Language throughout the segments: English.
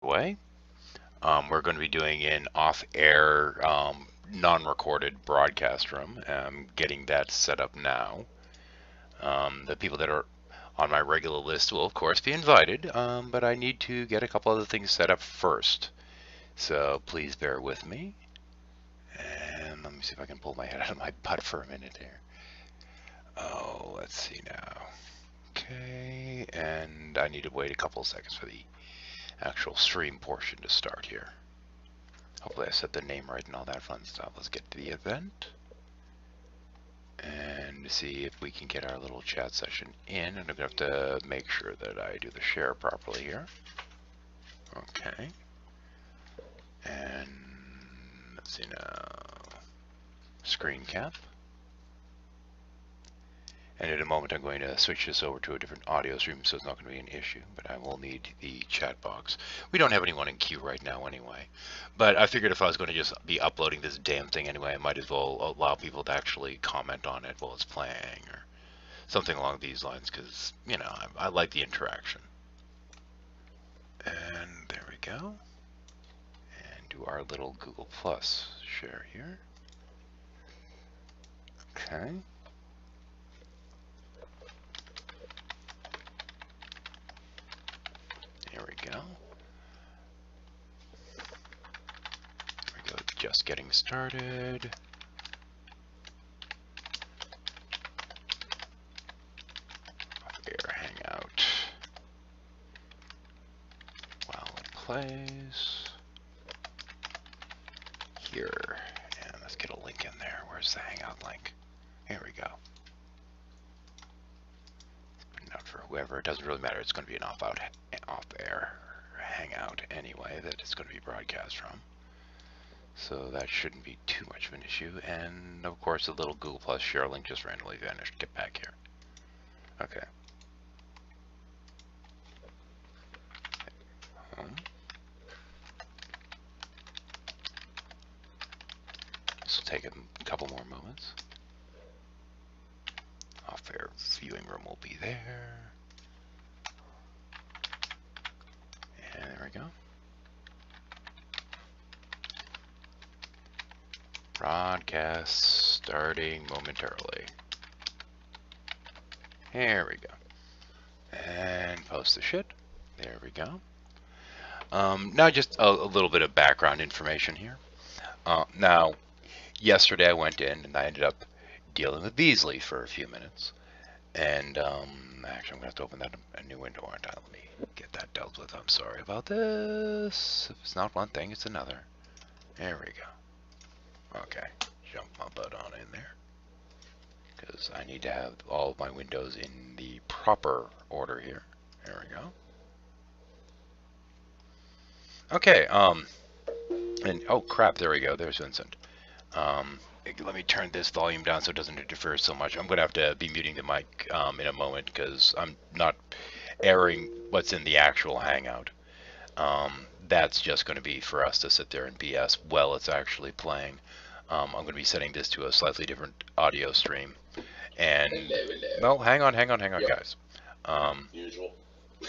way. We're going to be doing an off-air, non-recorded broadcast room. I'm getting that set up now. The people that are on my regular list will, of course, be invited, but I need to get a couple other things set up first. So please bear with me. And let me see if I can pull my head out of my butt for a minute here. Oh, let's see now. Okay, and I need to wait a couple of seconds for the actual stream portion to start here. Hopefully I set the name right and all that fun stuff. Let's get to the event and see if we can get our little chat session in. And I'm going to have to make sure that I do the share properly here. Okay. And let's see now. Screen cap. And in a moment I'm going to switch this over to a different audio stream, so it's not going to be an issue, but I will need the chat box. We don't have anyone in queue right now anyway, but I figured if I was going to just be uploading this damn thing anyway, I might as well allow people to actually comment on it while it's playing, or something along these lines, because, you know, I like the interaction. And there we go. And do our little Google Plus share here. Okay. There we go. There we go, just getting started. Air Hangout. While it plays. Here. And let's get a link in there. Where's the Hangout link? Here we go. Putting out for whoever. It doesn't really matter. It's going to be an off-air hangout anyway that it's going to be broadcast from. So that shouldn't be too much of an issue. And of course the little Google Plus share link just randomly vanished. Get back here. Okay. This will take a couple more moments. Off-air viewing room will be there. And there we go. Broadcast starting momentarily. There we go. And post the shit. There we go. Now just a little bit of background information here. Now, yesterday I went in and I ended up dealing with Beasley for a few minutes. And actually I'm going to have to open that a new window, aren't I? Let me get that dealt with. I'm sorry about this. If it's not one thing, it's another. There we go. Okay, jump my butt on in there. Because I need to have all of my windows in the proper order here. There we go. Okay, and oh crap, there we go. There's Vincent. Let me turn this volume down so it doesn't interfere so much. I'm going to have to be muting the mic in a moment because I'm not airing what's in the actual Hangout. That's just going to be for us to sit there and BS while it's actually playing. I'm going to be setting this to a slightly different audio stream. And, well, hang on, yep. Guys. Usual.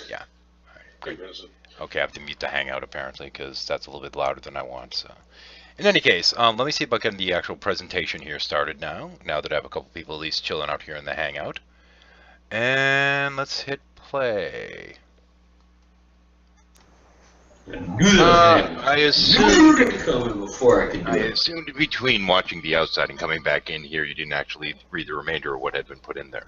Yeah. Right, good. Okay, I have to mute the Hangout apparently because that's a little bit louder than I want. So, in any case, let me see if I can get the actual presentation here started now. Now that I have a couple people at least chilling out here in the Hangout, and let's hit play. I assumed between watching the outside and coming back in here, you didn't actually read the remainder of what had been put in there.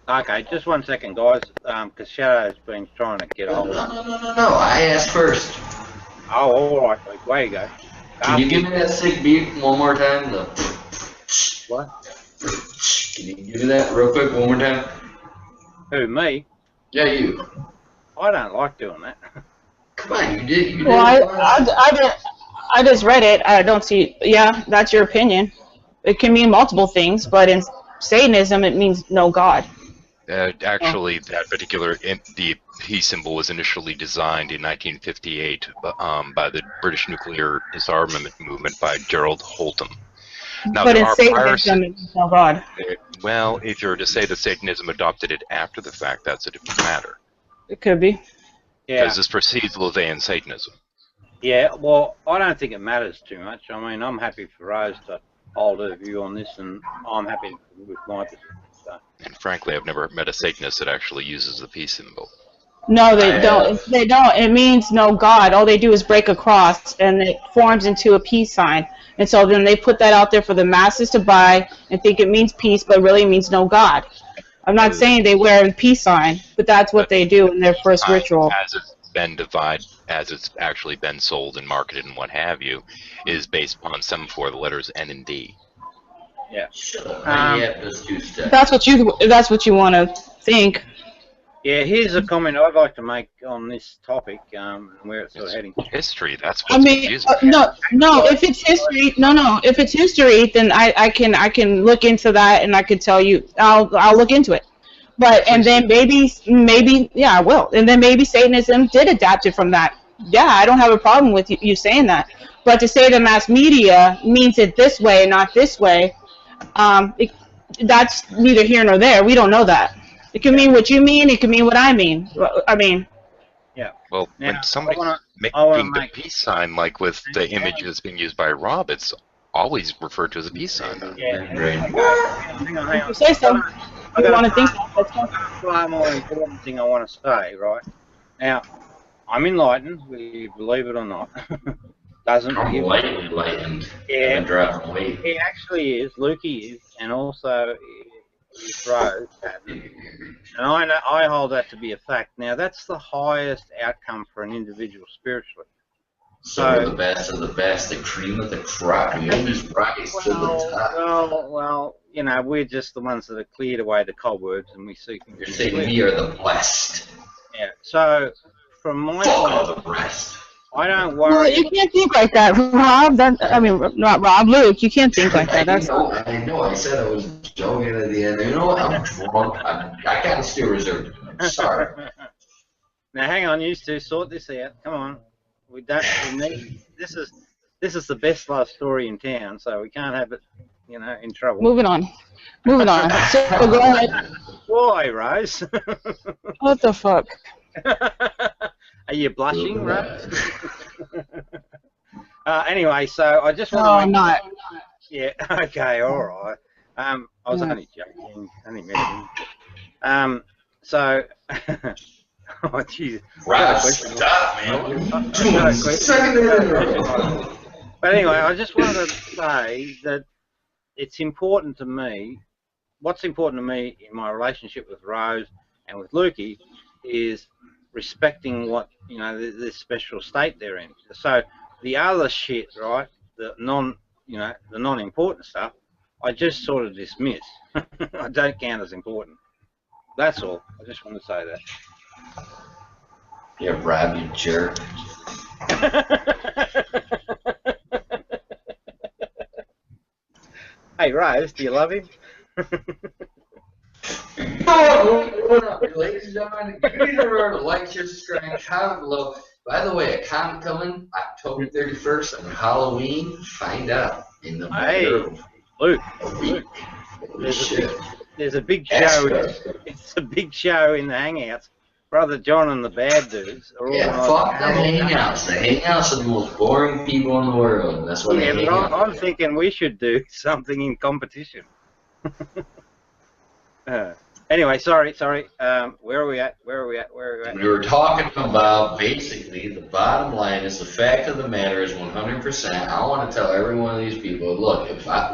Okay, just 1 second, guys, because Shadow's been trying to get hold of it. No, I asked first. Oh, alright, way you go. Can you give me that sick beat one more time? The what? Can you give me that real quick one more time? Who, me? Yeah, you. I don't like doing that. Come on, you did. You did. Well, I just read it. I don't see. Yeah, that's your opinion. It can mean multiple things, but in Satanism, it means no God. Actually, that particular the peace symbol was initially designed in 1958 by the British Nuclear Disarmament Movement by Gerald Holtham. Now, but in Satanism, it's no God. Well, if you were to say that Satanism adopted it after the fact, that's a different matter. It could be. Yeah. Because this precedes Levian Satanism. Yeah, well, I don't think it matters too much. I mean, I'm happy for Rose to hold her view on this, and I'm happy with my position. So. And frankly, I've never met a Satanist that actually uses the peace symbol. No, they don't. They don't. It means no God. All they do is break a cross, and it forms into a peace sign. And so then they put that out there for the masses to buy and think it means peace, but really means no God. I'm not saying they wear a peace sign, but that's what they do in their first ritual. As it's been divided, as it's actually been sold and marketed and what have you, is based upon semaphore, the letters N and D. Yeah. That's what you want to think. Yeah, here's a comment I'd like to make on this topic, where it's sort of heading. History. That's what's confusing. No. If it's history, if it's history, then I can look into that and I could tell you. I'll look into it. But and then maybe I will. And then maybe Satanism did adapt it from that. Yeah, I don't have a problem with you saying that. But to say the mass media means it this way and not this way, that's neither here nor there. We don't know that. It can mean what you mean. It can mean what I mean. I mean. Yeah. Well, now, when somebody's making the peace sign, like with the image that's being used by Rob, it's always referred to as a peace sign. Yeah. Hang on. You say so. You want to think so? That's far more important thing I want to say, right? Now, I'm enlightened, whether you believe it or not. Doesn't I'm enlightened. Yeah. I'm dropping weight. He actually is. Lukey is, and also Rose, and I hold that to be a fact. Now, that's the highest outcome for an individual spiritually. So the best of the best, the cream of the crop. We always rise to the top. Well, you know, we're just the ones that have cleared away the cobwebs, and we see. You're saying we are the blessed. Yeah. So, from my point of the rest. I don't worry. Well, you can't think like that, Rob. Not Rob, Luke. You can't think like that. I know. I said I was joking at the end. You know what? I'm drunk. I gotta still reserve. I'm sorry. Now, hang on. You two sort this out. Come on. We need. This is the best love story in town, so we can't have it, you know, in trouble. Moving on. So go ahead. Why, Rose? What the fuck? Are you blushing, Rose? Anyway, so I just want to. No, I'm not. Yeah. Okay. All right. I was only joking. Only messing. So. Oh, jeez. Stop, man. But anyway, I just wanted to say that it's important to me. What's important to me in my relationship with Rose and with Lukey is respecting what, you know, this special state they're in. So the other shit, right, the non-important stuff, I just sort of dismiss. I don't count as important. That's all. I just want to say that. Yeah, Rob, you jerk. Hey, Rose, do you love him? What up, ladies and gentlemen? Give me the word, like, share, subscribe, comment below. By the way, a comment coming October 31st on Halloween. Find out in the Luke, there's a big show. It's a big show in the Hangouts. Brother John and the bad dudes are all. Yeah, fuck the Hangouts. The Hangouts are the most boring people in the world. That's what they hang out. I'm thinking we should do something in competition. Anyway, sorry. Where are we at? We were talking about, basically, the bottom line is the fact of the matter is 100%. I want to tell every one of these people, look, if I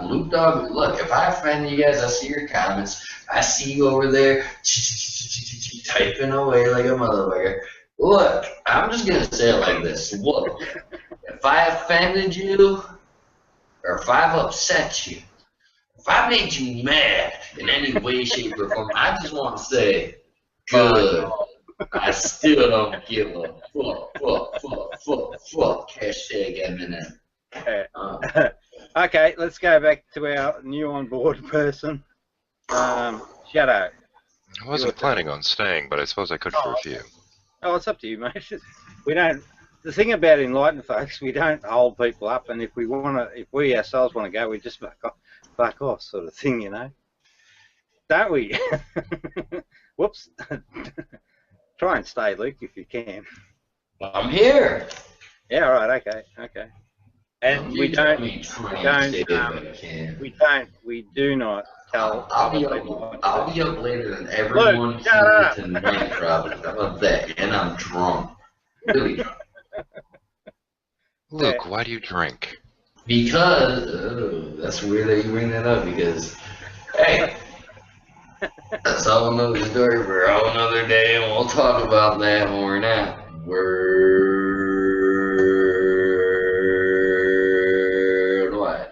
offend you guys, I see your comments. I see you over there typing away like a motherfucker. Look, I'm just going to say it like this. Look, if I offended you, or if I've upset you, if I made you mad in any way, shape, or form, I just want to say, good. I still don't give a fuck. Hashtag Eminem. Okay, let's go back to our new on board person, Shadow. I wasn't planning on staying, but I suppose I could for a few. Oh, it's up to you, mate. We don't. The thing about enlightened folks, we don't hold people up, and if we ourselves want to go, we just back off, sort of thing, you know. Don't we? Whoops. Try and stay, Luke, if you can. I'm here. Yeah, right. Okay, okay. And You tell me 20 we do not tell I'll be other people up. what to I'll do. be up later than Luke, everyone shut here up. tonight, probably. How about that? And I'm drunk, really drunk. Luke, why do you drink? Because that's weird that you bring that up. Because hey, that's a whole another story for a whole another day, and we'll talk about that when we're not. Worldwide.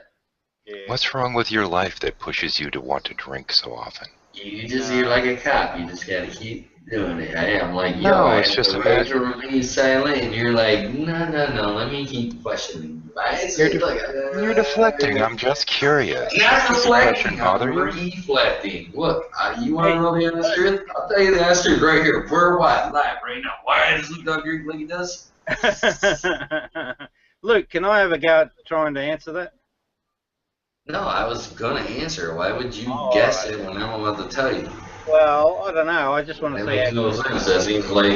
Yeah. What's wrong with your life that pushes you to want to drink so often? You're like a cop. You just gotta keep doing it. I'm like, yo, No, I it's have just the a right matter. to remain silent, and you're like, no, let me keep questioning you. You're deflecting. I'm just curious. Not Does the question deflecting, bother I'm you? reflecting. Look, you want to know the honest truth? I'll tell you the honest truth right here. Worldwide, live right now. Why does Luke Dog drink like he does? Luke, can I have a go at trying to answer that? No, I was gonna answer. Why would you Oh, guess alright. it when I'm about to tell you? Well, I don't know. I just want to That see makes no how. sense. That seems like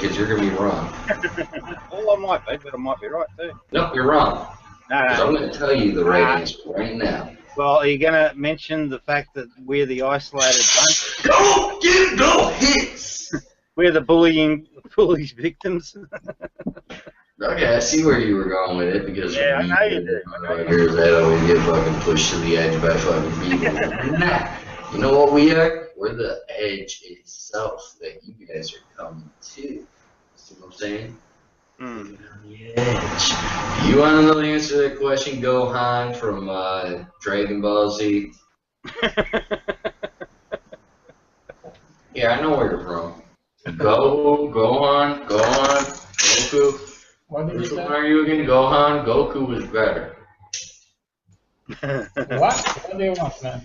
because you're gonna be wrong. Well, I might be, but I might be right too. Nope, you're wrong. No, Because I'm no. gonna tell you the right answer right now. Well, are you going to mention the fact that we're the isolated bunch? Go get no hits. We're the bullies victims? Okay, I see where you were going with it because Yeah, I we know you do. motherfuckers that always get fucking pushed to the edge by fucking people. Nah. You know what we are? We're the edge itself that you guys are coming to. See what I'm saying? Mm. The edge. You want to know the answer to that question, Gohan from Dragon Ball Z? Yeah, I know where you're from. Gohan, Goku. What did you Which one say? are you again? Gohan? Goku was better. What? What do you want, man?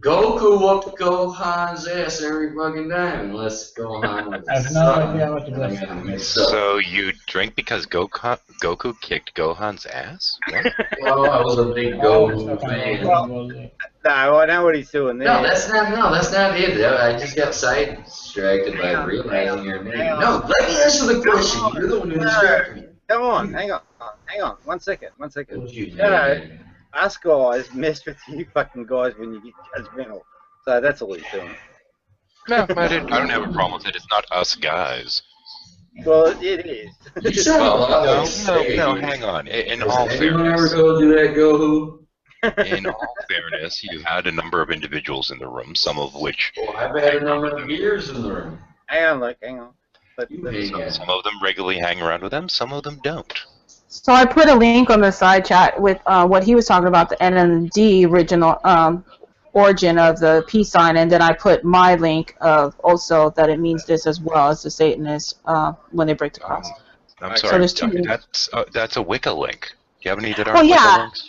Goku whooped Gohan's ass every fucking time, unless Gohan was I have no idea what you just said. So you drink because Goku kicked Gohan's ass? What? Well, I was a big I was Goku talking fan. about Dragon Ball Z. No, I know what he's doing there. No, that's not it. I just got sidetracked by realizing your name. No, let me answer the question. You're the one who distracted me. Come on, hang on. 1 second. Don't you, Shadow, man. us guys mess with you fucking guys when you get judgmental. So that's all he's doing. No, I don't have a problem with it. It's not us guys. Well, it is. You sound a lot No, like Sage. hang on. In Has all anyone ever fairness, told you that, Goku? in all fairness, you had a number of individuals in the room, some of which Well, I've had a number of years in the room. Hang on, Luke, hang on. But, some of them regularly hang around with them, some of them don't. So I put a link on the side chat with what he was talking about, the N and D original origin of the peace sign, and then I put my link of also that it means this as well as the Satanists when they break the cross. I'm So sorry. there's two. That's a Wicca link. Do you have any that Well, aren't yeah. Wicca links?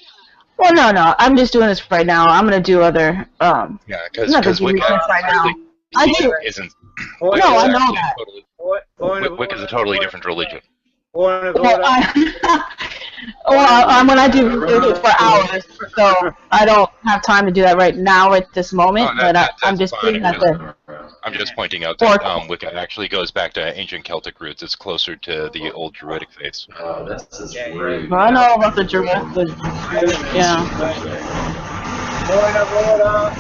Well, no, I'm just doing this right now. I'm gonna do other Yeah, because Wicca right now. I do. isn't. No, Wicca is I know actually that. Wicca's a totally different religion. Point of Well, order. when I do it for hours, so I don't have time to do that right now at this moment. Oh, but I'm that's just fine. putting that there. I'm just pointing out that Wicca actually goes back to ancient Celtic roots. It's closer to the old Druidic faiths. Oh, that's just rude. Well, I know about the Druid. Yeah. Point of order.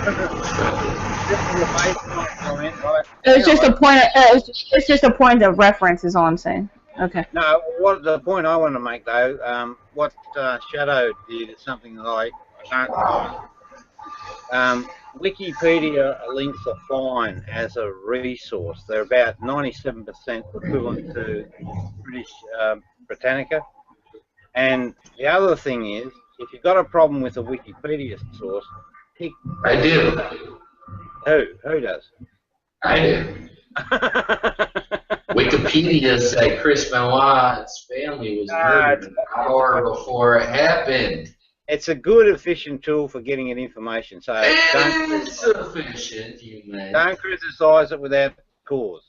It's just a point. It's just a point of reference, is all I'm saying. Okay. No, what the point I want to make though, what Shadow did is something that I don't. Wikipedia links are fine as a resource. They're about 97% equivalent to British Britannica. And the other thing is, if you've got a problem with a Wikipedia source, pick. I do. Who does? I do. Wikipedia said Chris Benoit's family was murdered an hour before it happened. It's a good, efficient tool for getting at information. So Insufficient, you man. don't criticize it without cause.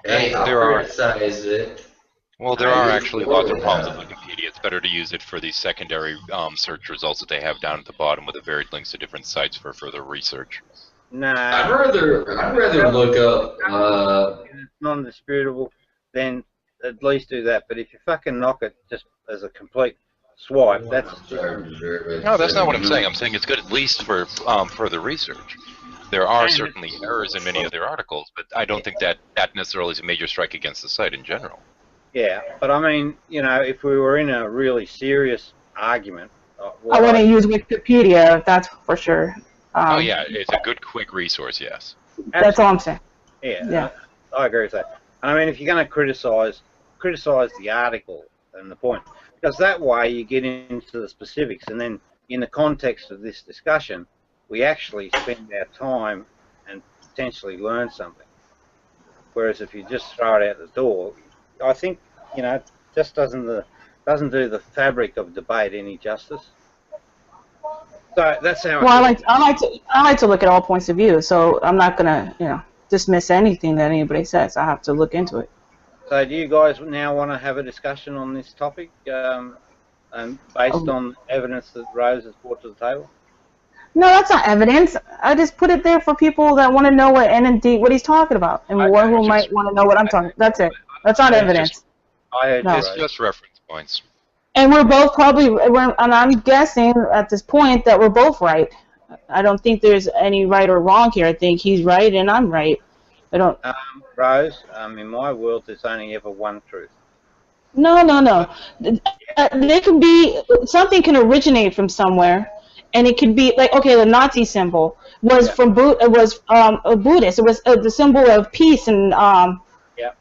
Hey, I'll criticize it. Well, there are actually lots of problems with Wikipedia. It's better to use it for the secondary search results that they have down at the bottom with the varied links to different sites for further research. No. I'd rather look up. It's non-disputable. Then at least do that. But if you fucking knock it just as a complete swipe, that's No, that's not what I'm saying. I'm saying it's good at least for further research. There are certainly errors in many of their articles, but I don't think that necessarily is a major strike against the site in general. yeah. But I mean, you know, if we were in a really serious argument, I wouldn't use Wikipedia, that's for sure. Oh yeah, it's a good, quick resource. Yes. That's all I'm saying. Yeah. I agree with that. I mean, if you're going to criticize the article and the point, because that way you get into the specifics, and then in the context of this discussion, we actually spend our time and potentially learn something. Whereas if you just throw it out the door, I think, you know, it just doesn't do the fabric of debate any justice. So that's how. Well, I like to look at all points of view, so I'm not gonna, you know, dismiss anything that anybody says. I have to look into it. So do you guys now want to have a discussion on this topic, and based on evidence that Rose has brought to the table? No, that's not evidence. I just put it there for people that want to know what he's talking about, and who might want to know what I'm talking. That's it. That's not evidence. It's just reference points. And we're both and I'm guessing at this point that we're both right. I don't think there's any right or wrong here. I think he's right and I'm right. I don't. Rose, in my world, there's only ever one truth. No. There can be something can originate from somewhere. And it could be like, okay, the Nazi symbol was a Buddhist. It was the symbol of peace and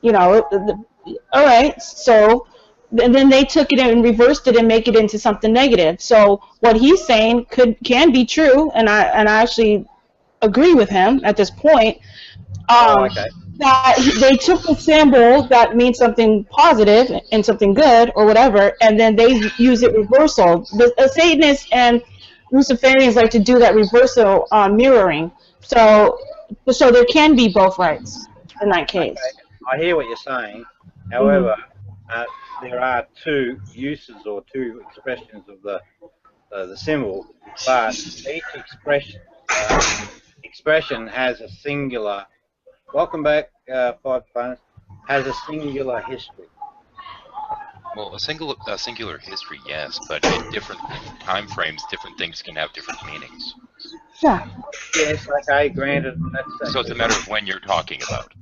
you know. All right, so and then they took it and reversed it and make it into something negative. So what he's saying can be true, and I actually agree with him at this point. That they took a symbol that means something positive and something good or whatever, and then they use it reversal. The Satanists and Luciferians like to do that reversal mirroring. So there can be both rights in that case. Okay. I hear what you're saying. However, there are two uses or two expressions of the symbol, but each expression has a singular. Welcome back, Five Planets. Has a singular history. Well, a singular history, yes, but in different time frames, different things can have different meanings. Yeah. Yes, okay, granted. So it's a matter of when you're talking about.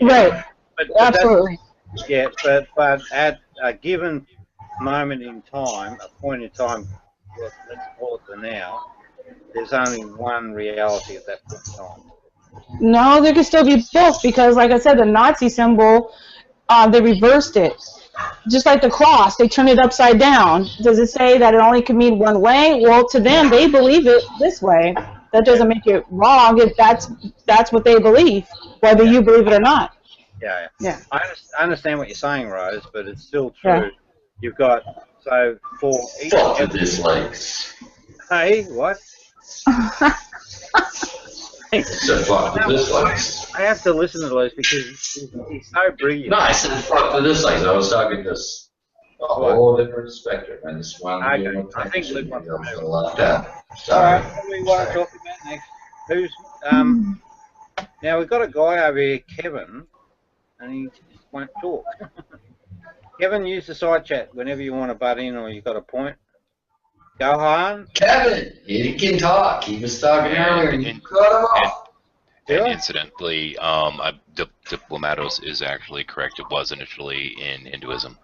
Right. But absolutely. Yeah, but at a given moment in time, a point in time, let's call it the now, there's only one reality at that point in time. No, there could still be both because, like I said, the Nazi symbol, they reversed it. Just like the cross, they turned it upside down. Does it say that it only can mean one way? Well, to them, they believe it this way. That doesn't make it wrong if that's what they believe, whether you believe it or not. Yeah. I understand what you're saying, Rose, but it's still true. Yeah. You've got, so for each... Fuck the dislikes. Hey, what? So fuck the dislikes. I have to listen to those because he's so brilliant. No, I said fuck the dislikes. I was talking this a whole different spectrum. I just wanted to give I think Luke wants to a left out. All Sorry. right, what do we want to talk about next? Who's now we've got a guy over here, Kevin, and he just won't talk. Kevin, use the side chat whenever you want to butt in or you've got a point. Go on. Kevin, he can talk. He was talking earlier and you cut him off. And incidentally, Diplomatos is actually correct. It was initially in Hinduism.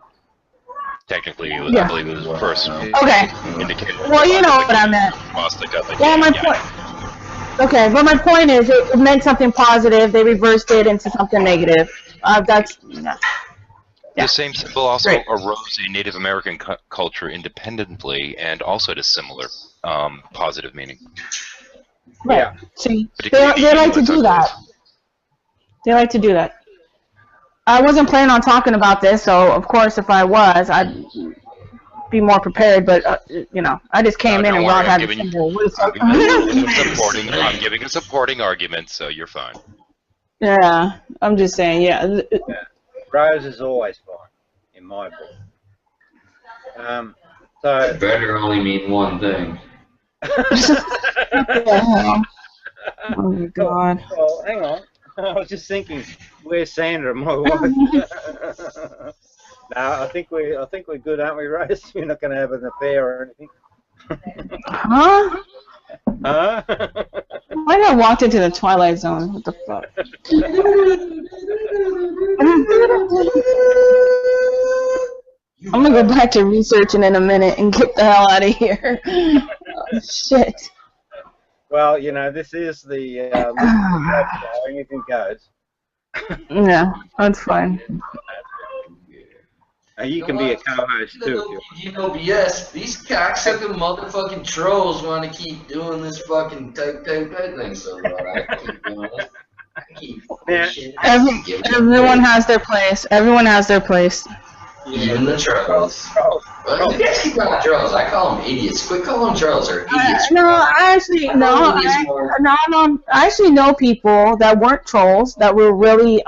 Technically, it was, I believe it was first indicated. Well, you know what I meant. Well, my point. Okay, but my point is, it meant something positive. They reversed it into something negative. That's. The same symbol also arose in Native American culture independently, and also had a similar positive meaning. Right. Yeah. See, they like to do that. They like to do that. I wasn't planning on talking about this, so of course, if I was, I'd be more prepared. But you know, I just came in and Rob had the symbol. I'm giving a supporting argument, so you're fine. Yeah, I'm just saying. Yeah. Rose is always fine, in my book. So it better only mean one thing. Oh my God. Well, hang on. I was just thinking, where's Sandra, my wife? No, I think we're good, aren't we, Rose? We're not going to have an affair or anything. Huh? Huh? Why did I walked into the Twilight Zone? What the fuck? I'm gonna go back to researching in a minute and get the hell out of here. Oh, shit. Well, you know, this is the anything goes. Yeah, that's fine. You can be a co-host too. If You know, yes, these cocksucking motherfucking trolls want to keep doing this fucking type thing so hard. I keep doing it. I keep pushing. Everyone has their place. Everyone has their place. Even the trolls. Well, you guys keep calling trolls. I call them idiots. Quit calling them trolls. They're idiots. I actually know people that weren't trolls that were really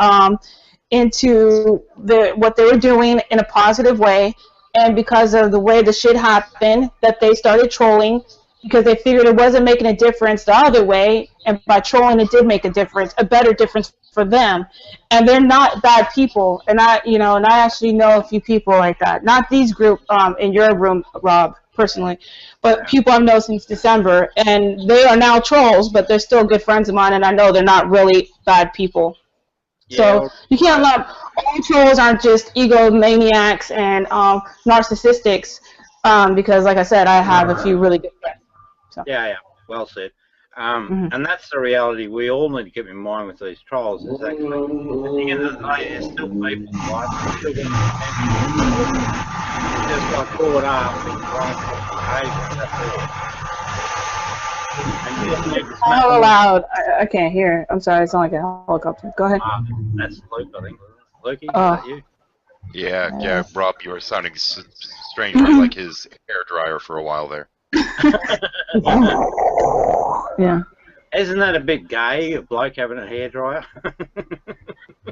into what they were doing in a positive way, and because of the way the shit happened, that they started trolling because they figured it wasn't making a difference the other way, and by trolling it did make a difference, a better difference for them. And they're not bad people, and I actually know a few people like that. Not these group in your room, Rob, personally, but people I've known since December, and they are now trolls, but they're still good friends of mine, and I know they're not really bad people. So you can't let all trolls aren't just egomaniacs and narcissistics, because like I said, I have a few really good friends. So. Yeah, well said. And that's the reality we all need to keep in mind with these trolls. Is actually at the end of the day, there's still people, right? Still going to just got caught up in wrong behaviour. That's all. How loud? I can't hear. I'm sorry, it's not like a helicopter. Go ahead. That's Luke, I think. Lukey, is that you? Yeah, Rob, you were sounding strangely like his hair dryer for a while there. Yeah. Isn't that a bit gay, a bloke having a hairdryer?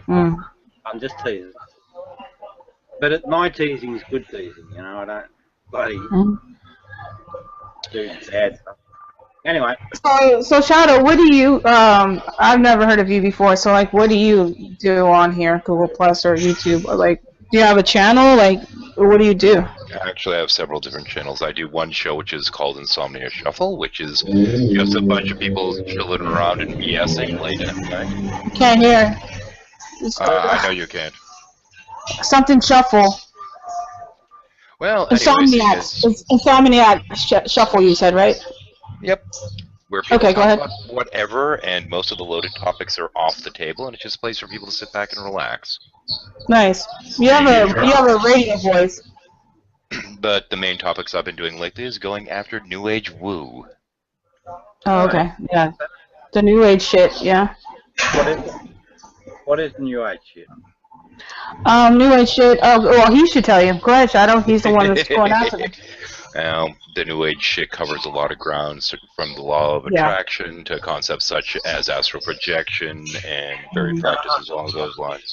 I'm just teasing. But my teasing is good teasing, you know, I don't bloody do bad stuff. Anyway. So Shadow, what do you, I've never heard of you before, so like what do you do on here, Google Plus or YouTube? Or, like, do you have a channel? Like, what do you do? Actually, I have several different channels. I do one show which is called Insomnia Shuffle, which is just a bunch of people chilling around and BSing late at night. Can't hear. I know you can't. Something shuffle. Well, Insomniac Shuffle, you said, right? Yep. Where people go talk ahead. about whatever, and most of the loaded topics are off the table, and it's just a place for people to sit back and relax. Nice. You have a radio voice. But the main topics I've been doing lately is going after New Age woo. Oh, okay. Yeah. The New Age shit, yeah. What is New Age shit? New Age shit. Oh, well, he should tell you. Go ahead, Shadow. He's the one that's going after them. The New Age shit covers a lot of ground, from the law of attraction to concepts such as astral projection and various practices along those lines.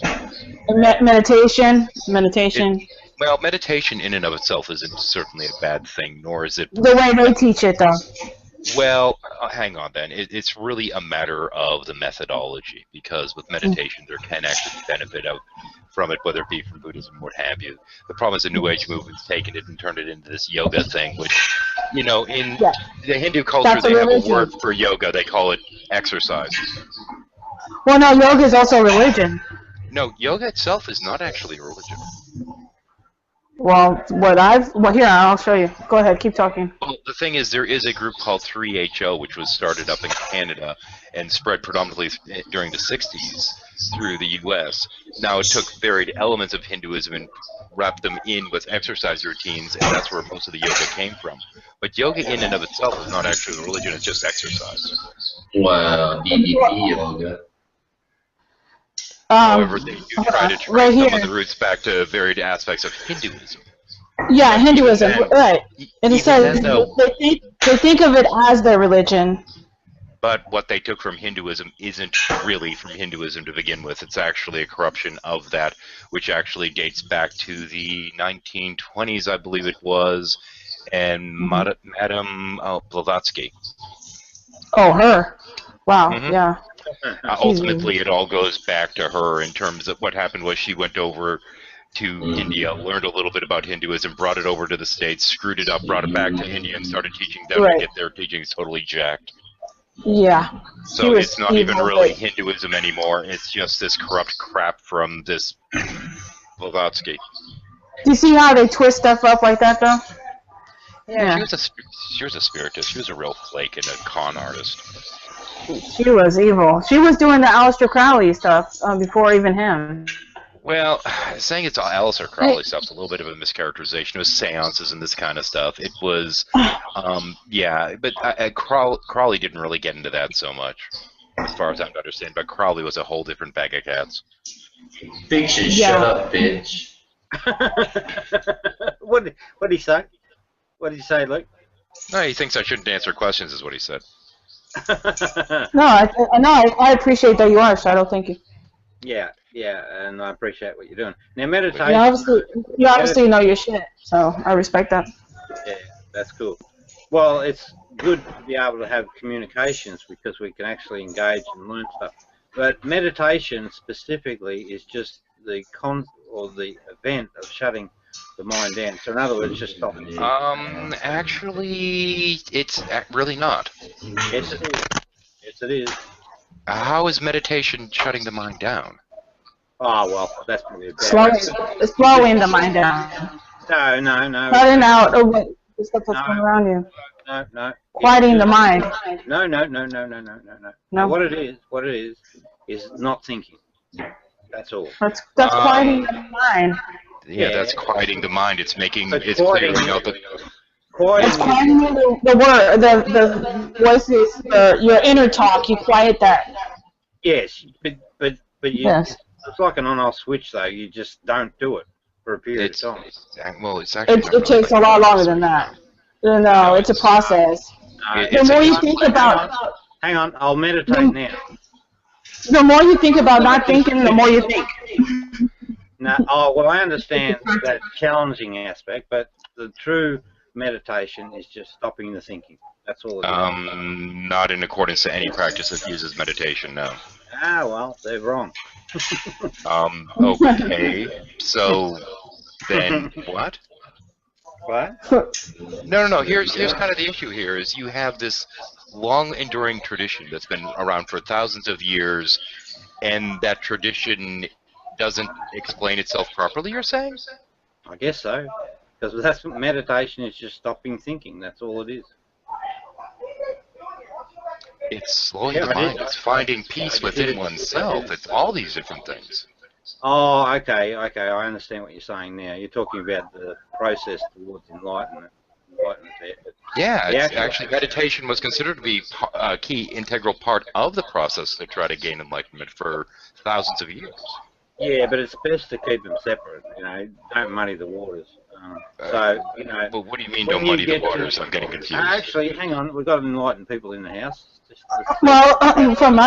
Meditation. Well, meditation in and of itself isn't certainly a bad thing, nor is it... The way they teach it, though. Well, hang on then. It's really a matter of the methodology, because with meditation there can actually be benefit out from it, whether it be from Buddhism or what have you. The problem is the New Age movement's taken it and turned it into this yoga thing, which, you know, in the Hindu culture they have a word for yoga. They call it exercise. Well, no, yoga is also religion. No, yoga itself is not actually a religion. Well, here, I'll show you. Go ahead, keep talking. Well, the thing is, there is a group called 3HO, which was started up in Canada and spread predominantly during the 60s through the U.S. Now, it took varied elements of Hinduism and wrapped them in with exercise routines, and that's where most of the yoga came from. But yoga in and of itself is not actually a religion, it's just exercise. Wow, DDP yoga. However, they do try to trace some of the roots back to varied aspects of Hinduism. Yeah, Hinduism, right. And it says they think of it as their religion. But what they took from Hinduism isn't really from Hinduism to begin with. It's actually a corruption of that, which actually dates back to the 1920s, I believe it was, and Madame Blavatsky. Oh, her. Wow, yeah. Ultimately, it all goes back to her in terms of what happened was she went over to India, learned a little bit about Hinduism, brought it over to the States, screwed it up, brought it back to India, and started teaching them to get their teachings totally jacked. Yeah. So it's not even really Hinduism anymore. It's just this corrupt crap from this Blavatsky. Do you see how they twist stuff up like that, though? Yeah. She was a spiritist. She was a real flake and a con artist. She was evil. She was doing the Aleister Crowley stuff before even him. Well, saying it's all Aleister Crowley stuff's a little bit of a mischaracterization. It was seances and this kind of stuff. It was, yeah, but Crowley didn't really get into that so much, as far as I understand. But Crowley was a whole different bag of cats. Fiction, shut up, bitch. What did he say? What did he say, Luke? No, he thinks I shouldn't answer questions, is what he said. No, I appreciate that you are, Shadow. Thank you. Yeah, and I appreciate what you're doing. Now, meditation. You obviously know your shit, so I respect that. Yeah, that's cool. Well, it's good to be able to have communications because we can actually engage and learn stuff. But meditation specifically is just the event of shutting the mind down. So in other words, just stopping. Actually, it's really not. Yes, it is. Yes, it is. How is meditation shutting the mind down? Oh, well, that's probably a bad slowing the mind down. No. Cutting out the stuff that's going around you. No. Quieting the mind. No. No. What it is not thinking. That's all. That's quieting the mind. Yeah, that's quieting the mind. It's making it's clearing out the. It's quieting the voices, your inner talk. You quiet that. Yes, but it's like an on-off switch though. You just don't do it for a period of time. It's actually. It takes a lot longer than that. No, it's a process. The more you think about. Hang on, I'll meditate now. The more you think about not thinking, the more you think. No, well, I understand that challenging aspect, but the true meditation is just stopping the thinking. That's all it is. Not in accordance to any practice that uses meditation, no. Ah, well, they're wrong. Okay. So, then what? What? No. Here's kind of the issue here is you have this long enduring tradition that's been around for thousands of years, and that tradition doesn't explain itself properly, you're saying? I guess so. Because that's meditation is just stopping thinking. That's all it is. It's slowing the mind. It's finding peace within oneself. It's all these different things. Oh, okay. I understand what you're saying now. You're talking about the process towards enlightenment. Yeah, actually meditation was considered to be a key integral part of the process to try to gain enlightenment for thousands of years. Yeah, but it's best to keep them separate. Don't muddy the waters. So, But what do you mean don't muddy the waters? I'm getting confused. Actually, hang on. We've got enlightened people in the house. Well, from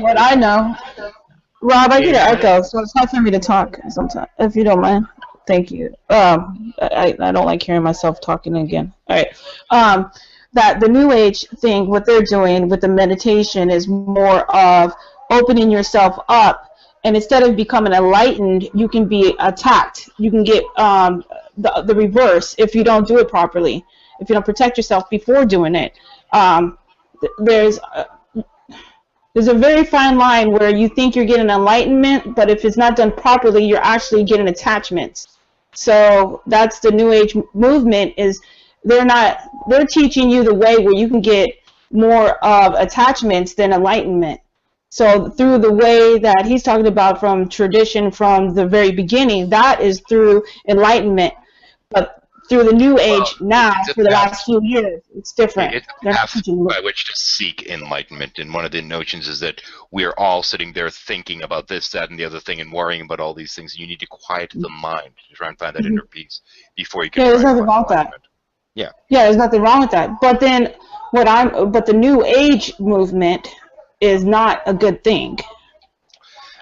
what I know, Rob, I get an echo, so it's hard for me to talk sometimes. If you don't mind, thank you. I don't like hearing myself talking again. All right. That the New Age thing, what they're doing with the meditation is more of opening yourself up. And instead of becoming enlightened, you can be attacked. You can get the reverse if you don't do it properly, if you don't protect yourself before doing it. There's a very fine line where you think you're getting enlightenment, but if it's not done properly, you're actually getting attachments. So that's the New Age movement. Is they're teaching you the way where you can get more of attachments than enlightenment. So through the way that he's talking about from tradition from the very beginning, that is through enlightenment. But through the New Age now, for the last few years, it's different. It's a path by which to seek enlightenment. And one of the notions is that we are all sitting there thinking about this, that, and the other thing and worrying about all these things. You need to quiet the mind to try and find that inner peace before you can. Yeah, there's nothing wrong with that. Yeah. Yeah, there's nothing wrong with that. But then but the New Age movement is not a good thing.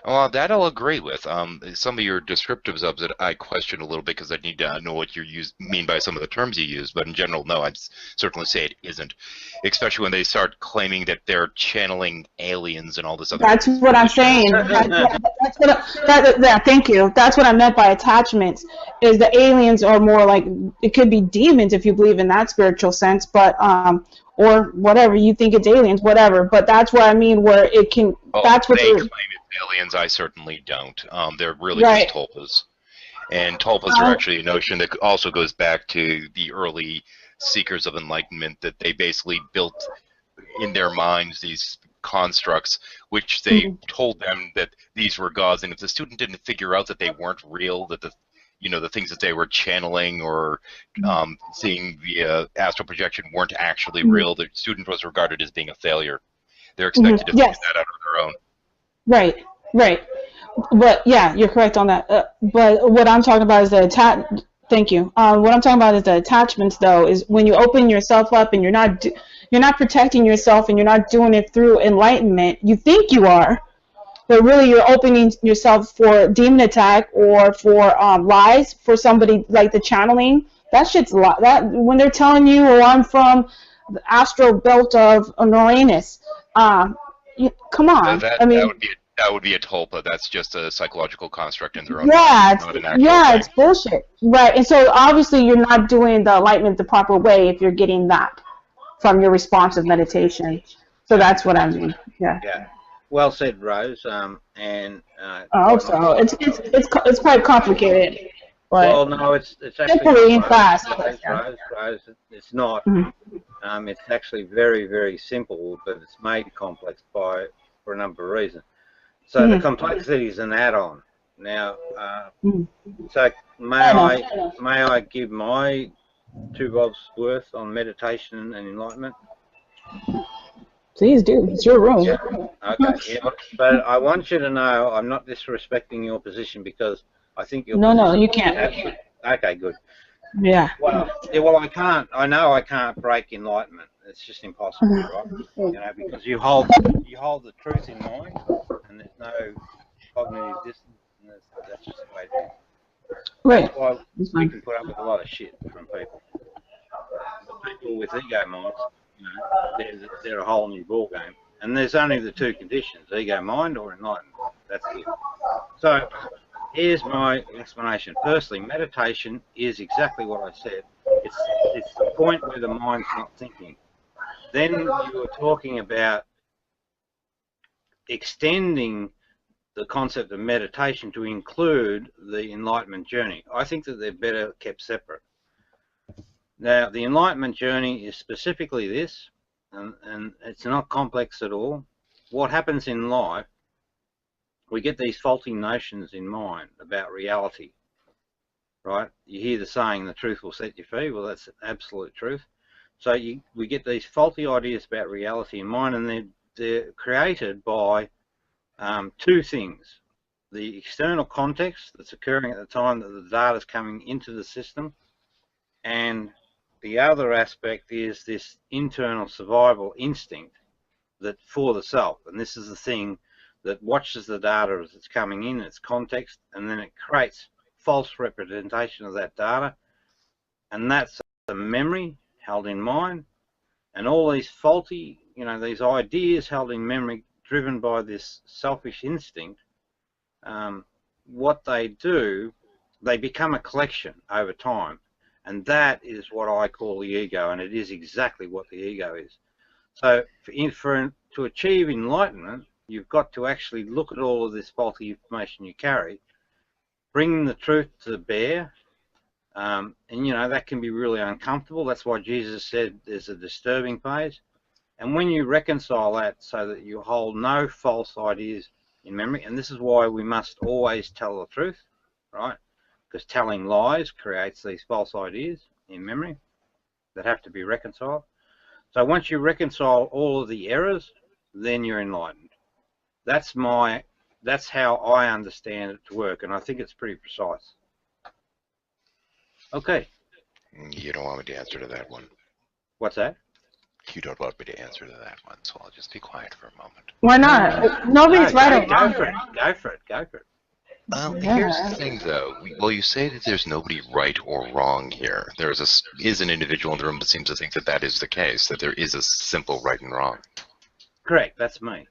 Well, that I'll agree with. Some of your descriptives of it I question a little bit because I need to know what you mean by some of the terms you use. But in general, no, I'd certainly say it isn't. Especially when they start claiming that they're channeling aliens and all this other. That's what I'm saying. Thank you. That's what I meant by attachments. Is the aliens are more like it could be demons if you believe in that spiritual sense, but or whatever you think it's aliens, whatever. But that's what I mean where it can. Well, that's what they claim it's aliens. I certainly don't. They're really right. just tulpas, and tulpas are actually a notion that also goes back to the early seekers of enlightenment that they basically built in their minds these constructs which they told them that these were gods, and if the student didn't figure out that they weren't real, that the things that they were channeling or seeing via astral projection weren't actually real, the student was regarded as being a failure. They're expected to figure that out on their own. Right, right. But yeah, you're correct on that. But what I'm talking about is the Thank you. What I'm talking about is the attachments, though, is when you open yourself up and you're not protecting yourself and you're not doing it through enlightenment. You think you are, but really you're opening yourself for demon attack or for lies for somebody like the channeling. That shit's that when they're telling you, "Oh, I'm from the astral belt of Uranus." Come on. That would be a tulpa. That's just a psychological construct in their own mind, not an actual thing. It's bullshit. Right, and so obviously you're not doing the enlightenment the proper way if you're getting that from your responsive meditation. So that's what I mean. Yeah. Yeah. Well said, Rose. And I hope so. It's quite complicated. But well, no, it's actually simply and fast. Rose, it's not. It's actually very, very simple, but it's made complex for a number of reasons. So the complexity is an add-on. Now, so may I give my 2 bobs worth on meditation and enlightenment? Please do. It's your room. Yeah. Okay. Yeah, but I want you to know I'm not disrespecting your position because I think your No, you can't. Okay, good. Yeah. Well, I can't. I know I can't break enlightenment. It's just impossible, right? Because you hold the truth in mind, and there's no cognitive distance, and that's just the way it is. Right. That's why we can put up with a lot of shit from people. But people with ego minds, they're a whole new ball game. And there's only the 2 conditions: ego mind or enlightenment. That's it. So here's my explanation. Firstly, meditation is exactly what I said. It's the point where the mind's not thinking. Then you were talking about extending the concept of meditation to include the enlightenment journey. I think that they're better kept separate. Now, the enlightenment journey is specifically this, and it's not complex at all. What happens in life, we get these faulty notions in mind about reality, right? You hear the saying, the truth will set you free. Well, that's absolute truth. So we get these faulty ideas about reality in mind, and they're created by 2 things. The external context that's occurring at the time that the data is coming into the system, and the other aspect is this internal survival instinct that for the self, and this is the thing that watches the data as it's coming in, its context, and then it creates false representation of that data, and that's the memory held in mind, and all these faulty, these ideas held in memory driven by this selfish instinct, what they do, they become a collection over time, and that is what I call the ego, and it is exactly what the ego is. So to achieve enlightenment, you've got to actually look at all of this faulty information you carry, bring the truth to bear, and that can be really uncomfortable. That's why Jesus said there's a disturbing phase. And when you reconcile that so that you hold no false ideas in memory, and this is why we must always tell the truth, right? Because telling lies creates these false ideas in memory that have to be reconciled. So once you reconcile all of the errors, then you're enlightened. That's how I understand it to work, and I think it's pretty precise. Okay. You don't want me to answer to that one. What's that? you don't want me to answer to that one, so I'll just be quiet for a moment. Why not? Nobody's right or Go wrong. for it. Go for it. Go for it. Here's the thing, though. Well, you say that there's nobody right or wrong here. There is an individual in the room that seems to think that that is the case, that there is a simple right and wrong. Correct. That's me.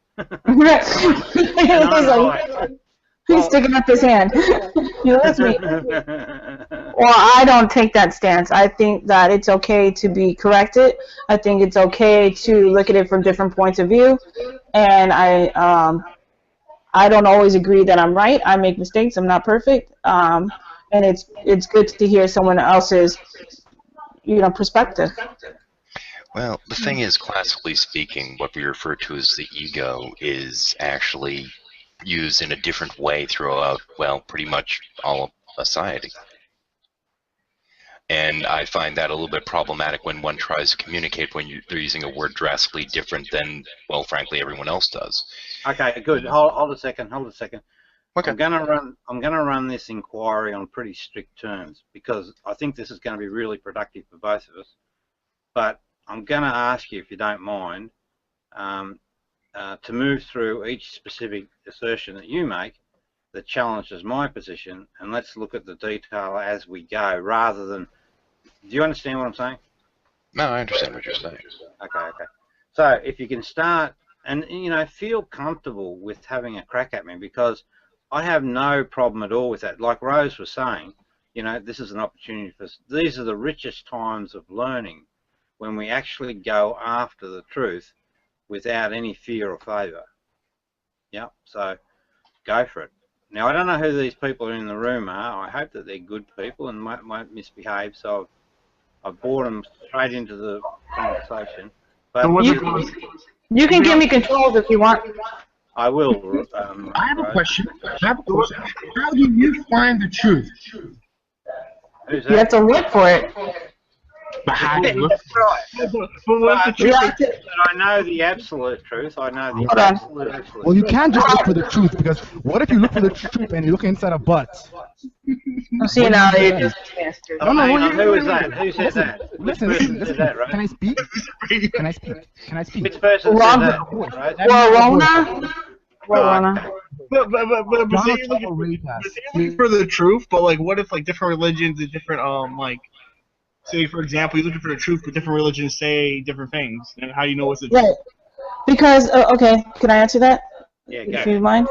He's sticking up his hand. That's me. Well, I don't take that stance. I think that it's okay to be corrected. I think it's okay to look at it from different points of view. And I don't always agree that I'm right. I make mistakes. I'm not perfect. And it's good to hear someone else's, perspective. Well, the thing is, classically speaking, what we refer to as the ego is actually used in a different way throughout, well, pretty much all of society. And I find that a little bit problematic when one tries to communicate when they're using a word drastically different than, well, frankly, everyone else does. Okay, good. Hold a second. Okay. I'm gonna run this inquiry on pretty strict terms because I think this is going to be really productive for both of us. But I'm going to ask you, if you don't mind, to move through each specific assertion that you make that challenges my position, and let's look at the detail as we go, rather than. Do you understand what I'm saying? No, I understand what you're saying. Okay. So if you can start, and feel comfortable with having a crack at me, because I have no problem at all with that. Like Rose was saying, this is an opportunity for. These are the richest times of learning, when we actually go after the truth without any fear or favour. Yeah, so go for it. Now, I don't know who these people in the room are. I hope that they're good people and won't misbehave, so I've brought them straight into the conversation. But you can give me controls if you want. I will. I have a question. How do you find the truth? Who's that? You have to look for it. But how do you look? Right. But what's the truth? I know the absolute truth. I know the absolute. Well, you can't just look for the truth, because what if you look for the truth and you look inside a butt? See, now you're just bastard. Who is that? Who said that? Listen. That, right? Can I speak? Can I speak? Which person said that? Right? Warona. But say you're looking for the truth, but like, what if like different religions and different say for example, you're looking for the truth, but different religions say different things, and how do you know what's the truth? Right. Because okay, can I answer that? Yeah, if you mind.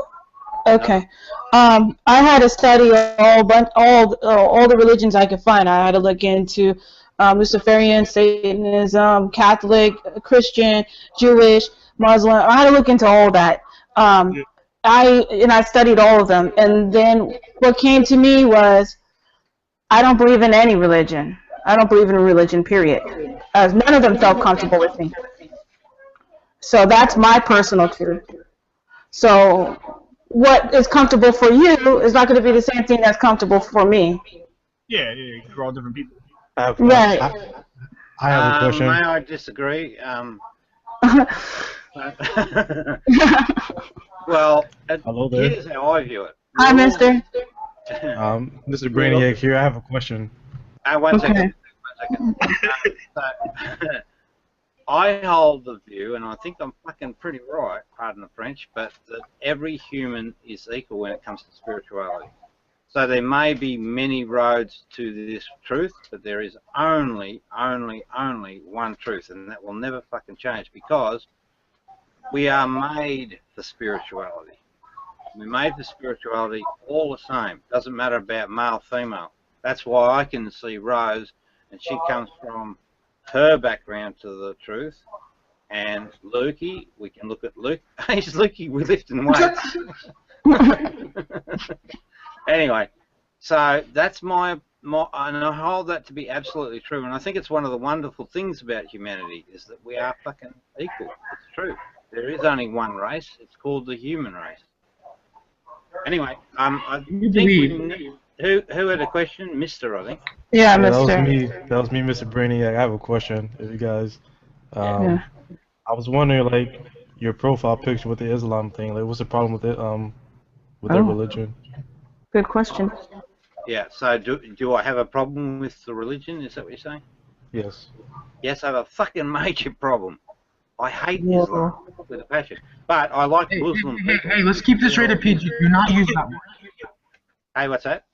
Okay. I had to study all the religions I could find. I had to look into Luciferian, Satanism, Catholic, Christian, Jewish, Muslim. I had to look into all that. I studied all of them, and then what came to me was, I don't believe in any religion. I don't believe in a religion, period. None of them felt comfortable with me. So that's my personal truth. So what is comfortable for you is not going to be the same thing that's comfortable for me. Yeah, we're all different people. Right. I have a question. May I disagree? Well, Hello there. here's how I view it. Hi, mister. Mr. Brainiac here. I have a question. One second. So, I hold the view, and I think I'm fucking pretty right, pardon the French, but that every human is equal when it comes to spirituality. So there may be many roads to this truth, but there is only one truth, and that will never fucking change, because we are made for spirituality. We're made for spirituality all the same. Doesn't matter about male, female. That's why I can see Rose, and she comes from her background to the truth. And Lukey, we can look at Luke. He's Lukey with lifting weights. Anyway, so that's my, and I hold that to be absolutely true. And I think it's one of the wonderful things about humanity is that we are fucking equal. It's true. There is only one race. It's called the human race. Anyway, I think who had a question? Mr. I think. Yeah, That Mr. was me, Mr. Brainiac. I have a question. If you guys, I was wondering, like, your profile picture with the Islam thing. Like, what's the problem with it? With their religion? Good question. Yeah. So do I have a problem with the religion? Is that what you're saying? Yes. Yes, I have a fucking major problem. I hate Islam with a passion, but I like Muslim people. Hey, let's keep this rated PG. Do not use that word. Hey, what's that?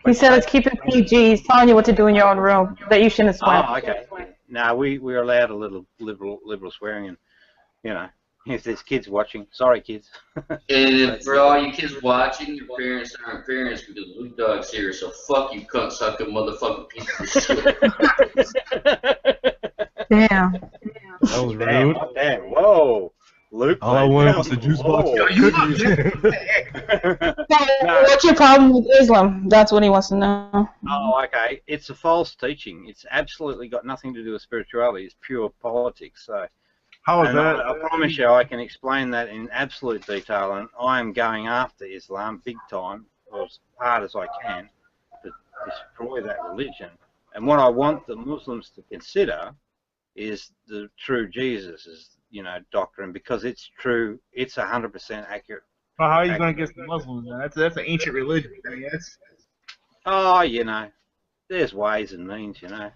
He said let's keep it PG. He's telling you what to do in your own room, that you shouldn't swear. Oh, okay. No, we're allowed a little liberal swearing, and you know, if there's kids watching, sorry kids. And for all you kids watching, your parents aren't parents because Luke Dog's here, so fuck you, cunt sucking motherfucking piece of shit. Damn. That was rude. Damn, whoa. Luke. All I wanted was the juice box. What's your problem with Islam? That's what he wants to know. Oh, okay. It's a false teaching. It's absolutely got nothing to do with spirituality. It's pure politics. So, How is that? I promise you, I can explain that in absolute detail. And I am going after Islam big time, or as hard as I can, to destroy that religion. And what I want the Muslims to consider is the true Jesus' doctrine, because it's true. It's 100% accurate. Well, how are you going to get the Muslims? That's an ancient religion. I mean, There's ways and means, I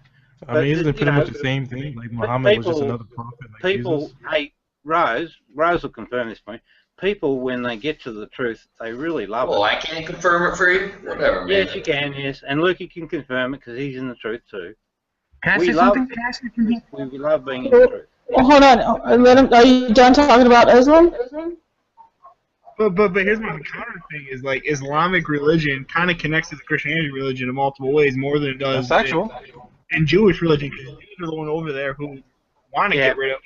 mean, isn't it pretty much the same thing? Like Muhammad was just another prophet like Jesus? Hey, Rose will confirm this point. People, when they get to the truth, they really love it. Well, I can't confirm it for you. Whatever, man. Yes, you can, yes. And Lukey can confirm it because he's in the truth too. Can I say something? Can I say something? We love being in the truth. Well, hold on. Let him. Are you done talking about Islam? But here's what the counter thing is, like, Islamic religion kind of connects to the Christianity religion in multiple ways, more than it does in Jewish religion, because Jews are the one over there who want to get rid of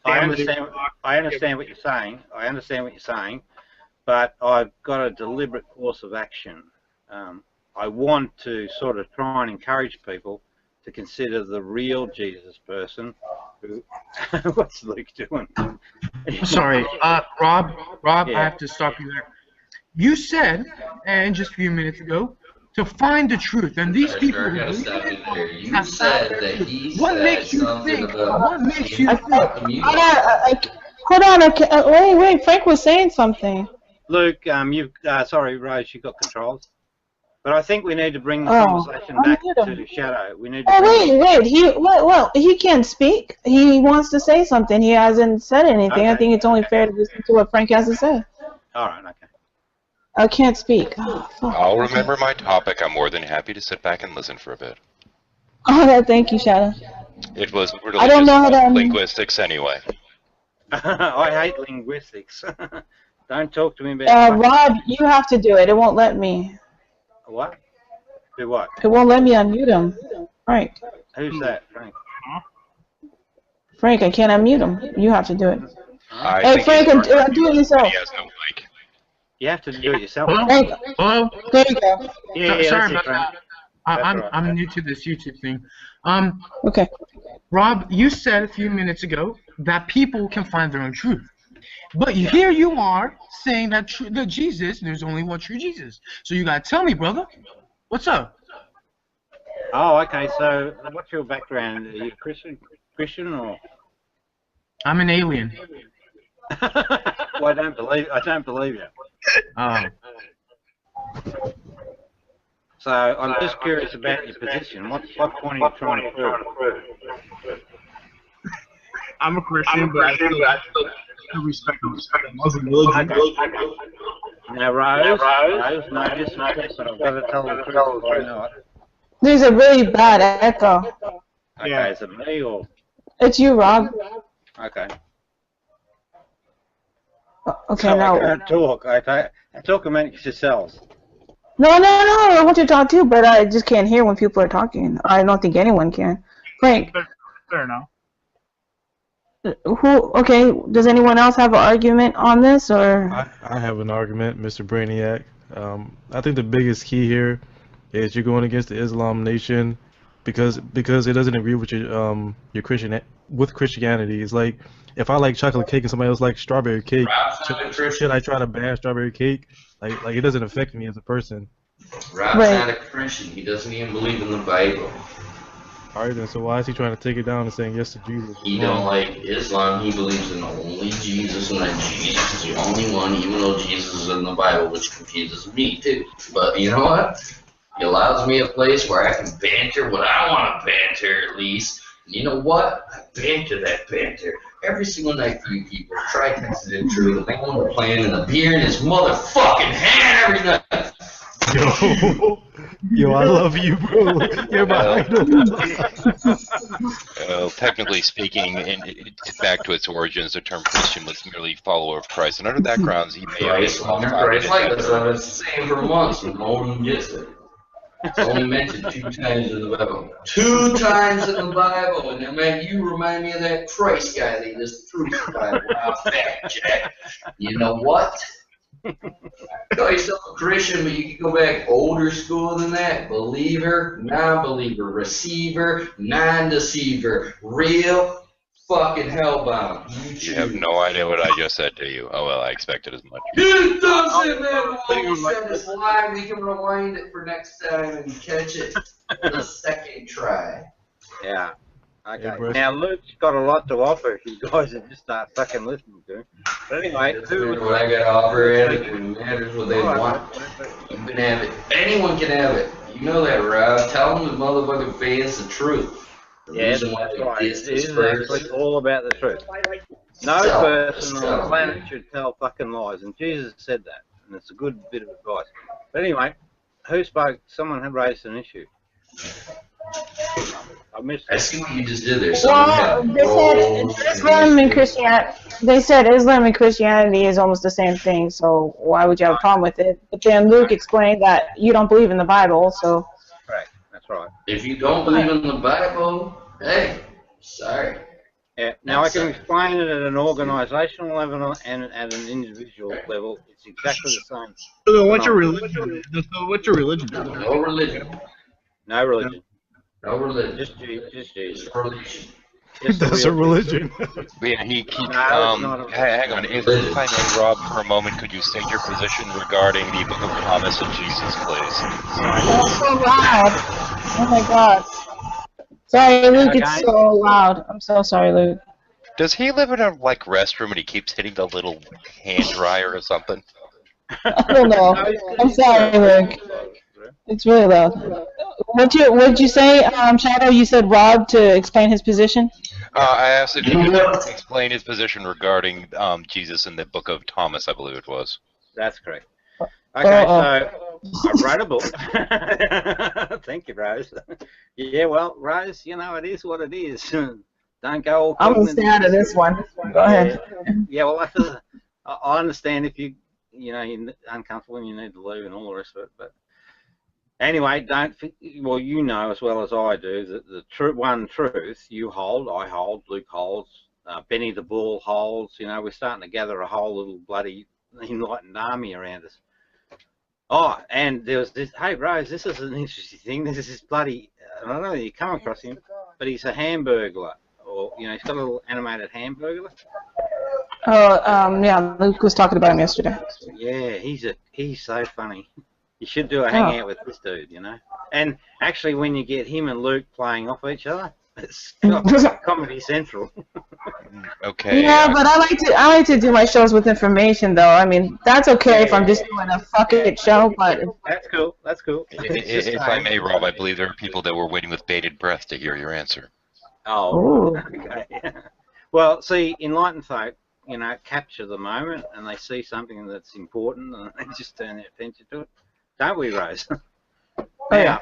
I understand what you're saying. I understand what you're saying, but I've got a deliberate course of action. I want to sort of try and encourage people to consider the real Jesus person. What's Luke doing? Sorry, Rob, I have to stop you there. You said, and just a few minutes ago, to find the truth, and these people. You said that he what said makes you think? What makes you think? Hold on. Wait. Frank was saying something. Luke, sorry, Rose, you got controls. But I think we need to bring the conversation back to Shadow. We need to. Wait. He can't speak. He wants to say something. He hasn't said anything. Okay. I think it's only fair to listen to what Frank has to say. All right. Okay. I can't speak. Oh, I'll remember my topic. I'm more than happy to sit back and listen for a bit. Oh, thank you, Shadow. It was really I don't know how to linguistics anyway. I hate linguistics. Don't talk to me about. Rob, you have to do it. It won't let me. What? Do what? It won't let me unmute him. Frank. Who's that, Frank? Frank, I can't unmute him. You have to do it. Hey, Frank, do it yourself. He has no mic. You have to do it yourself. Hello? There you go. Yeah, sorry about that. I'm new to this YouTube thing. Okay. Rob, you said a few minutes ago that people can find their own truth. But here you are saying that Jesus, there's only one true Jesus. So you gotta tell me, brother. What's up? Oh, okay. So, what's your background? Are you Christian or? I'm an alien. Well, I don't believe you. Oh. So I'm just curious about your position. What point are you trying to prove? I'm a Christian, but I still respect Muslim religion. Now, Rose, no disrespect, but I've got to tell the truth. I know it. There's a really bad echo. Okay, is it me or? It's you, Rob. Okay. Okay, so now. I can't talk. I talk amongst yourselves. No, I want you to talk too, but I just can't hear when people are talking. I don't think anyone can. Frank. Fair enough. Okay, does anyone else have an argument on this, or? I have an argument, Mr. Brainiac. I think the biggest key here is you're going against the Islam nation because it doesn't agree with your Christianity. It's like if I like chocolate cake and somebody else likes strawberry cake, should I try to ban strawberry cake? Like it doesn't affect me as a person. Rob's not a Christian. He doesn't even believe in the Bible. Alright then, so why is he trying to take it down and saying yes to Jesus? He don't like Islam. He believes in only Jesus and that Jesus is the only one, even though Jesus is in the Bible, which confuses me too. But you know what? He allows me a place where I can banter what I want to banter at least. And you know what? I banter that banter every single night for you people. Try texting it true. The man with a plan and a beer in his motherfucking hand every night. Yo, I love you, bro. You're my idol. Technically speaking, back to its origins, the term Christian was merely follower of Christ, and under that grounds, he may have been Christ like that's what I've been saying for months, and no one gets it. It's only mentioned 2 times in the Bible. 2 times in the Bible, and then, man, you remind me of that Christ guy they just crucified. Wow, fact check. You know what? Call yourself a Christian, but you can go back older school than that. Believer, non-believer, receiver, non-deceiver, real fucking hellbound. You have no idea what I just said to you. Oh well, I expected as much. It doesn't matter what you said is live. We can rewind it for next time and catch it the second try. Yeah. Okay. Hey, Now Luke's got a lot to offer if you guys would just start fucking listening to him. But anyway, who was what I got to offer? It matters what they want. You can have it. Anyone can have it. You know that, Rob. Tell them the motherfucking fans the truth. The yeah, reason why that's they right. did It this is first. actually all about the truth. No Sell. person on the Sell. planet should tell fucking lies, and Jesus said that, and it's a good bit of advice. But anyway, who spoke? Someone had raised an issue. I missed I it. see what you just did there. Someone Well, had they roles said Islam and Christianity. They said Islam and Christianity is almost the same thing. So why would you have a problem with it? But then Luke explained that you don't believe in the Bible, so. Correct. That's right. If you don't believe in the Bible, hey, sorry. Yeah. Now I can explain it at an organisational level and at an individual level. It's exactly the same. So then what's your religion? So what's your religion? No religion. No religion. No religion. Just Jesus. Just religion. Just the That's a real religion. Yeah, he keeps. No, it's not a- Hang on. If I may, Rob, for a moment, could you state your position regarding the Book of Thomas and Jesus, please? That's so loud. Oh my god. Sorry, Luke, it's so loud. I'm so sorry, Luke. Does he live in a restroom and he keeps hitting the little hand dryer or something? I don't know. I'm sorry, Luke. It's really loud. What'd you say, Shadow? You said Rob to explain his position? I asked if he could explain his position regarding Jesus in the Book of Thomas, I believe it was. That's correct. Okay, so I wrote a book. Thank you, Rose. Yeah, well, Rose, you know, it is what it is. Don't go all I'm going to stay out of this one. Go ahead. Yeah, well, I understand if you're uncomfortable and you need to leave and all the rest of it, but anyway, well, you know as well as I do that the one truth you hold, I hold, Luke holds, Benny the Bull holds. You know, we're starting to gather a whole little bloody enlightened army around us. Oh, and there was this. Hey, Rose, this is an interesting thing. This is this bloody. I don't know if you come across him, but he's a hamburglar, or he's got a little animated hamburglar. Oh, yeah, Luke was talking about him yesterday. Yeah, he's so funny. You should do a hangout with this dude, And actually, when you get him and Luke playing off each other, it's Comedy Central. Okay. Yeah, but I like to do my shows with information, though. I mean, that's okay if I'm just doing a fuck it show, but That's cool. That's cool. If I may, Rob, I believe there are people that were waiting with bated breath to hear your answer. Oh. Okay. Well, see, enlightened folk, capture the moment, and they see something that's important, and they just turn their attention to it. Don't we, Rose? yeah.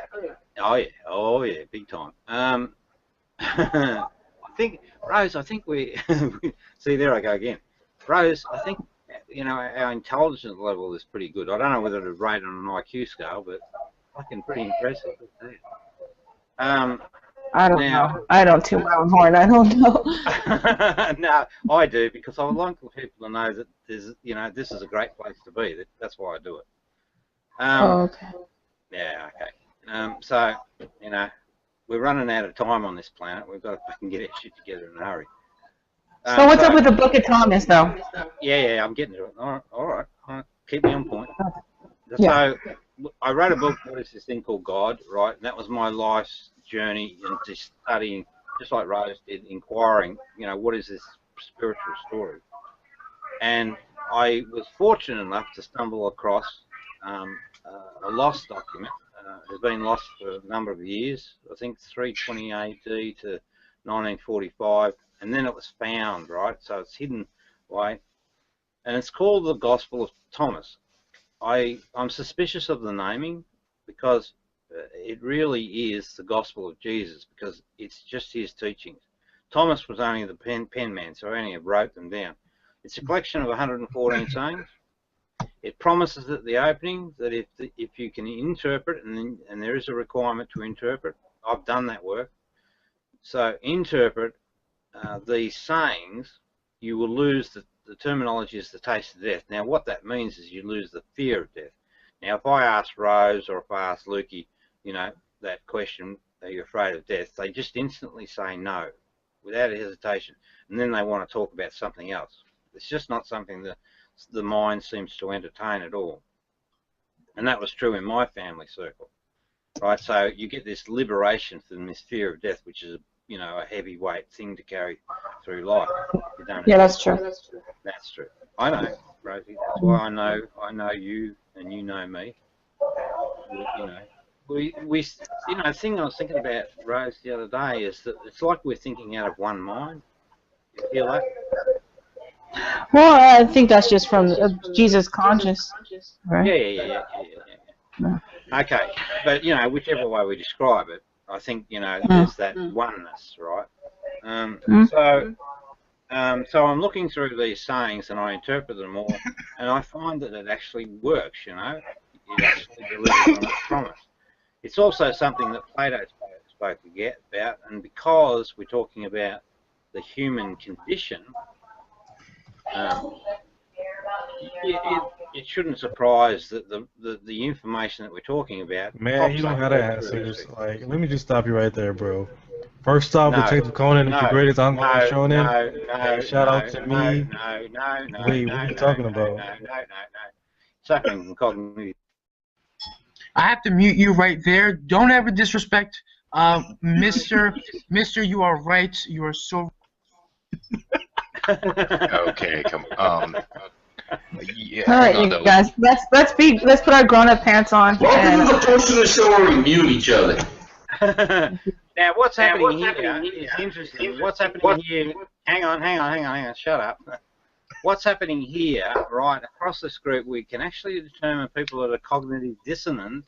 Oh yeah, big time. I think, Rose, we see, there I go again. Rose, I think, our intelligence level is pretty good. I don't know whether to rate on an IQ scale, but fucking pretty impressive. I don't know. I don't toot my own horn. I don't know. No, I do, because I would like people to know that this is a great place to be. That's why I do it. Okay. Yeah, okay. So, we're running out of time on this planet. We've got to fucking get our shit together in a hurry. So what's up with the Book of Thomas, though? Yeah, I'm getting to it. All right. Keep me on point. Yeah. So, I wrote a book, What is this thing called God, right? And that was my life's journey into studying, just like Rose did, inquiring, what is this spiritual story? And I was fortunate enough to stumble across a lost document has been lost for a number of years. I think 320 AD to 1945, and then it was found, right? So it's hidden away, and it's called the Gospel of Thomas. I'm suspicious of the naming because it really is the Gospel of Jesus, because it's just his teachings. Thomas was only the pen man, so he only wrote them down. It's a collection of 114 sayings. It promises at the opening that if you can interpret, and there is a requirement to interpret, I've done that work. So interpret these sayings, you will lose the terminology is the taste of death. Now what that means is you lose the fear of death. Now if I ask Rose or if I ask Lukey, you know, that question, are you afraid of death? They just instantly say no, without hesitation. And then they want to talk about something else. It's just not something that the mind seems to entertain at all. And that was true in my family circle. Right, so you get this liberation from this fear of death, which is, you know, a heavyweight thing to carry through life. You don't Yeah, that's true. That's true. I know, Rosie. That's why I know you, and you know me. You know, we you know, the thing I was thinking about, Rose, the other day is that it's like we're thinking out of one mind. You feel that? Well, I think that's just from Jesus conscious, right? Yeah. Okay, but you know, whichever way we describe it, I think, you know, there's that oneness, right? So I'm looking through these sayings and I interpret them all, and I find that it actually works. You know, it actually delivers on its promise. It's also something that Plato spoke about, and because we're talking about the human condition, it shouldn't surprise that the information that we're talking about. Man, you don't gotta answer this. Like, let me just stop you right there, bro. First off, Detective Conan is the greatest ongoing shonen. Shout out to me. No. Wait, what are you talking about? No. Something cognitive. I have to mute you right there. Don't ever disrespect Mr. You are right. You are so. Okay, come on. Yeah, all right, you guys. Let's put our grown-up pants on. Welcome to the portion of the show where we mute each other. Now, what's happening here? It's interesting. What's happening here? Hang on. Shut up. What's happening here, right, across this group, we can actually determine people that are cognitive dissonant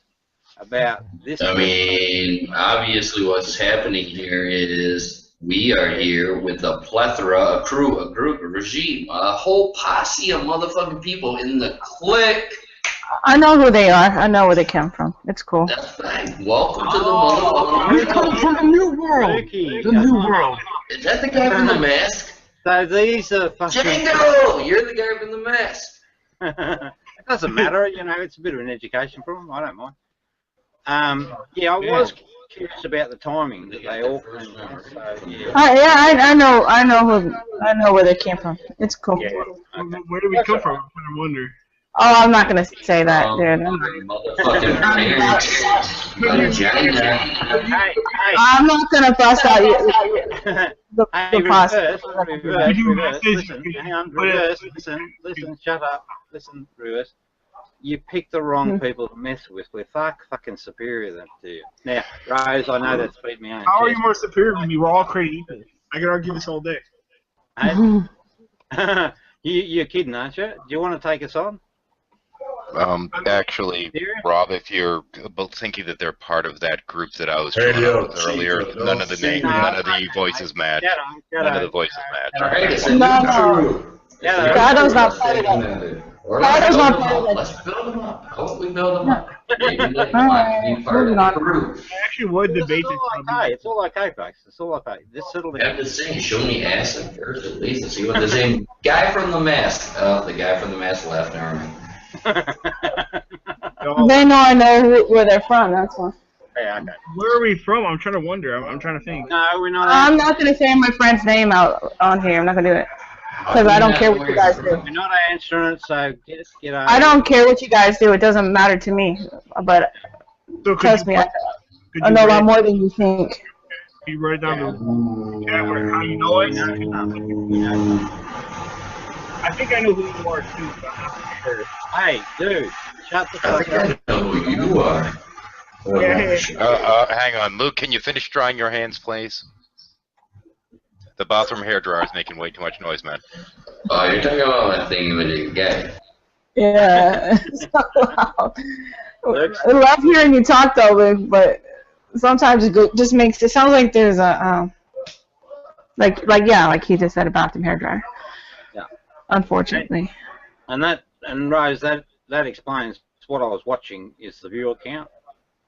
about this. I mean, obviously what's happening here is we are here with a plethora, a crew, a group, a regime, a whole posse of motherfucking people in the clique. I know who they are. I know where they come from. It's cool. That's right. Welcome to the motherfucking We come from the new world. The new world. Is that the guy from the mask? So these are fucking... Django! You're the guy from the mask. It doesn't matter, you know, it's a bit of an education problem, I don't mind. Yeah, I was curious about the timing that they all came from, so, yeah. I know where they came from. It's cool. Yeah, okay. Where do we come from? I wonder. Oh, I'm not gonna say that, dude. I'm not gonna bust out the reverse. Listen, shut up. Listen, reverse. You picked the wrong people to mess with. We're fucking superior than to you. Now, Rose, I know that's beat me on. How are you more superior than me? We're all crazy people. I could argue this all day. You're kidding, aren't you? Do you want to take us on? Actually, Rob, if you're thinking that they're part of that group that I was trying out with earlier, none of the voices match. None of the voices match. No. Shadow's not part of that. Shadow's not part of that. Let's build them up. Hope we build them up. Maybe they Alright, be part of the group. I actually would debate this. It's all okay, folks. It's all okay. Just settle down. I'm just saying, show me acid first at least and see what the same guy from the mask. Oh, the guy from the mask left. Never mind. They know I know where they're from. That's why. Yeah, okay. Where are we from? I'm trying to wonder. I'm trying to think. No, we're not. I'm not gonna say my friend's name out on here. I'm not gonna do it because I don't care what you guys do. We're not answering it, so get over. I don't care what you guys do. It doesn't matter to me. But trust me, I know a lot more than you think. You write down the chat where how you know it. I think I know who you are too. But I'm not sure. Hey, dude, shut the I fuck think I up. know who you are. Yeah. Hang on, Luke. Can you finish drying your hands, please? The bathroom hairdryer is making way too much noise, man. Oh, you're talking about that thing with your guy. Yeah. So loud. I love hearing you talk though, Luke, but sometimes it just makes it sounds like there's a like he just said about the hairdryer. Yeah. Unfortunately. And Rose, that explains what I was watching is the viewer count.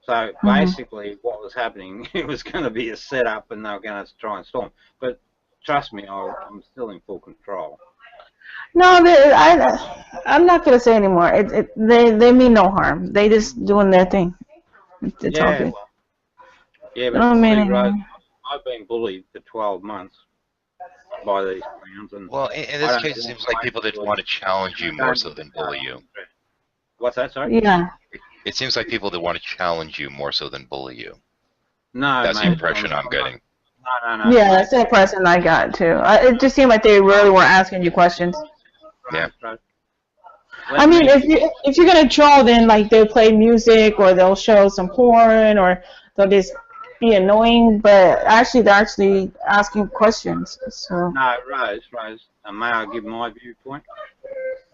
So basically, what was happening, it was going to be a setup, and they were going to try and storm. But trust me, I'm still in full control. No, I'm not gonna say anymore. They mean no harm. They just doing their thing. It's all good. Yeah, but see, Rose, I've been bullied for 12 months by these clowns. And well, in this case, it seems like people that want to challenge you more so than bully you. What's that, sorry? Yeah. It seems like people that want to challenge you more so than bully you. No, that's the impression I'm getting. No. Yeah, that's the impression I got too. It just seemed like they really were asking you questions. Yeah. I mean, if you're gonna troll, then like they'll play music or they'll show some porn or they'll just be annoying. But actually, they're actually asking questions. So. No, Rose, may I give my viewpoint?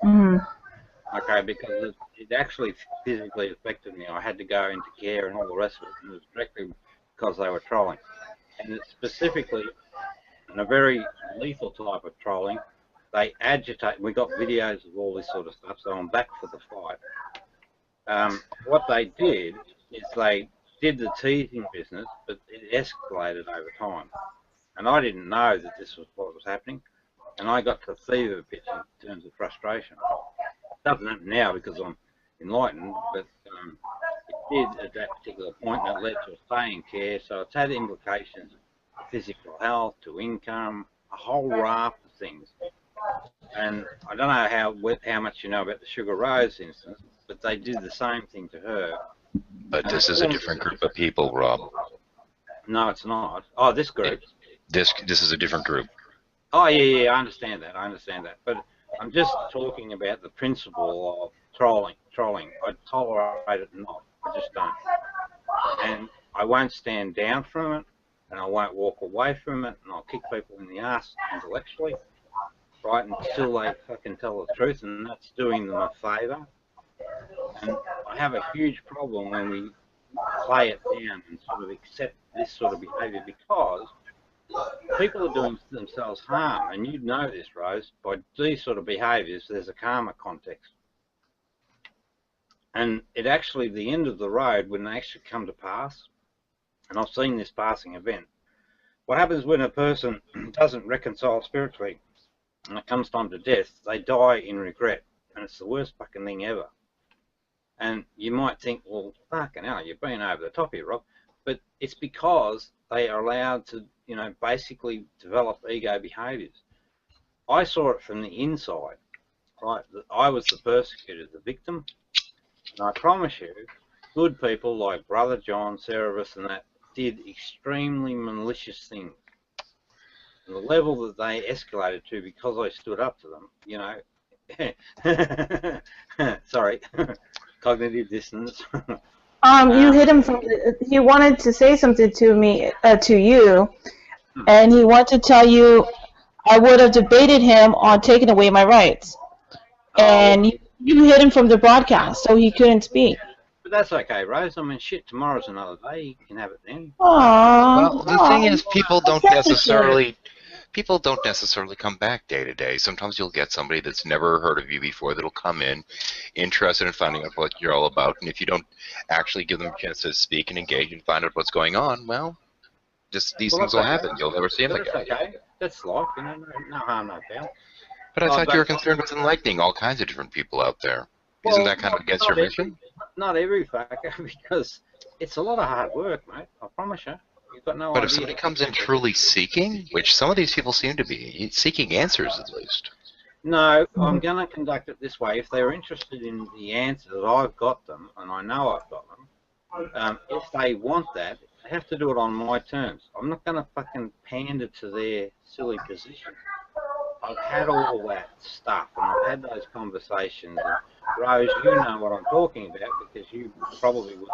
Okay, because it actually physically affected me. I had to go into care and all the rest of it, and it was directly because they were trolling. And it's specifically, in a very lethal type of trolling, they agitate. We got videos of all this sort of stuff, so I'm back for the fight. What they did is they did the teasing business, but it escalated over time. And I didn't know that this was what was happening, and I got to fever pitch in terms of frustration. It doesn't happen now because I'm enlightened, but it did at that particular point, and it led to a stay in care, so it's had implications to physical health, to income, a whole raft of things. And I don't know how much you know about the Sugar Rose instance, but they did the same thing to her. But this is a different group of people, Rob. No, it's not. Oh, this group. This is a different group. Oh, yeah, I understand that. But I'm just talking about the principle of trolling. I tolerate it not. I just don't. And I won't stand down from it, and I won't walk away from it, and I'll kick people in the ass intellectually, right, until they fucking tell the truth, and that's doing them a favour. And I have a huge problem when we play it down and sort of accept this sort of behaviour, because people are doing themselves harm, and you know this, Rose. By these sort of behaviours, there's a karma context. And it actually, the end of the road, when they actually come to pass, and I've seen this passing event, what happens when a person doesn't reconcile spiritually, and it comes time to death, they die in regret, and it's the worst fucking thing ever. And you might think, well, fucking hell, you're being over the top here, Rob. But it's because they are allowed to, you know, basically develop ego behaviours. I saw it from the inside, right? I was the persecutor, the victim. And I promise you, good people like Brother John, Cerebus and that did extremely malicious things. And the level that they escalated to because I stood up to them, you know, sorry, cognitive dissonance. You hit him from. He wanted to say something to me, to you, and he wanted to tell you I would have debated him on taking away my rights, and you hit him from the broadcast, so he couldn't speak. But that's okay, Rose. I mean, shit, tomorrow's another day. You can have it then. Well, the thing is, people don't necessarily come back day to day. Sometimes you'll get somebody that's never heard of you before that'll come in, interested in finding out what you're all about, and if you don't actually give them a chance to speak and engage and find out what's going on, well, just these things will happen. You'll never see them again. That's okay. That's life, you know, no harm, no foul. But I thought you were concerned with enlightening all kinds of different people out there. Well, isn't that kind of against your mission? Not every fucker, because it's a lot of hard work, mate. I promise you. You've got no idea. But if somebody comes in truly seeking, which some of these people seem to be, seeking answers at least. No, I'm going to conduct it this way. If they're interested in the answers, I've got them, and I know I've got them. If they want that, they have to do it on my terms. I'm not going to fucking pander to their silly position. I've had all that stuff, and I've had those conversations. And Rose, you know what I'm talking about because you probably would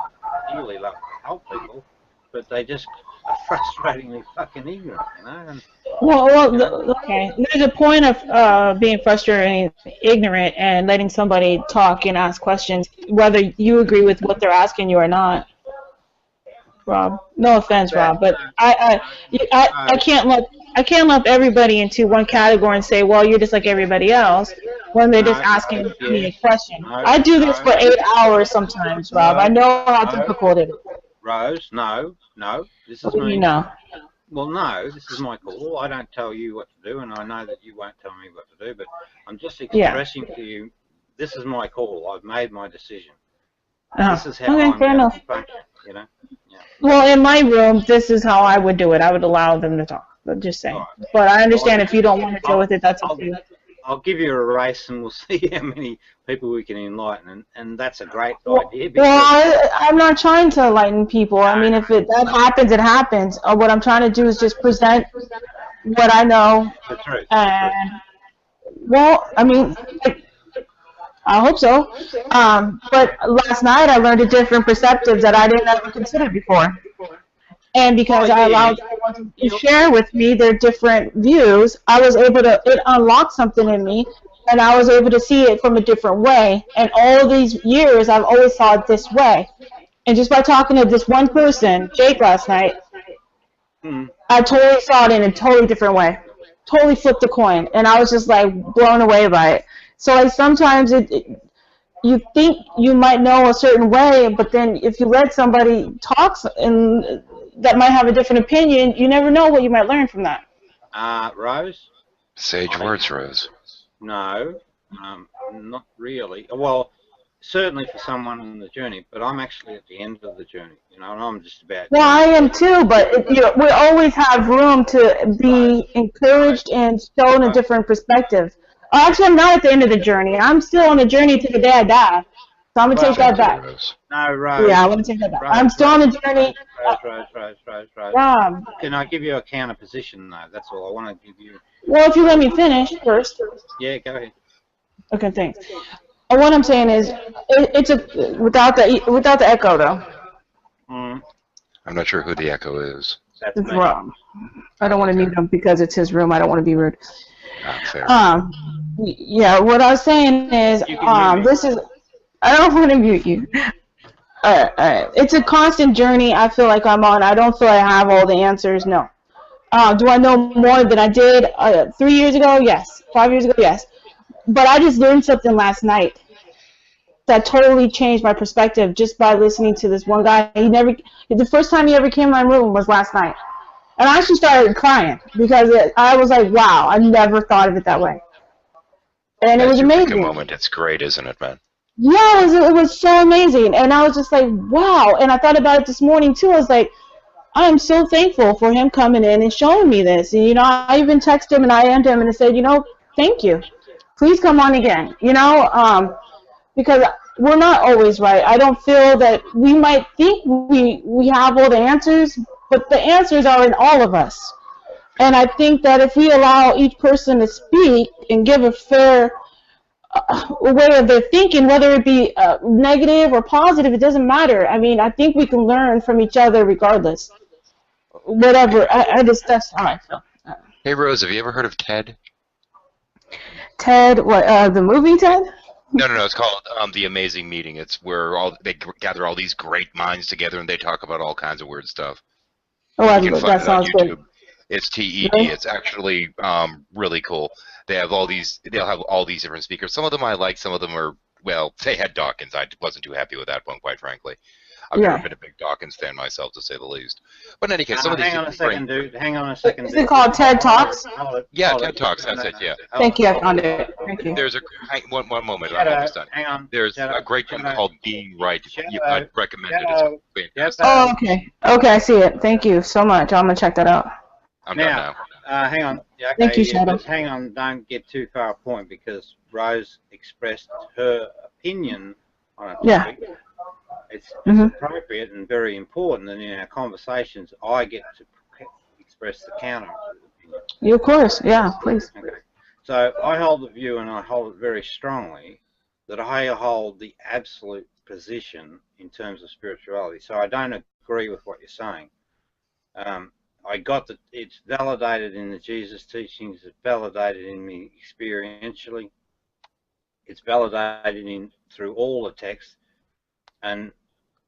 really love to help people, but they just are frustratingly fucking ignorant, you know. And, Okay. There's a point of being frustrated and ignorant and letting somebody talk and ask questions, whether you agree with what they're asking you or not. Rob, no offense, Rob, but I can't lump everybody into one category and say, well, you're just like everybody else when they're just asking me a question. I do this for 8 hours sometimes, Rob. I know how difficult it is. Rose, no, this is me. Well, no, this is my call. I don't tell you what to do, and I know that you won't tell me what to do, but I'm just expressing to you, this is my call. I've made my decision. This is how I'm going to function, you know? Yeah. Well, in my room, this is how I would do it. I would allow them to talk. But just saying. Right. But I understand if you don't want to deal with it, that's up to you. I'll give you a race, and we'll see how many people we can enlighten, and that's a great idea. Well, I'm not trying to enlighten people. I mean, if that happens, it happens. What I'm trying to do is just present what I know. The truth. And, well, I mean, I hope so. But last night I learned a different perspective that I didn't ever consider before. And because I allowed everyone to share with me their different views, I was able to, it unlocked something in me, and I was able to see it from a different way. And all these years, I've always saw it this way. And just by talking to this one person, Jake, last night, I totally saw it in a totally different way. Totally flipped the coin. And I was just, like, blown away by it. So, like, sometimes you think you might know a certain way, but then if you let somebody talk and that might have a different opinion, you never know what you might learn from that. Rose? Sage words, Rose. No, not really. Well, certainly for someone on the journey, but I'm actually at the end of the journey, you know, and I'm just about... Well, I am too, but we always have room to be encouraged and shown a different perspective. Actually, I'm not at the end of the journey. I'm still on the journey to the day I die. So I'm going to take that back. No, Rose. Yeah, I'm going to take that back. I'm still on the journey. Rose. Can I give you a counter position, though? That's all I want to give you. Well, if you let me finish first. Yeah, go ahead. Okay, thanks. What I'm saying is, it's without the echo, though. I'm not sure who the echo is. That's it's Rob. I don't want to mute him because it's his room. I don't want to be rude. Fair. Yeah, what I was saying is, this is... I don't want to mute you. Alright. It's a constant journey I feel like I'm on. I don't feel I have all the answers, no. Do I know more than I did 3 years ago? Yes. 5 years ago? Yes. But I just learned something last night that totally changed my perspective just by listening to this one guy. The first time he ever came in my room was last night. And I actually started crying because I was like, wow, I never thought of it that way. And it was amazing. Moment. It's great, isn't it, man? Yeah, it was so amazing. And I was just like, wow. And I thought about it this morning, too. I was like, I am so thankful for him coming in and showing me this. And, you know, I even texted him and I IM'd him and I said, you know, thank you. Please come on again. You know, because we're not always right. I don't feel that we might think we have all the answers, but the answers are in all of us. And I think that if we allow each person to speak and give a fair way of their thinking, whether it be negative or positive, it doesn't matter. I mean, I think we can learn from each other regardless. Whatever. That's how I feel. Hey, Rose, have you ever heard of TED? TED, what, the movie TED? No, it's called The Amazing Meeting. It's where they gather all these great minds together and they talk about all kinds of weird stuff. Oh, that sounds good. It's TED. Really? It's actually really cool. They'll have all these different speakers. Some of them I like. Some of them are, well, they had Dawkins. I wasn't too happy with that one, quite frankly. I've never been a big Dawkins fan myself, to say the least. But in any case, some of these... Hang on a second, dude. Hang on a second. Is it called TED Talks? Yeah, TED Talks. That's it, yeah. Thank you, I found it. Thank you. There's one moment. Shadow, I'm almost done. hang on. There's a great one called Being Right. I'd recommend it. It's fantastic. Oh, okay. Okay, I see it. Thank you so much. I'm going to check that out. I'm done now. Hang on. Yeah, okay, Thank you, Shadow. Hang on. Don't get too far off point because Rose expressed her opinion on a topic. Yeah. It's appropriate and very important, and in our conversations, I get to express the counter opinion. Of course, yeah, please. Okay. So I hold the view, and I hold it very strongly, that I hold the absolute position in terms of spirituality. So I don't agree with what you're saying. I got that it's validated in the Jesus teachings, it's validated in me experientially, it's validated in through all the texts, and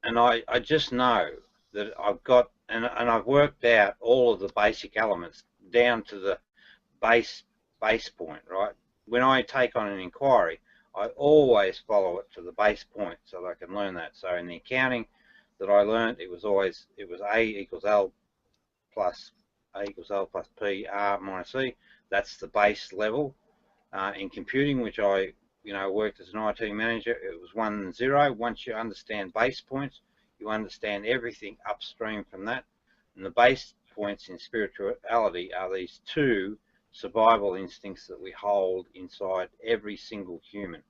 I just know that I've got, and I've worked out all of the basic elements down to the base point, right? When I take on an inquiry, I always follow it to the base point so that I can learn that. So in the accounting that I learned, it was A equals L plus P R minus E. That's the base level. In computing, which I worked as an IT manager, it was 1 and 0. Once you understand base points, you understand everything upstream from that. And the base points in spirituality are these two survival instincts that we hold inside every single human.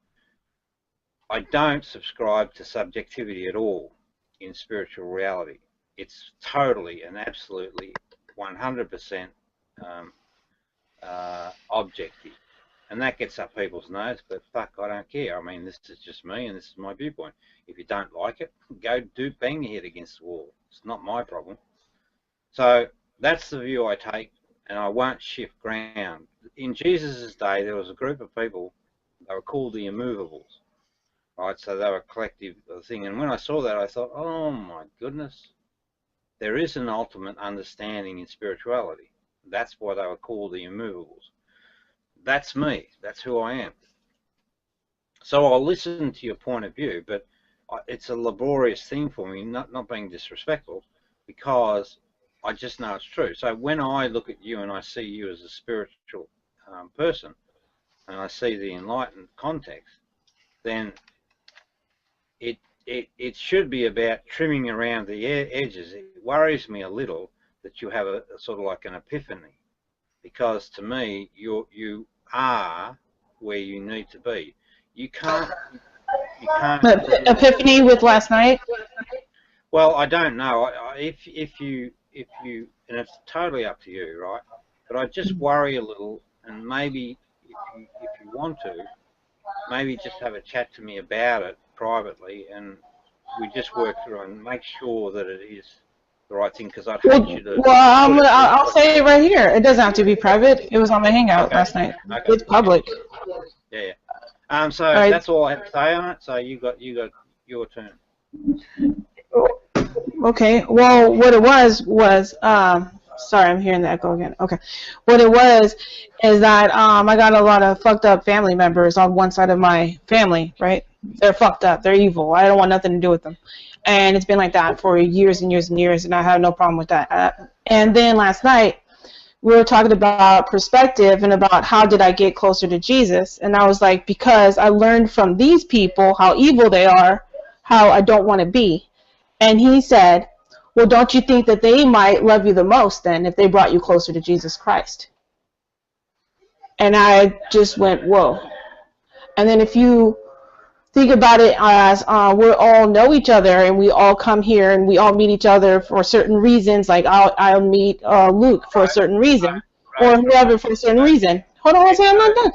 I don't subscribe to subjectivity at all in spiritual reality. It's totally and absolutely 100% objective. And that gets up people's nose, but fuck, I don't care. I mean, this is just me and this is my viewpoint. If you don't like it, go bang your head against the wall. It's not my problem. So that's the view I take, and I won't shift ground. In Jesus' day, there was a group of people, they were called the immovables, right? So they were a collective thing. And when I saw that, I thought, oh my goodness, there is an ultimate understanding in spirituality. That's why they were called the immovables. That's me. That's who I am. So I'll listen to your point of view, but it's a laborious thing for me, not being disrespectful, because I just know it's true. So when I look at you and I see you as a spiritual person, and I see the enlightened context, then it should be about trimming around the edges. It worries me a little that you have a sort of like an epiphany, because to me you are where you need to be. You can't. Epiphany with last night. Well, I don't know. If you and it's totally up to you, right? But I just worry a little, and maybe if you want to, maybe just have a chat to me about it privately, and we just work through and make sure that it is the right thing. Because I'd hate you to. Well, I'll say it right here. It doesn't have to be private. It was on my Hangout last night. Okay. It's public. Yeah. So that's all I have to say on it. So you got your turn. Okay. Well, what it was sorry, I'm hearing the echo again. Okay. What it was is that I got a lot of fucked up family members on one side of my family, right? They're fucked up. They're evil. I don't want nothing to do with them. And it's been like that for years and years and years, and I have no problem with that. And then last night, we were talking about perspective and about how did I get closer to Jesus. And I was like, because I learned from these people how evil they are, how I don't want to be. And he said, well, don't you think that they might love you the most then if they brought you closer to Jesus Christ? And I just went, whoa. And then if you think about it as we all know each other and we all come here and we all meet each other for certain reasons, like I'll meet Luke for a certain reason, or whoever for a certain reason. Hold on, I'm not done.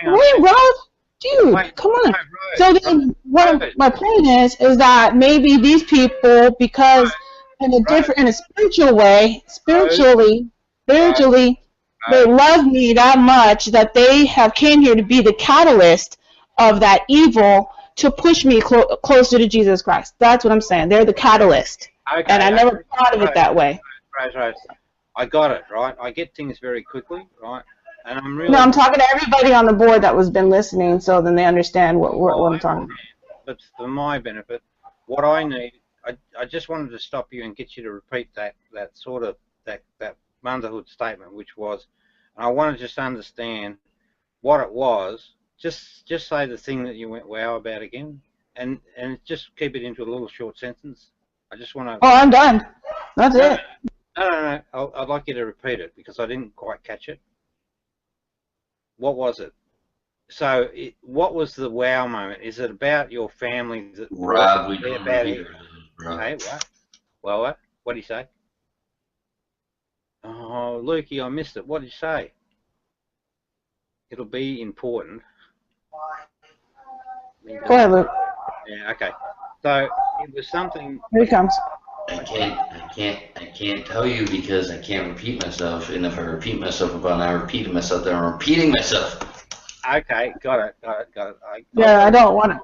Wait, Rob, dude, come on. So then my point is that maybe these people, because in a spiritual way, spiritually, they love me that much that they have came here to be the catalyst of that evil to push me closer to Jesus Christ. That's what I'm saying. They're the catalyst. Okay, and I never thought of it that way. Right. I got it, right? I get things very quickly, right? And I'm really... No, I'm talking to everybody on the board that was been listening, so then they understand what I'm talking about. But for my benefit, what I need, I just wanted to stop you and get you to repeat that sort of that motherhood statement, which was, and I want to just understand what it was. Just say the thing that you went wow about again, and just keep it into a little short sentence. I just want to... Oh, I'm done. That's it. No. I'd like you to repeat it because I didn't quite catch it. What was it? So, what was the wow moment? Is it about your family? Rob, we don't about it. Hey, what? Well, what? What did he say? Oh, Lukey, I missed it. What did you say? it'll be important. Go ahead, Luke. Yeah, okay. So it was something. Here he comes. I can't tell you because I can't repeat myself. And if I repeat myself about not repeating myself, then I'm repeating myself. Okay, got it. I don't want to.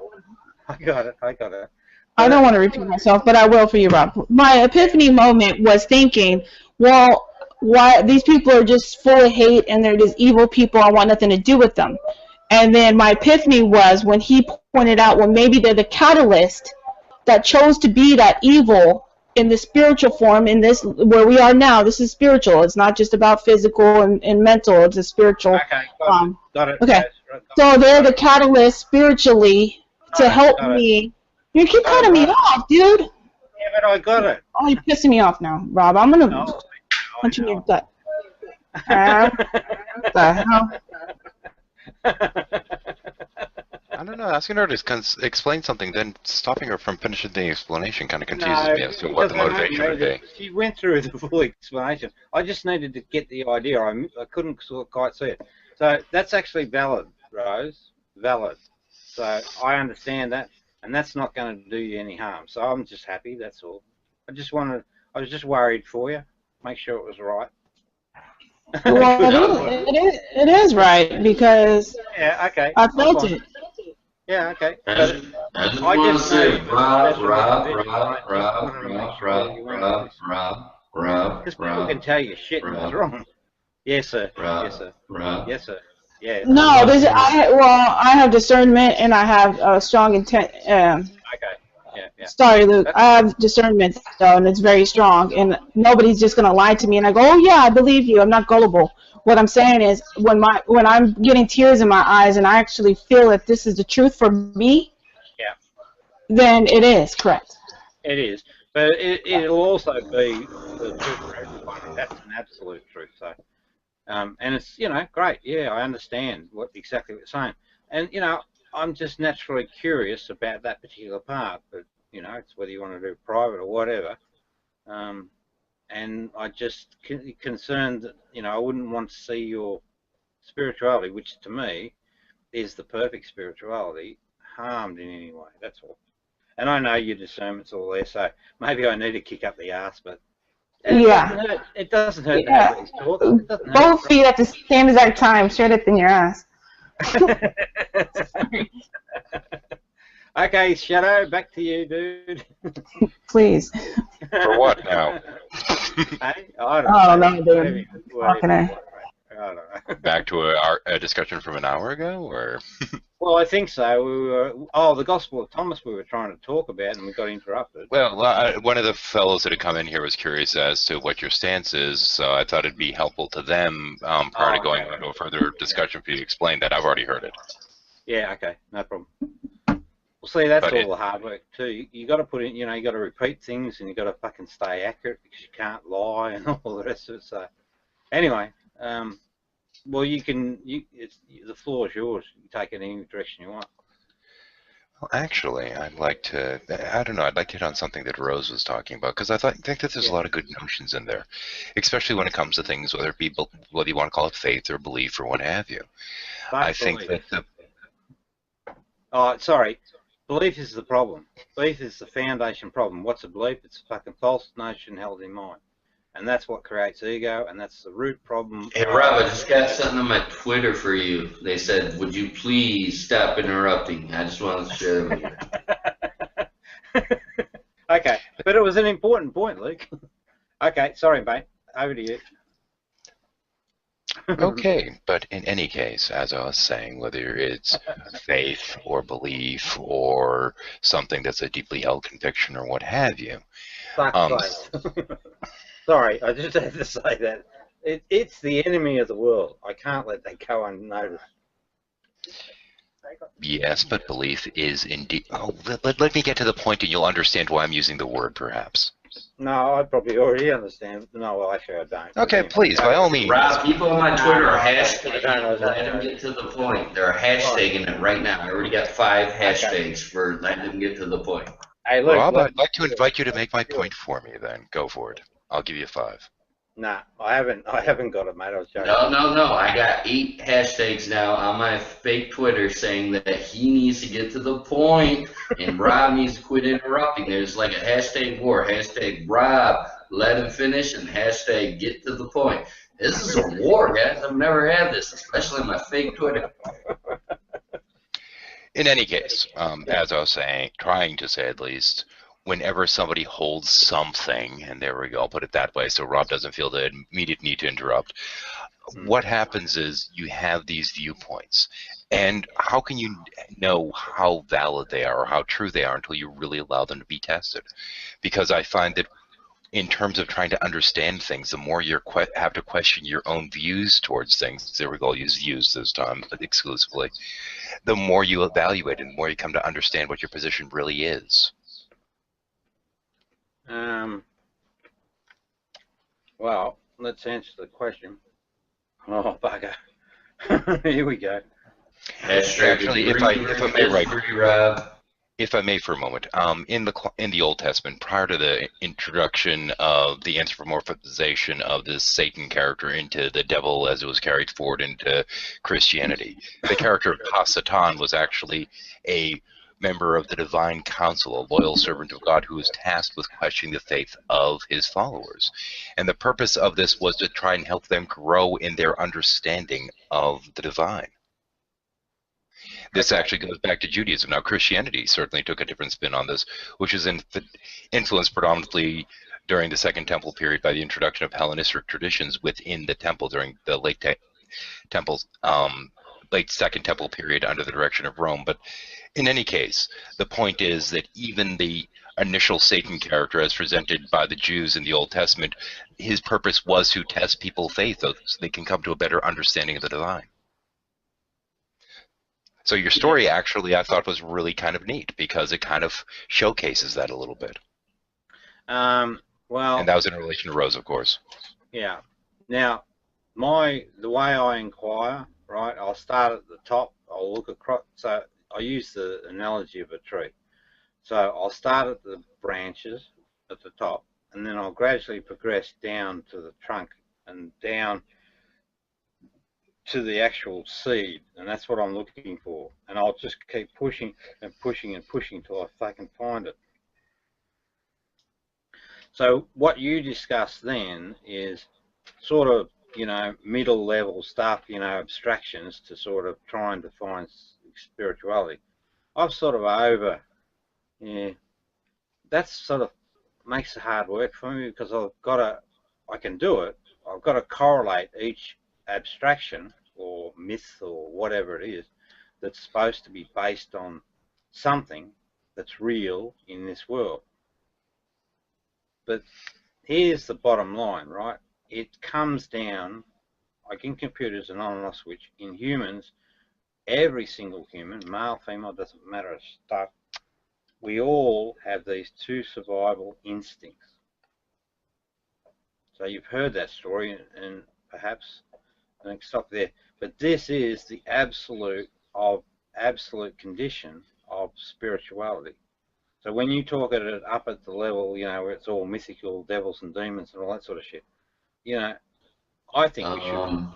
I got it. I don't want to repeat myself, but I will for you, Rob. My epiphany moment was thinking, well, why these people are just full of hate and they're just evil people. I want nothing to do with them. And then my epiphany was when he pointed out, well, maybe they're the catalyst that chose to be that evil in the spiritual form in this where we are now. This is spiritual. It's not just about physical and mental. It's a spiritual. Okay, got it. Okay, so they're the catalyst spiritually to help me. You keep cutting me off, dude. Yeah, but I got it. Oh, you're pissing me off now, Rob. I'm gonna punch you in your gut. The hell? I don't know. Asking her to explain something, then stopping her from finishing the explanation kind of confuses me as to what the motivation would be. She went through the full explanation. I just needed to get the idea. I couldn't quite see it. So that's actually valid, Rose. Valid. So I understand that, and that's not going to do you any harm. So I'm just happy. That's all. I was just worried for you. Make sure it was right. Well, it is right because yeah, okay. I felt it. Yeah, okay. I just want to say, Rob. Because people can tell you shit and it's wrong. Yes, sir. Yes, sir. Yes, sir. Yeah. No, I have discernment and I have a strong intent. Okay. Yeah. Sorry, Luke. I have discernment though, and it's very strong. And nobody's just gonna lie to me. And I go, oh yeah, I believe you. I'm not gullible. What I'm saying is, when I'm getting tears in my eyes, and I actually feel that this is the truth for me, yeah, then it is correct. It is, but it'll also be the truth for everybody. That's an absolute truth. So, and it's great. Yeah, I understand exactly what you're saying, and I'm just naturally curious about that particular part, but it's whether you want to do private or whatever. And I just concerned that I wouldn't want to see your spirituality, which to me is the perfect spirituality, harmed in any way. That's all. And I know your discernment's all there, so maybe I need to kick up the ass, but it doesn't hurt to have these talks. Both feet at the same exact time, straight up in your ass. Okay, Shadow, back to you, dude. Please. For what now? Hey, I don't know, dude. I don't know. Back to a discussion from an hour ago, or? Well, I think so. We were the Gospel of Thomas we were trying to talk about, and we got interrupted. Well, one of the fellows that had come in here was curious as to what your stance is, so I thought it'd be helpful to them prior to going into a further discussion for you to explain that. I've already heard it. Yeah, okay, no problem. Well, see, that's all the hard work too. You got to put in, you got to repeat things, and you got to fucking stay accurate because you can't lie and all the rest of it. So, anyway, well, the floor is yours. You can take it any direction you want. Well, actually, I'd like to hit on something that Rose was talking about, because I think that there's a lot of good notions in there, especially when it comes to things, whether you want to call it faith or belief or what have you. I think that belief is the problem. Belief is the foundation problem. What's a belief? It's a fucking false notion held in mind. And that's what creates ego, and that's the root problem. Hey, Rob, I just got something on my Twitter for you. They said, would you please stop interrupting? I just wanted to share it with you. Okay, but it was an important point, Luke. Okay, sorry, mate. Over to you. Okay, but in any case, as I was saying, whether it's faith or belief or something that's a deeply held conviction or what have you. Sorry, I just had to say that. It's the enemy of the world. I can't let that go unnoticed. Yes, but belief is indeed... Oh, let me get to the point and you'll understand why I'm using the word, perhaps. No, I probably already understand. No, well, actually, I don't. Okay, please, by all means. Rob, people on my Twitter are hashtagging. Let them get to the point. They're hashtagging it right now. I already got 5 hashtags for letting them get to the point. Hey, look, Rob, I'd like to invite you to make my point for me, then. Go for it. I'll give you 5. Nah, I haven't got it, mate. I was joking. No. I got 8 hashtags now on my fake Twitter saying that he needs to get to the point and Rob needs to quit interrupting. There's like a hashtag war, hashtag Rob, let him finish, and hashtag get to the point. This is a war, guys. I've never had this, especially on my fake Twitter. In any case, as I was saying, trying to say at least, whenever somebody holds something, and there we go, I'll put it that way so Rob doesn't feel the immediate need to interrupt, what happens is you have these viewpoints. And how can you know how valid they are or how true they are until you really allow them to be tested? Because I find that in terms of trying to understand things, the more you have to question your own views towards things, there we go, I'll use views this time exclusively, the more you evaluate and the more you come to understand what your position really is. Well, let's answer the question. Oh, bugger. Here we go. Actually, if I may for a moment, in the Old Testament, prior to the introduction of the anthropomorphization of this Satan character into the devil as it was carried forward into Christianity, the character of Hasatan was actually a member of the divine council, a loyal servant of God who was tasked with questioning the faith of his followers. And the purpose of this was to try and help them grow in their understanding of the divine. This actually goes back to Judaism. Now, Christianity certainly took a different spin on this, which is influenced predominantly during the Second Temple period by the introduction of Hellenistic traditions within the temple during the late Second Temple period under the direction of Rome. But in any case, the point is that even the initial Satan character as presented by the Jews in the Old Testament, his purpose was to test people's faith so they can come to a better understanding of the divine. So your story actually I thought was really kind of neat because it kind of showcases that a little bit. Well, and that was in relation to Rose, of course. Yeah. Now, the way I inquire, right, I'll start at the top, I'll look across, so I use the analogy of a tree. So I'll start at the branches at the top, and then I'll gradually progress down to the trunk and down to the actual seed, and that's what I'm looking for. And I'll just keep pushing and pushing and pushing until I fucking find it. So what you discussed then is sort of, you know, middle level stuff, you know, abstractions to sort of try and define spirituality. I've sort of that sort of makes it hard work for me because I can do it. I've got to correlate each abstraction or myth or whatever it is that's supposed to be based on something that's real in this world. But here's the bottom line, right? It comes down, like in computers and on and off switch, in humans, every single human, male, female, doesn't matter, stuff, we all have these 2 survival instincts. So you've heard that story, and perhaps I can stop there. But this is the absolute condition of spirituality. So when you talk at it up at the level, you know, where it's all mythical, devils and demons and all that sort of shit, you know, I think we should.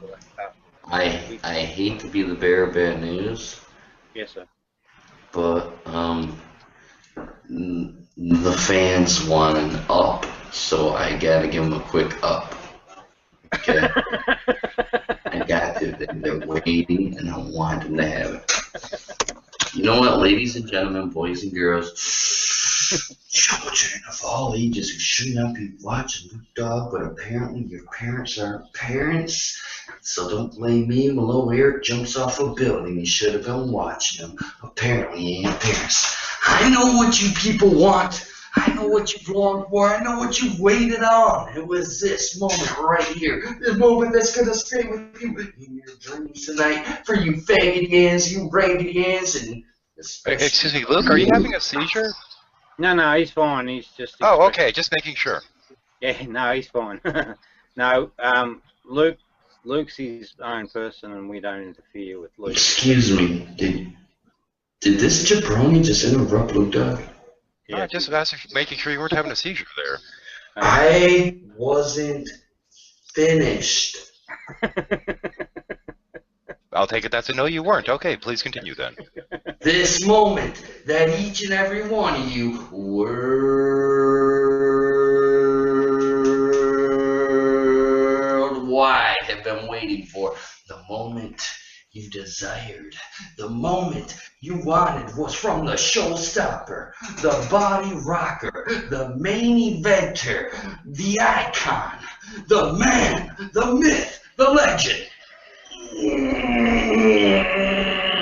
I hate to be the bearer of bad news. Yes, sir. But the fans want an up, so I gotta give them a quick up. Okay. I got to. They're waiting, and I want them to have it. You know what, ladies and gentlemen, boys and girls, children of all ages who should not be watching Luke Dog, but apparently your parents aren't parents, so don't blame me. Below Eric jumps off a building. You should have been watching him. Apparently he ain't parents. I know what you people want. I know what you've longed for. I know what you've waited on. It was this moment right here. This moment that's going to stay with you in your dreams tonight. For you faggoty ants, you raggedy ants, and... Excuse me, Luke, are you having a seizure? No, he's fine. He's just... Oh, okay, just making sure. Yeah, no, he's fine. No, Luke's his own person, and we don't interfere with Luke. Excuse me, did this jabroni just interrupt Luke Dog? Yeah, just making sure you weren't having a seizure there. I wasn't finished. I'll take it that's a no, you weren't. Okay, please continue then. This moment that each and every one of you worldwide have been waiting for. The moment you desired, the moment you wanted was from the showstopper, the body rocker, the main eventer, the icon, the man, the myth, the legend.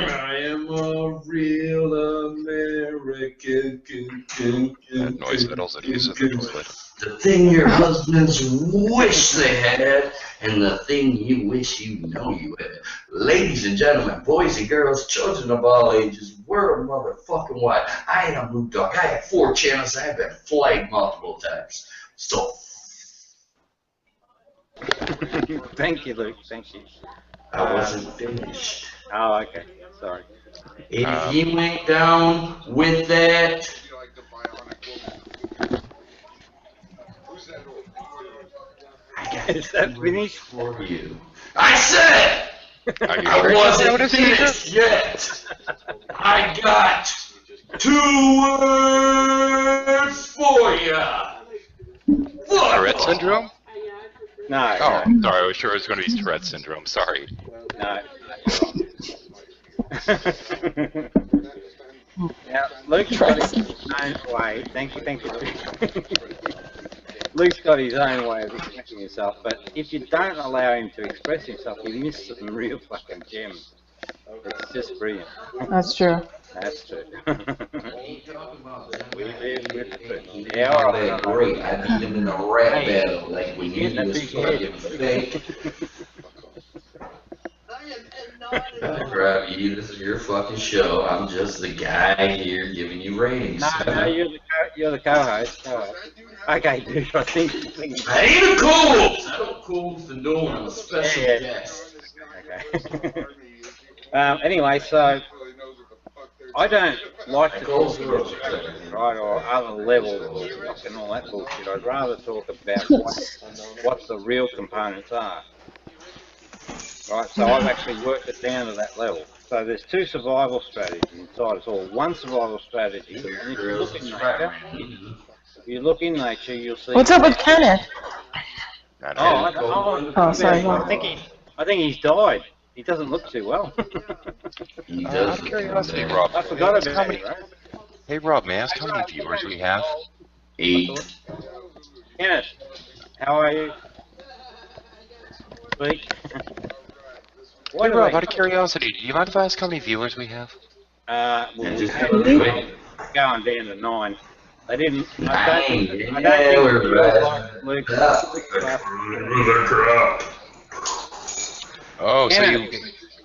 I am a real American. That noise fiddles and uses the toilet. The thing your husbands wish they had, and the thing you wish you know you had. Ladies and gentlemen, boys and girls, children of all ages, world motherfucking wide. I am Luke Dog. I have 4 channels. I have been flagged multiple times. So. Thank you, Luke. Thank you. I wasn't finished. Oh, okay. Sorry. If you ain't down with that, Is that finished? for you. I said Are you I sure? wasn't finished yet. I got 2 words for ya. Tourette syndrome? No. Oh, sorry, I was sure it was going to be Tourette syndrome. Sorry. No. Now, Luke's got his own way. Thank you, Luke. Luke's got his own way of expressing himself, but if you don't allow him to express himself, you miss some real fucking gems. It's just brilliant. That's true. That's true. We live with the truth. Yeah, Yeah, all right. great. I beat him in a rap battle, like when you was fucking fake. Rob, this is your fucking show. I'm just the guy here giving you ratings. No, you're the co-host. Okay, dude, I think. I ain't a co-host. I don't co-host the door. I'm a special guest. Okay. Anyway, so I don't like to talk about right or other levels and all that bullshit. I'd rather talk about what the real components are. Right, so I've actually worked it down to that level. So there's 2 survival strategies inside us all. One survival strategy, and if you look in nature, you'll see. What's up with Kenneth? Oh, sorry. I think he's died. He doesn't look too well. He does. Out of curiosity, Rob. I forgot about it, right? Hey, Rob, may I ask how many viewers we have? 8. Kenneth, how are you? Speak. Hey, Rob, out of curiosity, do you mind if I ask how many viewers we have? Well, Just going down to 9. They didn't. I don't think we're right. Luke. Oh,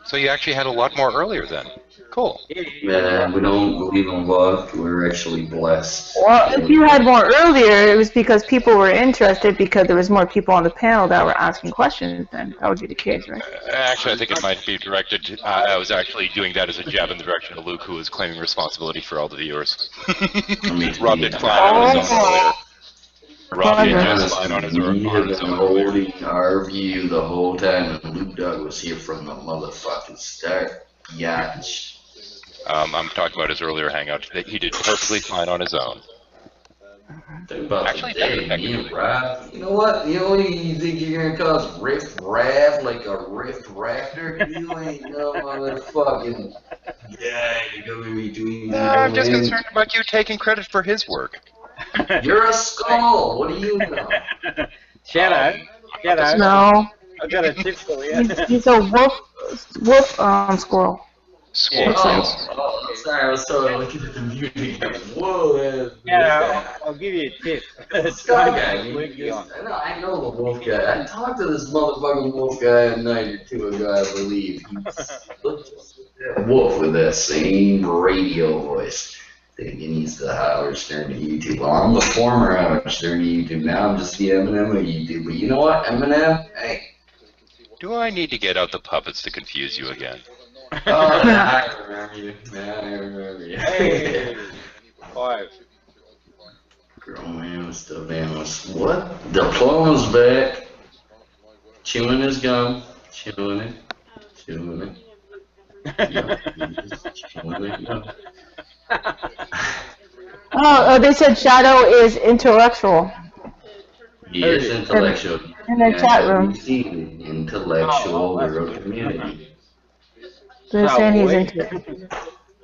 so you actually had a lot more earlier then. Cool. Man, we don't believe in luck. We're actually blessed. Well, if you had more earlier, it was because people were interested because there was more people on the panel that were asking questions. Then that would be the case, right? Actually, I think it might be directed to, I was actually doing that as a jab in the direction of Luke, who was claiming responsibility for all the viewers. Rob did fine on his own earlier. Rob did just fine on his own holding our view the whole time, and Luke Doug was here from the motherfucking start. Yatch. I'm talking about his earlier hangout. He did perfectly fine on his own. Actually, Rob. You know what? You know you think you're gonna cause riff raff like a rift rafter? You ain't no motherfucking guy to go in between. I'm just concerned about you taking credit for his work. You're a skull. What do you know? Shadow. No. I've got a tip for you. He's a wolf squirrel. Squirrel. Oh, sorry, I was totally looking at the mute again. Whoa, I'll give you a tip. Sky guy. I know the wolf guy. I talked to this motherfucking wolf guy a night or 2 ago, I believe. He's a wolf with that same radio voice. Thinking he's the Howard Stern of YouTube. Well, I'm the former Howard Stern of YouTube. Now I'm just the Eminem of YouTube. But you know what, Eminem? Hey. Do I need to get out the puppets to confuse you again? Oh, I remember you. Man, I remember you. Hey. 5. Girl, man, stuff, man. What? Diploma's back. chewing his gum, chewing it. Yep, he's just chewing it. Oh, they said Shadow is intellectual. He is intellectual. In the chat room. Intellectual world community. They're saying he's into it.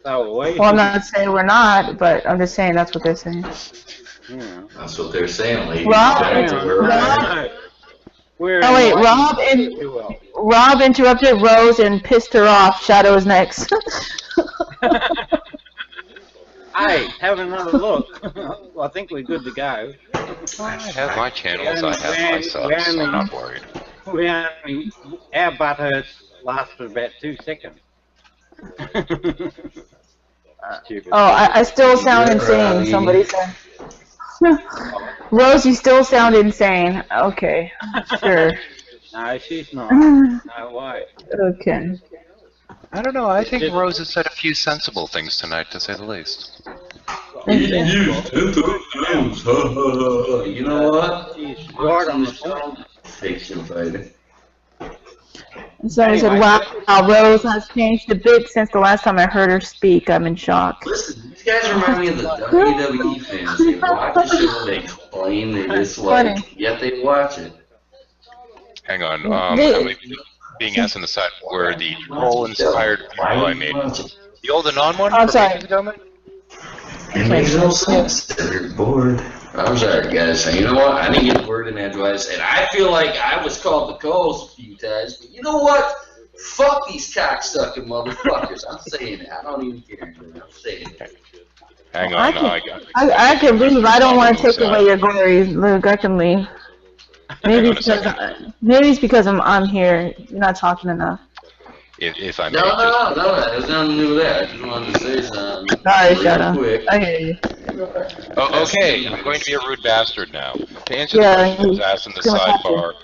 Well, I'm not saying we're not, but I'm just saying that's what they're saying. Yeah. That's what they're saying, ladies. Rob interrupted Rose and pissed her off. Shadow is next. Hey, have another look. Well, I think we're good to go. I have my channels, I have my subs, so I'm not worried. Our butt hurts lasted about 2 seconds. I still sound insane, somebody said. Rose, you still sound insane. Okay, sure. No, she's not. No way. Okay. I don't know, I think Rose has said a few sensible things tonight, to say the least. You know what? Right on the phone. Fiction fighter. Someone said, wow, Rose has changed a bit since the last time I heard her speak. I'm in shock. Listen, these guys remind me of the WWE fans. They watch the show, they complain, they dislike, yet they watch it. Hang on, how many people being asked on the side were the troll-inspired video I made? The old Anon one? Oh, sorry. It makes no sense. They're bored. I'm sorry, guys. You know what? I didn't get the word in edgewise, and I feel like I was called the co-host a few times. But you know what? Fuck these cocksucking motherfuckers. I'm saying it. I don't even care. I'm saying it. Hang on, I can leave. I don't want to take away your glory, Luke. I can leave. Maybe it's because I'm here. You're not talking enough. If I may no, there's nothing to do with that. I just wanted to say something. Sorry, Shadow. I hear you. Oh, okay, I'm going to be a rude bastard now. To answer the question that was asked in the sidebar,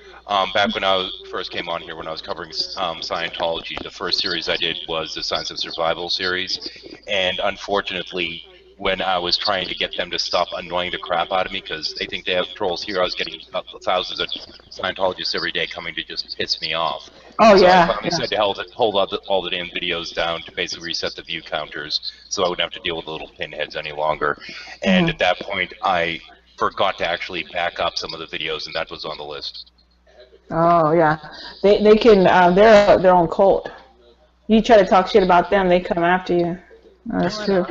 back when I first came on here, when I was covering Scientology, the first series I did was the Science of Survival series, and unfortunately, when I was trying to get them to stop annoying the crap out of me because they think they have trolls here, I was getting thousands of Scientologists every day coming to just piss me off. Oh, so yeah. I finally said to hold all the damn videos down to basically reset the view counters so I wouldn't have to deal with the little pinheads any longer. And at that point, I forgot to actually back up some of the videos, and that was on the list. Oh, yeah. They can, they're their own cult. You try to talk shit about them, they come after you. That's true.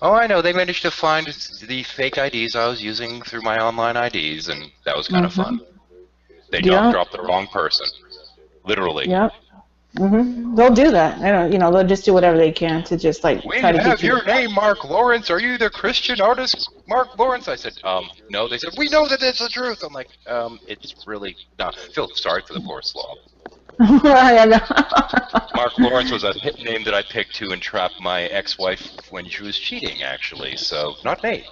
Oh, I know. They managed to find the fake IDs I was using through my online IDs, and that was kind of fun. They dropped the wrong person. Literally. Yep. They'll do that. They'll just do whatever they can to just like we try to have get you. your name, Mark Lawrence. Are you the Christian artist, Mark Lawrence? I said, no. They said, we know that it's the truth. I'm like, it's really not. I feel sorry for the poor slob. Mark Lawrence was a hit name that I picked to entrap my ex-wife when she was cheating, actually. So, not me.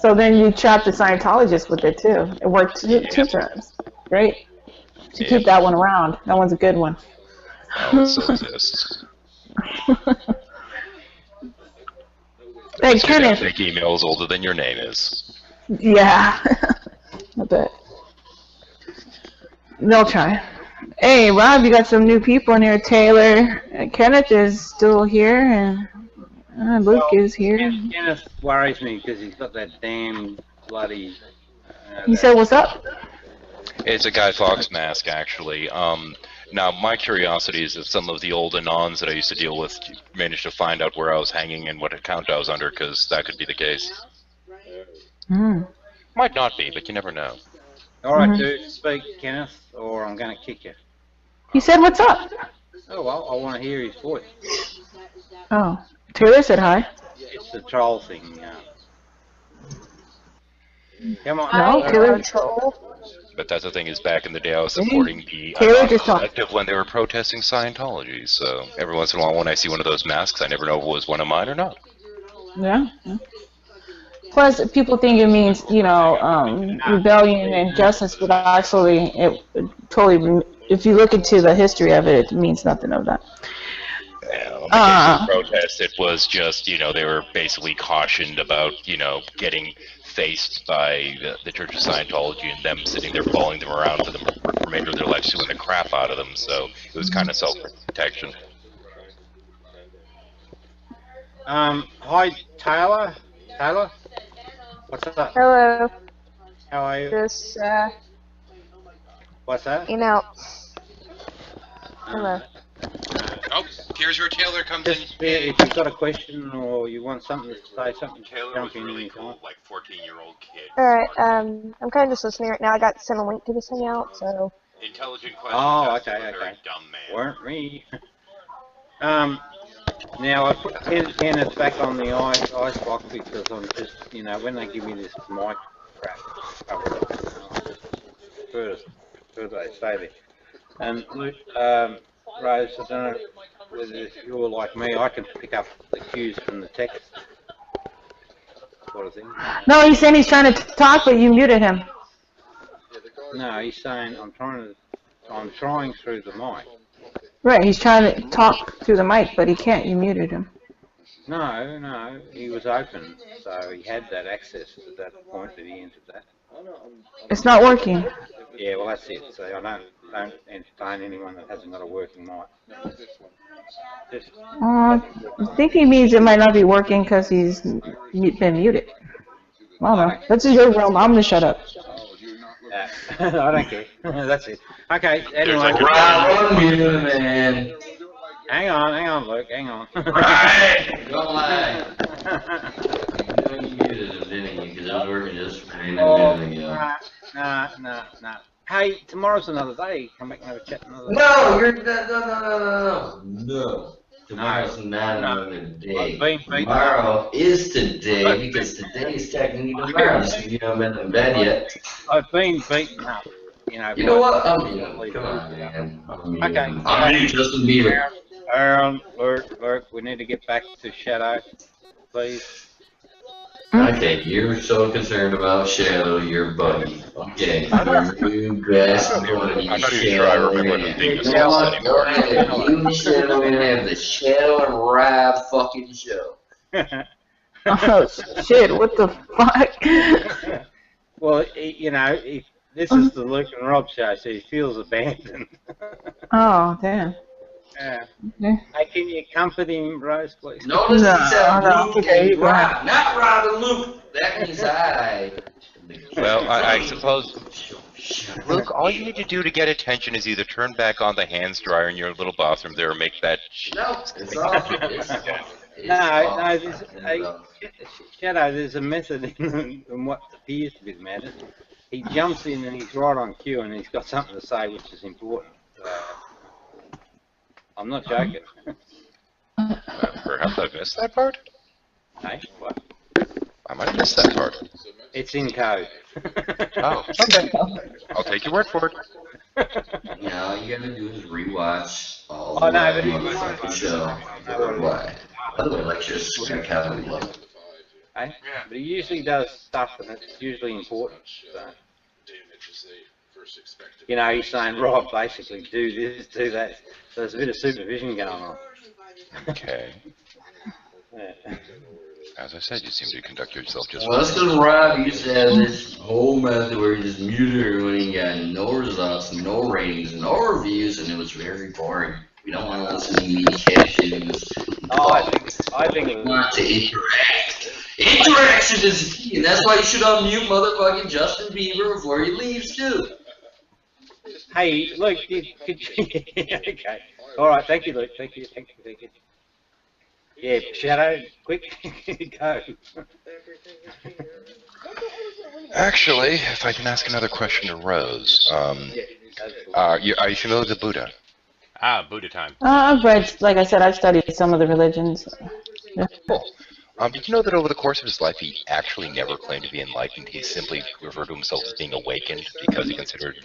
So then you trapped the Scientologist with it too. It worked two times. Great. So keep that one around. That one's a good one. Oh, it still exists. Hey, Kenneth. Fake email is older than your name is. Yeah. I bet. They'll try. Hey, Rob, you got some new people in here. Taylor, Kenneth is still here, and Luke is here. Kenneth worries me because he's got that damn bloody... He said, what's up? It's a Guy Fawkes mask, actually. Now, my curiosity is if some of the old Anons that I used to deal with managed to find out where I was hanging and what account I was under, because that could be the case. Might not be, but you never know. Alright, dude, speak, Kenneth, or I'm going to kick you. He said, what's up? Oh, well, I want to hear his voice. Oh, Taylor said hi. It's the troll thing. Come on. No, Taylor troll. But that's the thing is, back in the day, I was supporting the collective when they were protesting Scientology. So every once in a while, when I see one of those masks, I never know if it was one of mine or not. Yeah. Plus, people think it means, rebellion and justice, but actually, it totally. If you look into the history of it, it means nothing of that. Yeah, protest, it was just, they were basically cautioned about, getting faced by the Church of Scientology and them sitting there following them around for the remainder of their life, suing the crap out of them. So it was kind of self-protection. Hi, Taylor. Taylor? What's up? Hello. How are you? Just, What's that? you know. Hello. Oh, here's where Taylor comes in. Just, if you've got a question or you want something to say, something, Taylor jump was in really anytime. cool, like 14-year-old kid. Alright, I'm kind of just listening right now. I got sent a link to this hangout, so. Intelligent questions. Oh, asked okay, of a very okay. dumb man. Weren't me. Now I put Kenneth back on the ice box because I'm just, you know, when they give me this mic crap, first they say this. And Luke, Rose, I don't know whether you're like me, I can pick up the cues from the text sort of thing. No, he's saying he's trying to talk, but you muted him. No, he's saying I'm trying through the mic. Right, he's trying to talk through the mic, but he can't. You muted him. No, he was open, so he had that access at that point that he entered that. It's not working. Yeah, well that's it. So I don't entertain anyone that hasn't got a working mic. Just, I think he means it might not be working because he's been muted. I don't know. That's your realm. I'm gonna shut up. I don't care. That's it. Okay, anyway. Right, unmute, man. Hang on, Luke, hang on. Right, don't lie. You know you muted him, didn't you? Because I was working just for a minute ago. Nah. Hey, tomorrow's another day. Come back and have a chat another day. No, no. Tomorrow's not another day. Tomorrow is today because today is technically tomorrow. So you haven't been in bed yet. I've been beaten up. You know what? Come on, man. Okay. I'm Justin Bieber. Aaron, Lurk, we need to get back to Shadow, please. Okay, you're so concerned about Shadow, your buddy. Okay, your new best buddy, I'm not even sure I remember the thing You know what? Go ahead, you and Shadow are gonna have the Shadow and Rob fucking show. Oh shit! What the fuck? Well, you know, this is the Luke and Rob show, so he feels abandoned. Oh damn. Yeah. Okay. Hey, can you comfort him, Rose, please? Notice he said no, Luke okay, and Rob, not Rob and Luke. That means I. Well, I suppose, Luke, all you need to do to get attention is either turn back on the hands dryer in your little bathroom there or make that... No, it's off. No, Shadow, there's a method in what appears to be the matter. He jumps in and he's right on cue and he's got something to say which is important. I'm not joking. Perhaps I've missed that part? Hey, what? I might have missed that part. It's in code. Oh, okay. I'll take your word for it. Yeah, all you gotta do is rewatch all Oh, the no, way but on the fucking show. Why? By the way, like your swear Calvin look. Hey? But he usually does stuff and it's usually important. So. You know, he's saying, Rob, basically do this, do that. So there's a bit of supervision going on. Okay. Yeah. As I said, you seem to conduct yourself just Well, that's because Rob used to have this whole method where he just muted her when he got no results, no ratings, no reviews, and it was very boring. We don't want to listen to me captions. Oh, I think we want to interact. Interaction is key, and that's why you should unmute motherfucking Justin Bieber before he leaves too. Hey, Luke, could you... Okay. All right, thank you, Luke. Thank you. Yeah, Shadow, quick, go. Actually, if I can ask another question to Rose, are you familiar with the Buddha? Ah, Buddha time. I've read, like I said, I've studied some of the religions. Yeah. Cool. Did you know that over the course of his life, he actually never claimed to be enlightened? He simply referred to himself as being awakened because he considered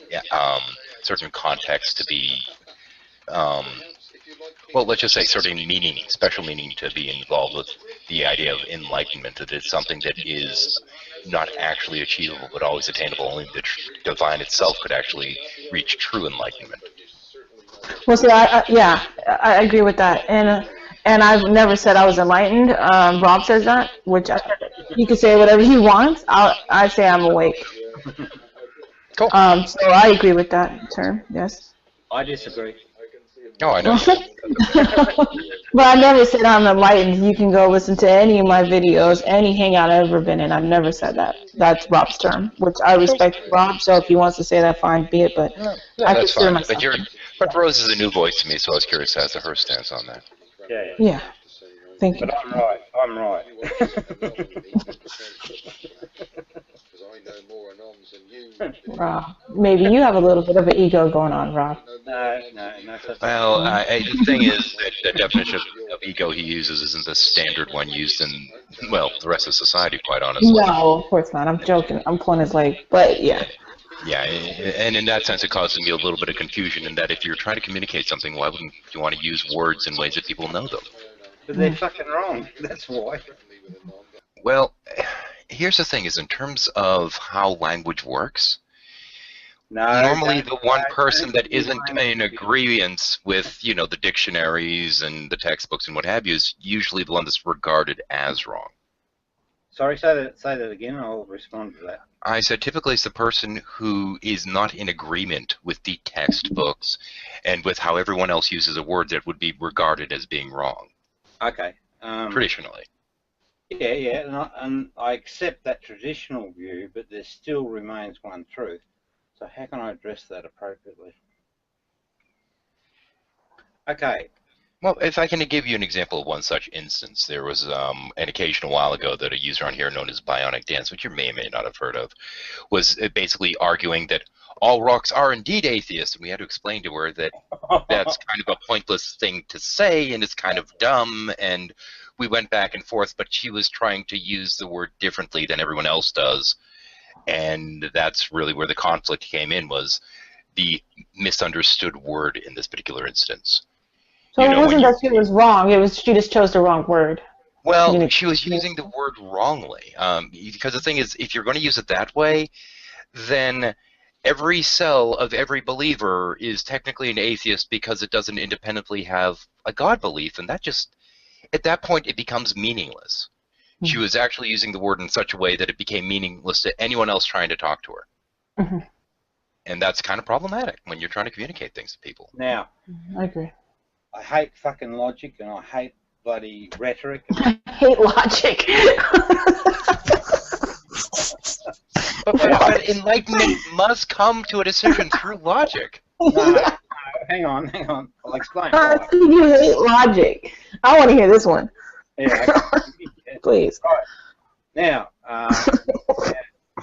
certain contexts to be, well, let's just say certain meaning, special meaning to be involved with the idea of enlightenment. That it's something that is not actually achievable, but always attainable. Only the divine itself could actually reach true enlightenment. Well, see, I agree with that, and I've never said I was enlightened. Rob says that, which You can say whatever you want. I say I'm awake. Cool. So I agree with that term. Yes. I disagree. Oh, I know. But I never said I'm enlightened. You can go listen to any of my videos, any hangout I've ever been in. I've never said that. That's Rob's term, which I respect Rob. So if he wants to say that, fine, be it. But Yeah, I that's consider fine. myself. But Rose is a new voice to me, so I was curious as to her stance on that. Yeah. Yeah. Thank you. But I'm right. I'm right. Rob, maybe you have a little bit of an ego going on, Rob. No. Well, the thing is that the definition of ego he uses isn't the standard one used in, well, the rest of society, quite honestly. No, of course not. I'm joking. I'm pulling his leg. But yeah. Yeah, and in that sense, it causes me a little bit of confusion in that if you're trying to communicate something, why wouldn't you want to use words in ways that people know them? But they're fucking wrong. That's why. Well, here's the thing: is in terms of how language works. Normally, the one person that isn't in agreement with, you know, the dictionaries and the textbooks and what have you is usually the one that's regarded as wrong. Sorry, say that again. I'll respond to that. I said typically it's the person who is not in agreement with the textbooks and with how everyone else uses a word that would be regarded as being wrong. Okay. Traditionally. Yeah, and I accept that traditional view, but there still remains one truth. So how can I address that appropriately? Okay. Well, if I can give you an example of one such instance, there was an occasion a while ago that a user on here known as Bionic Dance, which you may or may not have heard of, was basically arguing that all rocks are indeed atheists, and we had to explain to her that that's kind of a pointless thing to say, and it's kind of dumb, and we went back and forth, but she was trying to use the word differently than everyone else does, and that's really where the conflict came in, was the misunderstood word in this particular instance. So it wasn't that she was wrong. It was she just chose the wrong word. Well, she was using the word wrongly. Because the thing is, if you're going to use it that way, then every cell of every believer is technically an atheist because it doesn't independently have a God belief, and that just, at that point, it becomes meaningless. Mm-hmm. She was actually using the word in such a way that it became meaningless to anyone else trying to talk to her. Mm-hmm. And that's kind of problematic when you're trying to communicate things to people. Now, I agree. I hate fucking logic, and I hate bloody rhetoric. I hate logic. but enlightenment must come to a decision through logic. No, hang on. I'll explain. You hate logic. I want to hear this one. Yeah. Please. Right. Now,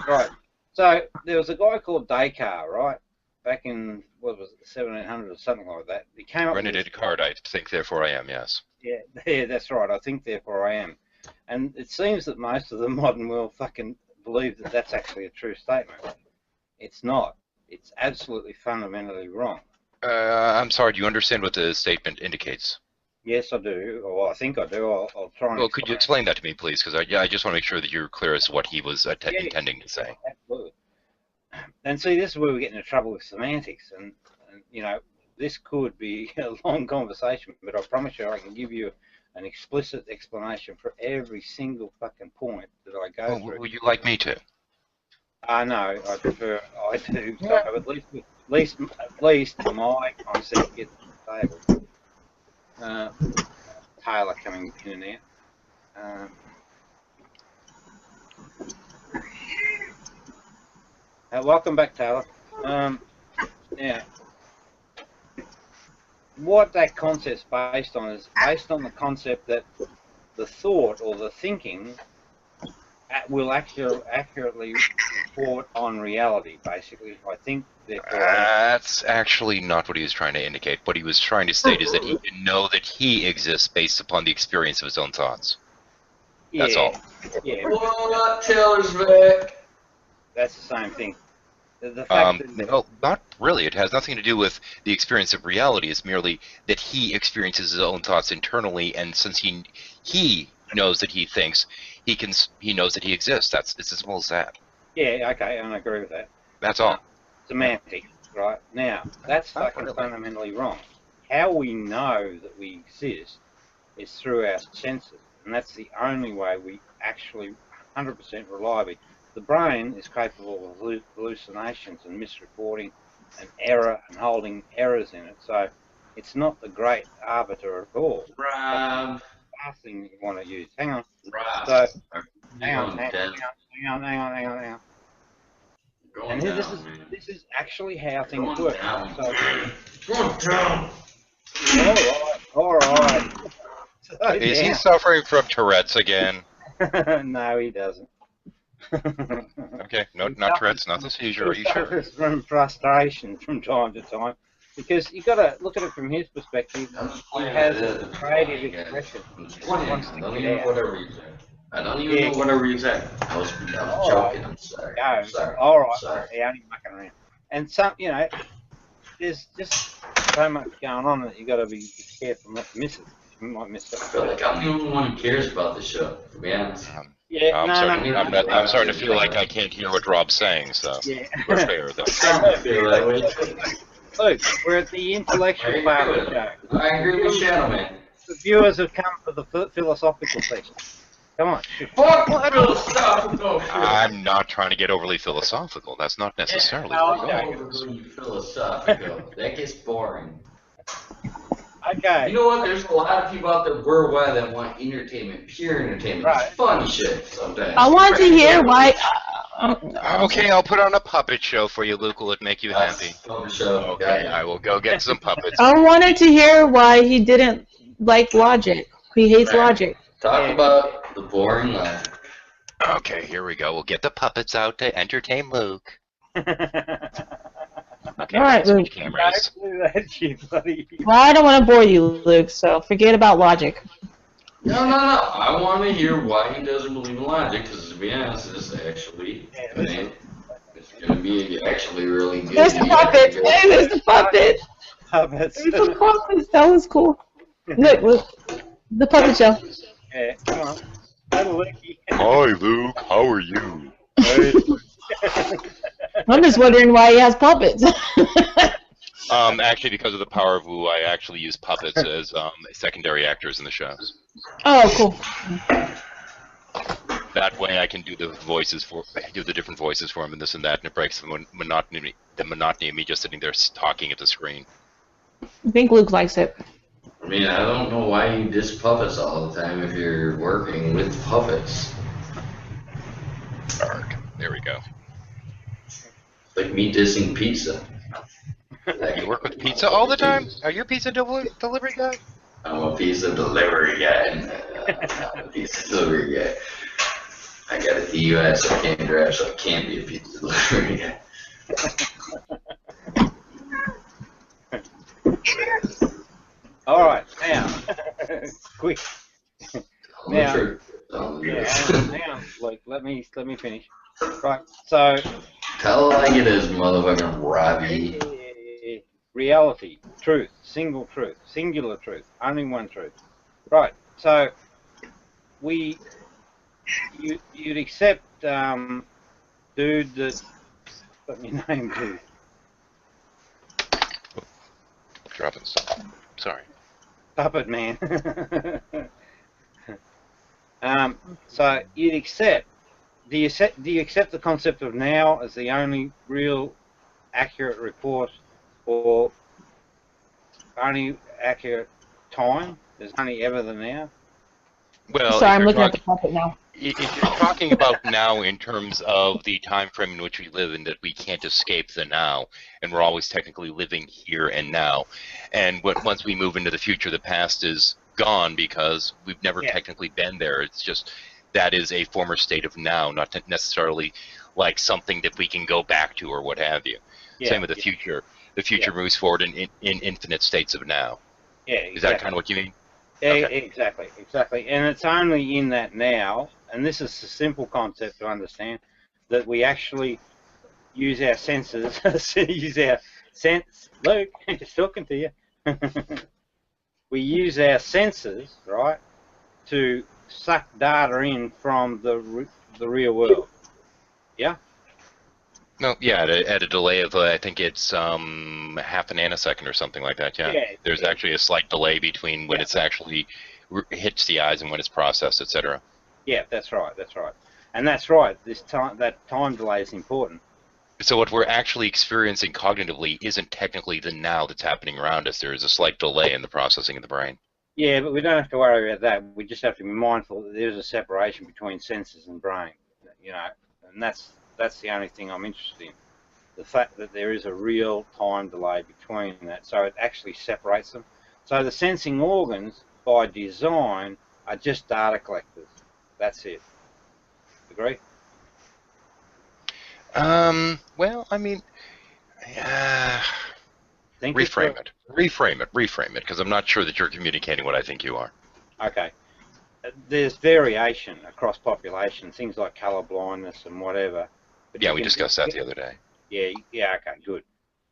right. So there was a guy called Descartes, right? Back in, what was it, 1700 or something like that. He came up René Descartes, I think, therefore I am, yes. Yeah, that's right. I think, therefore I am. And it seems that most of the modern world fucking believe that that's actually a true statement. It's not. It's absolutely fundamentally wrong. I'm sorry, do you understand what the statement indicates? Yes, I do. Well, I think I do. I'll try and. Well, could you explain that to me, please? Because I just want to make sure that you're clear as to what he was intending to say. Absolutely. And see, this is where we get into trouble with semantics, and you know, this could be a long conversation, but I promise you I can give you an explicit explanation for every single fucking point that I go through. Would you like me to? No, I prefer I do. So at least my concept gets on the table. Taylor coming in and out. Welcome back, Taylor. Now, what that concept's based on is based on the concept that the thought or the thinking will accurately report on reality, basically. I think, therefore... That's actually not what he was trying to indicate. What he was trying to state is that he can know that he exists based upon the experience of his own thoughts. That's all. Yeah. What? Taylor's back. That's the same thing. The fact that, well, not really. It has nothing to do with the experience of reality. It's merely that he experiences his own thoughts internally, and since he knows that he thinks, he knows that he exists. It's as simple as that. Yeah, okay, and I agree with that. That's all. Semantics, right? Now, that's fucking fundamentally wrong. How we know that we exist is through our senses, and that's the only way we actually 100% reliably. The brain is capable of hallucinations and misreporting and error and holding errors in it. So it's not the great arbiter at all. Rob. Last thing that you want to use. Hang on. Rob. So, hang on. And this is actually how things work. So, Going down. all right. So, Is he suffering from Tourette's again? No, he doesn't. Okay, no, not Tourette's, not the seizure. Are you sure? Suffers from frustration from time to time, because you got to look at it from his perspective. He has a creative expression. He wants to get out. I don't even know whatever you said. I was joking. I'm sorry. Go. I'm sorry. All right. Sorry. Yeah, only mucking around. And some, there's just so much going on that you got to be careful not to miss it. You might miss it. I feel like I'm the only one who cares about the show, to be honest. Yeah, I'm starting to feel like I can't hear what Rob's saying, so we're fair, though. I feel that way. Look, we're at the intellectual part of the show. I agree with Shadow Man. The viewers have come for the philosophical section. Come on. Fuck philosophical. I'm not trying to get overly philosophical. That's not necessarily what I'm saying. Philosophical. That gets boring. Okay. You know what? There's a lot of people out there worldwide that want entertainment, pure entertainment. Right. Fun shit sometimes. I want to hear why. Okay, I'll put on a puppet show for you, Luke. Will it make you happy? Puppet show. Okay, I will go get some puppets. I wanted to hear why he didn't like logic. He hates logic. Talk about the boring life. Okay, here we go. We'll get the puppets out to entertain Luke. Okay, all right, Luke. Cameras. Well, I don't want to bore you, Luke, so forget about logic. No. I want to hear why he doesn't believe in logic, because to be honest, it's actually, it's going to be actually really good. There's the puppet. Hey, there's the puppet. Puppets. There's the puppets. That was cool. Look, the puppet show. Yeah, come on. Hello, Luke. Hi, Luke. How are you? I'm just wondering why he has puppets. Actually, because of the power of Wu, I actually use puppets as secondary actors in the shows. Oh, cool. That way, I can do the different voices for him and this and that, and it breaks the monotony of me just sitting there talking at the screen. I think Luke likes it. I mean, I don't know why you diss puppets all the time if you're working with puppets. Arg. There we go. Like me dissing pizza. You work with pizza all the time? Are you a pizza delivery guy? I'm a pizza delivery guy. I'm a pizza delivery guy. I got a DUI, so I can't drive, so I can't be a pizza delivery guy. All right, now, quick. Now, like, let me finish. Right, so. Tell it like it is, motherfucking Robbie. Reality, truth, singular truth, only one truth. Right, so you'd accept dude that, what your name do? Dropping stuff. Sorry. Puppet man. So you'd accept. Do you accept the concept of now as the only real accurate report or only accurate time? There's only ever the now? Well, sorry, I'm looking at the puppet now. If you're talking about now in terms of the time frame in which we live in, that we can't escape the now, and we're always technically living here and now, and once we move into the future, the past is gone because we've never technically been there. It's just that is a former state of now, not necessarily like something that we can go back to or what have you. Same with the future. The future moves forward in infinite states of now. Yeah, exactly. Is that kind of what you mean? Yeah, okay. Exactly. And it's only in that now, and this is a simple concept to understand, that we actually use our senses, Luke, just talking to you. We use our senses, right, to suck data in from the real world. Yeah? No, yeah, at a delay of, I think it's half a nanosecond or something like that, yeah. There's actually a slight delay between when it's actually hits the eyes and when it's processed, etc. Yeah, that's right. And that's right. That time delay is important. So what we're actually experiencing cognitively isn't technically the now that's happening around us. There is a slight delay in the processing of the brain. Yeah, but we don't have to worry about that. We just have to be mindful that there's a separation between senses and brain, you know, and that's the only thing I'm interested in. The fact that there is a real time delay between that, so it actually separates them. So the sensing organs, by design, are just data collectors. That's it. Agree? Well, I mean, reframe it, because I'm not sure that you're communicating what I think you are. Okay. There's variation across population, things like colour blindness and whatever. But Yeah, we discussed that the other day. Yeah, okay, good.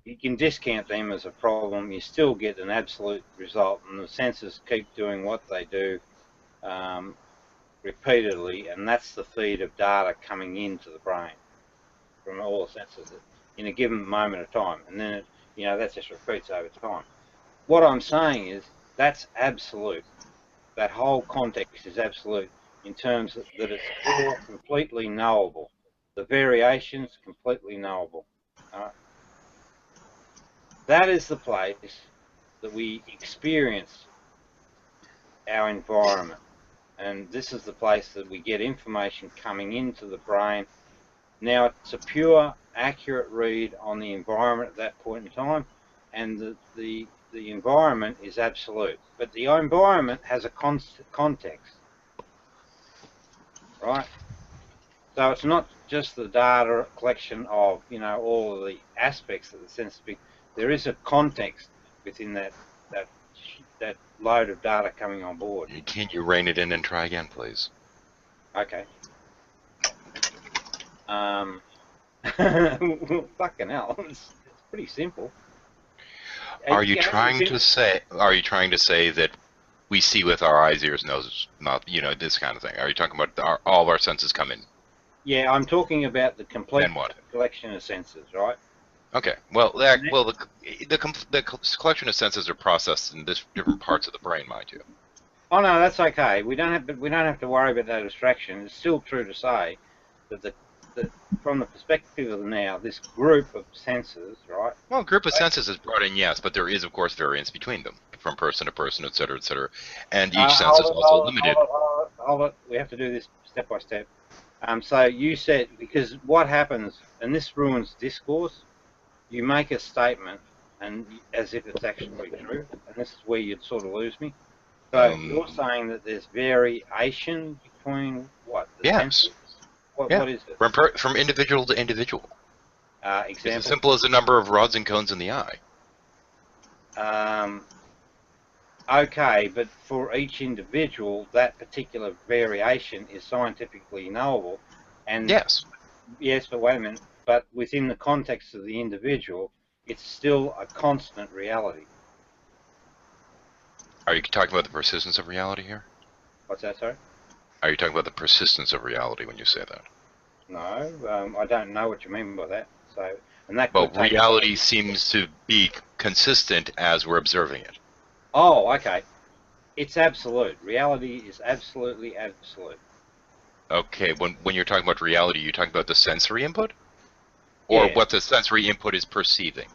You can discount them as a problem. You still get an absolute result, and the sensors keep doing what they do repeatedly, and that's the feed of data coming into the brain from all the sensors in a given moment of time, and then that just repeats over time. What I'm saying is that's absolute. That whole context is absolute in terms that it's all completely knowable. The variations completely knowable. That is the place that we experience our environment, and this is the place that we get information coming into the brain. Now it's a pure, accurate read on the environment at that point in time, and the environment is absolute. But the environment has a context, right? So it's not just the data collection of all of the aspects of the sense. There is a context within that load of data coming on board. Can you rein it in and try again, please? Okay. Fucking hell, it's pretty simple. Are you trying to say that we see with our eyes, ears, noses, mouth, this kind of thing? Are you talking about all of our senses come in? Yeah, I'm talking about the complete Then what? collection of senses, right? Okay. Well, the collection of senses are processed in different parts of the brain, mind you. Oh no, that's okay. We don't have to worry about that abstraction. It's still true to say that from the perspective of now, this group of senses, right? Well, group of senses is brought in, yes, but there is, of course, variance between them, from person to person, et cetera, and each sense is also limited. Hold it. We have to do this step by step. So you said, because what happens, and this ruins discourse, you make a statement and as if it's actually true, and this is where you'd sort of lose me. So you're saying that there's variation between what? The senses? What is it? From individual to individual. Example? It's as simple as the number of rods and cones in the eye. Okay, but for each individual, that particular variation is scientifically knowable. And yes, but wait a minute. But within the context of the individual, it's still a constant reality. Are you talking about the persistence of reality here? What's that, sorry? Are you talking about the persistence of reality when you say that? No, I don't know what you mean by that. So, and that. Well, reality seems to be consistent as we're observing it. Oh, okay. It's absolute. Reality is absolutely absolute. Okay, when you're talking about reality, you're talking about the sensory input? Or what the sensory input is perceiving?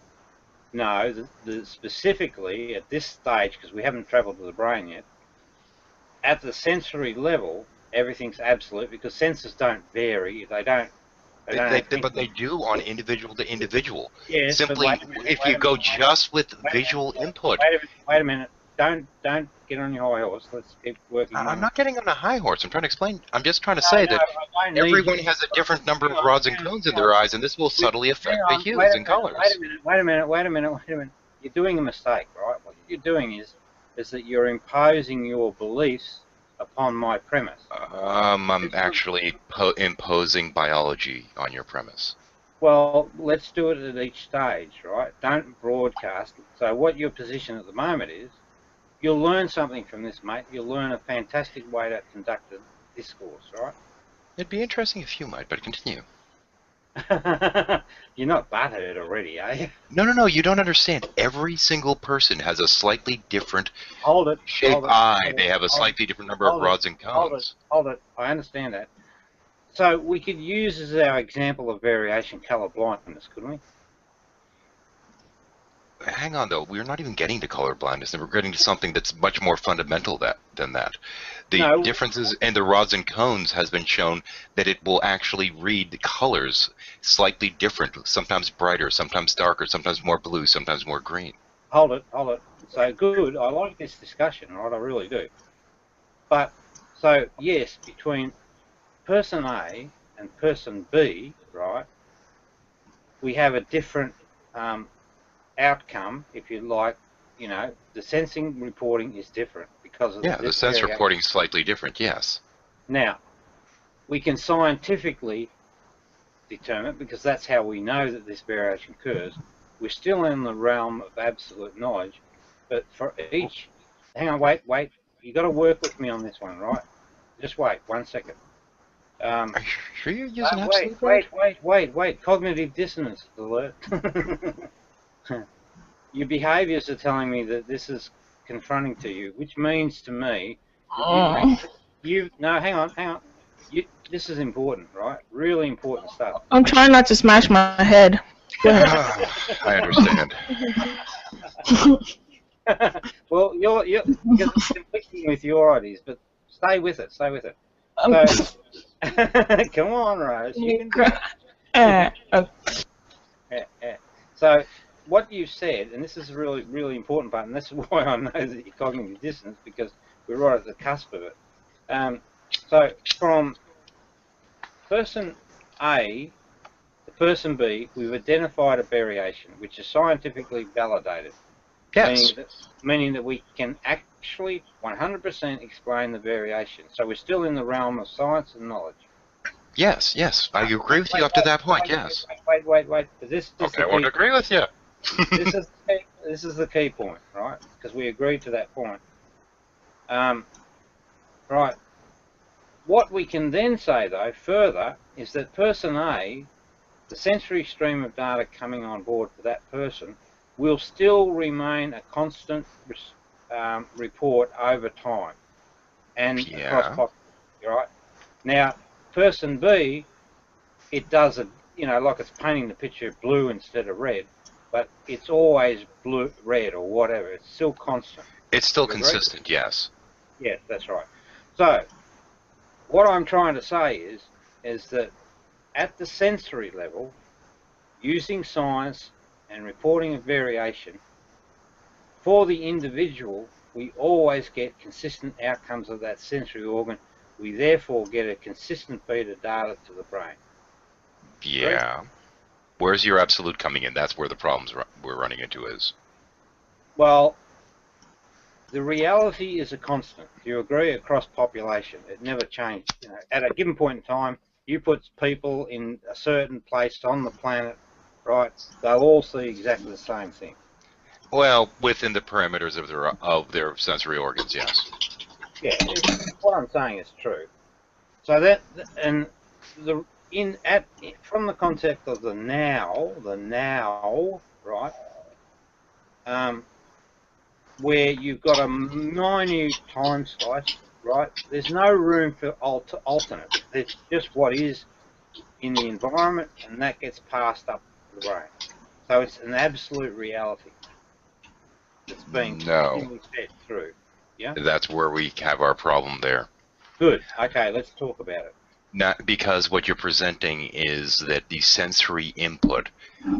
No, specifically at this stage, because we haven't traveled to the brain yet, at the sensory level, everything's absolute because senses don't vary. They don't. But they do on individual to individual. Yes, simply, if you go just with visual input. Wait a minute. Don't get on your high horse. Let's keep working. I'm not getting on a high horse. I'm trying to explain. I'm just trying to say that everyone has a different number of rods and cones in their eyes, and this will subtly affect the hues and colors. Wait a minute. You're doing a mistake, right? What you're doing is that you're imposing your beliefs upon my premise. I'm actually imposing biology on your premise. Well, let's do it at each stage, right? Don't broadcast. So what your position at the moment is, you'll learn something from this, mate. You'll learn a fantastic way to conduct a discourse, right? It'd be interesting if you might, but continue. You're not butthurt already, are you? No, you don't understand. Every single person has a slightly different shape eye. They have a slightly different number of rods and cones. Hold it. I understand that. So we could use as our example of variation color blindness, couldn't we? Hang on, though. We're not even getting to color blindness, and we're getting to something that's much more fundamental than that. The No. differences in the rods and cones has been shown that it will actually read the colors slightly different, sometimes brighter, sometimes darker, sometimes more blue, sometimes more green. Hold it. So good. I like this discussion, right? I really do. But so yes, between person A and person B, right? We have a different outcome, if you like. You know, the sensing reporting is different because of the sense reporting is slightly different. Yes. Now, we can scientifically determine, because that's how we know that this variation occurs. We're still in the realm of absolute knowledge, but for each, hang on, wait, you got to work with me on this one, right? Just wait 1 second. Are you sure you're using absolute? Wait, cognitive dissonance alert. Your behaviors are telling me that this is confronting to you, which means to me, no, hang on. This is important, right? Really important stuff. I'm trying not to smash my head. I understand. Well, you're conflicting with your ideas, but stay with it. So, come on, Rose. You can do it. So, what you said, and this is a really, really important part, and this is why I know that you're cognitive dissonance, because we're right at the cusp of it. So, from person A to person B, we've identified a variation, which is scientifically validated. Yes. Meaning that we can actually 100% explain the variation. So we're still in the realm of science and knowledge. Yes. I agree with you up to that point, yes. Wait. This okay, I won't agree with you. This is the key point, right? Because we agreed to that point. Right. What we can then say, though, further, is that person A, the sensory stream of data coming on board for that person, will still remain a constant report over time and across population, right? Now, person B, it does like it's painting the picture blue instead of red, but it's always blue, red, or whatever. It's still constant. It's still consistent, yes. Yes, that's right. So, what I'm trying to say is that at the sensory level, using science and reporting of variation, for the individual, we always get consistent outcomes of that sensory organ. We therefore get a consistent feed of data to the brain. Yeah. Right? Where's your absolute coming in? That's where the problems we're running into is. Well, the reality is a constant. You agree across population. It never changed. At a given point in time, you put people in a certain place on the planet, right? They'll all see exactly the same thing. Well, within the parameters of their sensory organs, yes. Yeah, what I'm saying is true. So that, and from the concept of the now, right? Where you've got a minute time slice, right? There's no room for alternate. It's just what is in the environment, and that gets passed up to the brain. So it's an absolute reality that's being continually fed through. Yeah. That's where we have our problem there. Good. Okay, let's talk about it. Not because what you're presenting is that the sensory input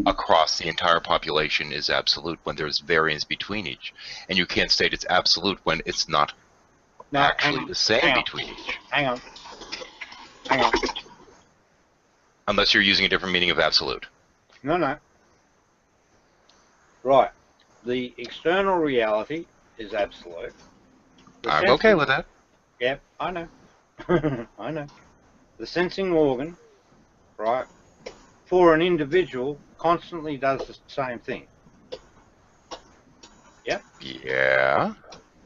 across the entire population is absolute when there's variance between each, and you can't state it's absolute when it's not actually the same between each. Hang on. Unless you're using a different meaning of absolute. No. Right. The external reality is absolute. I'm okay with that. Yep, I know. I know. The sensing organ, right, for an individual constantly does the same thing. Yep? Yeah.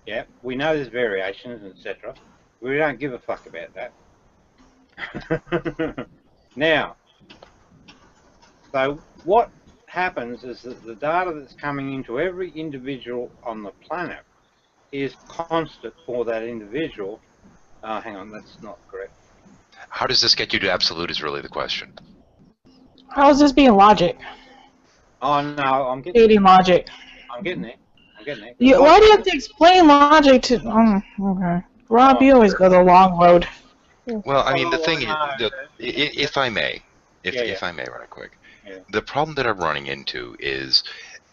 Yep. We know there's variations, etc. We don't give a fuck about that. Now, so what happens is that the data that's coming into every individual on the planet is constant for that individual. Hang on, that's not correct. how does this get you to absolute is really the question. How is this being logic? Oh no, I'm getting Stating logic. I'm getting it. I'm getting it. Why do you have to explain logic to? Okay. Rob, you always go the long road. Well, I mean, the thing is, no, if I may, Yeah, if I may, right quick, Yeah. the problem that I'm running into is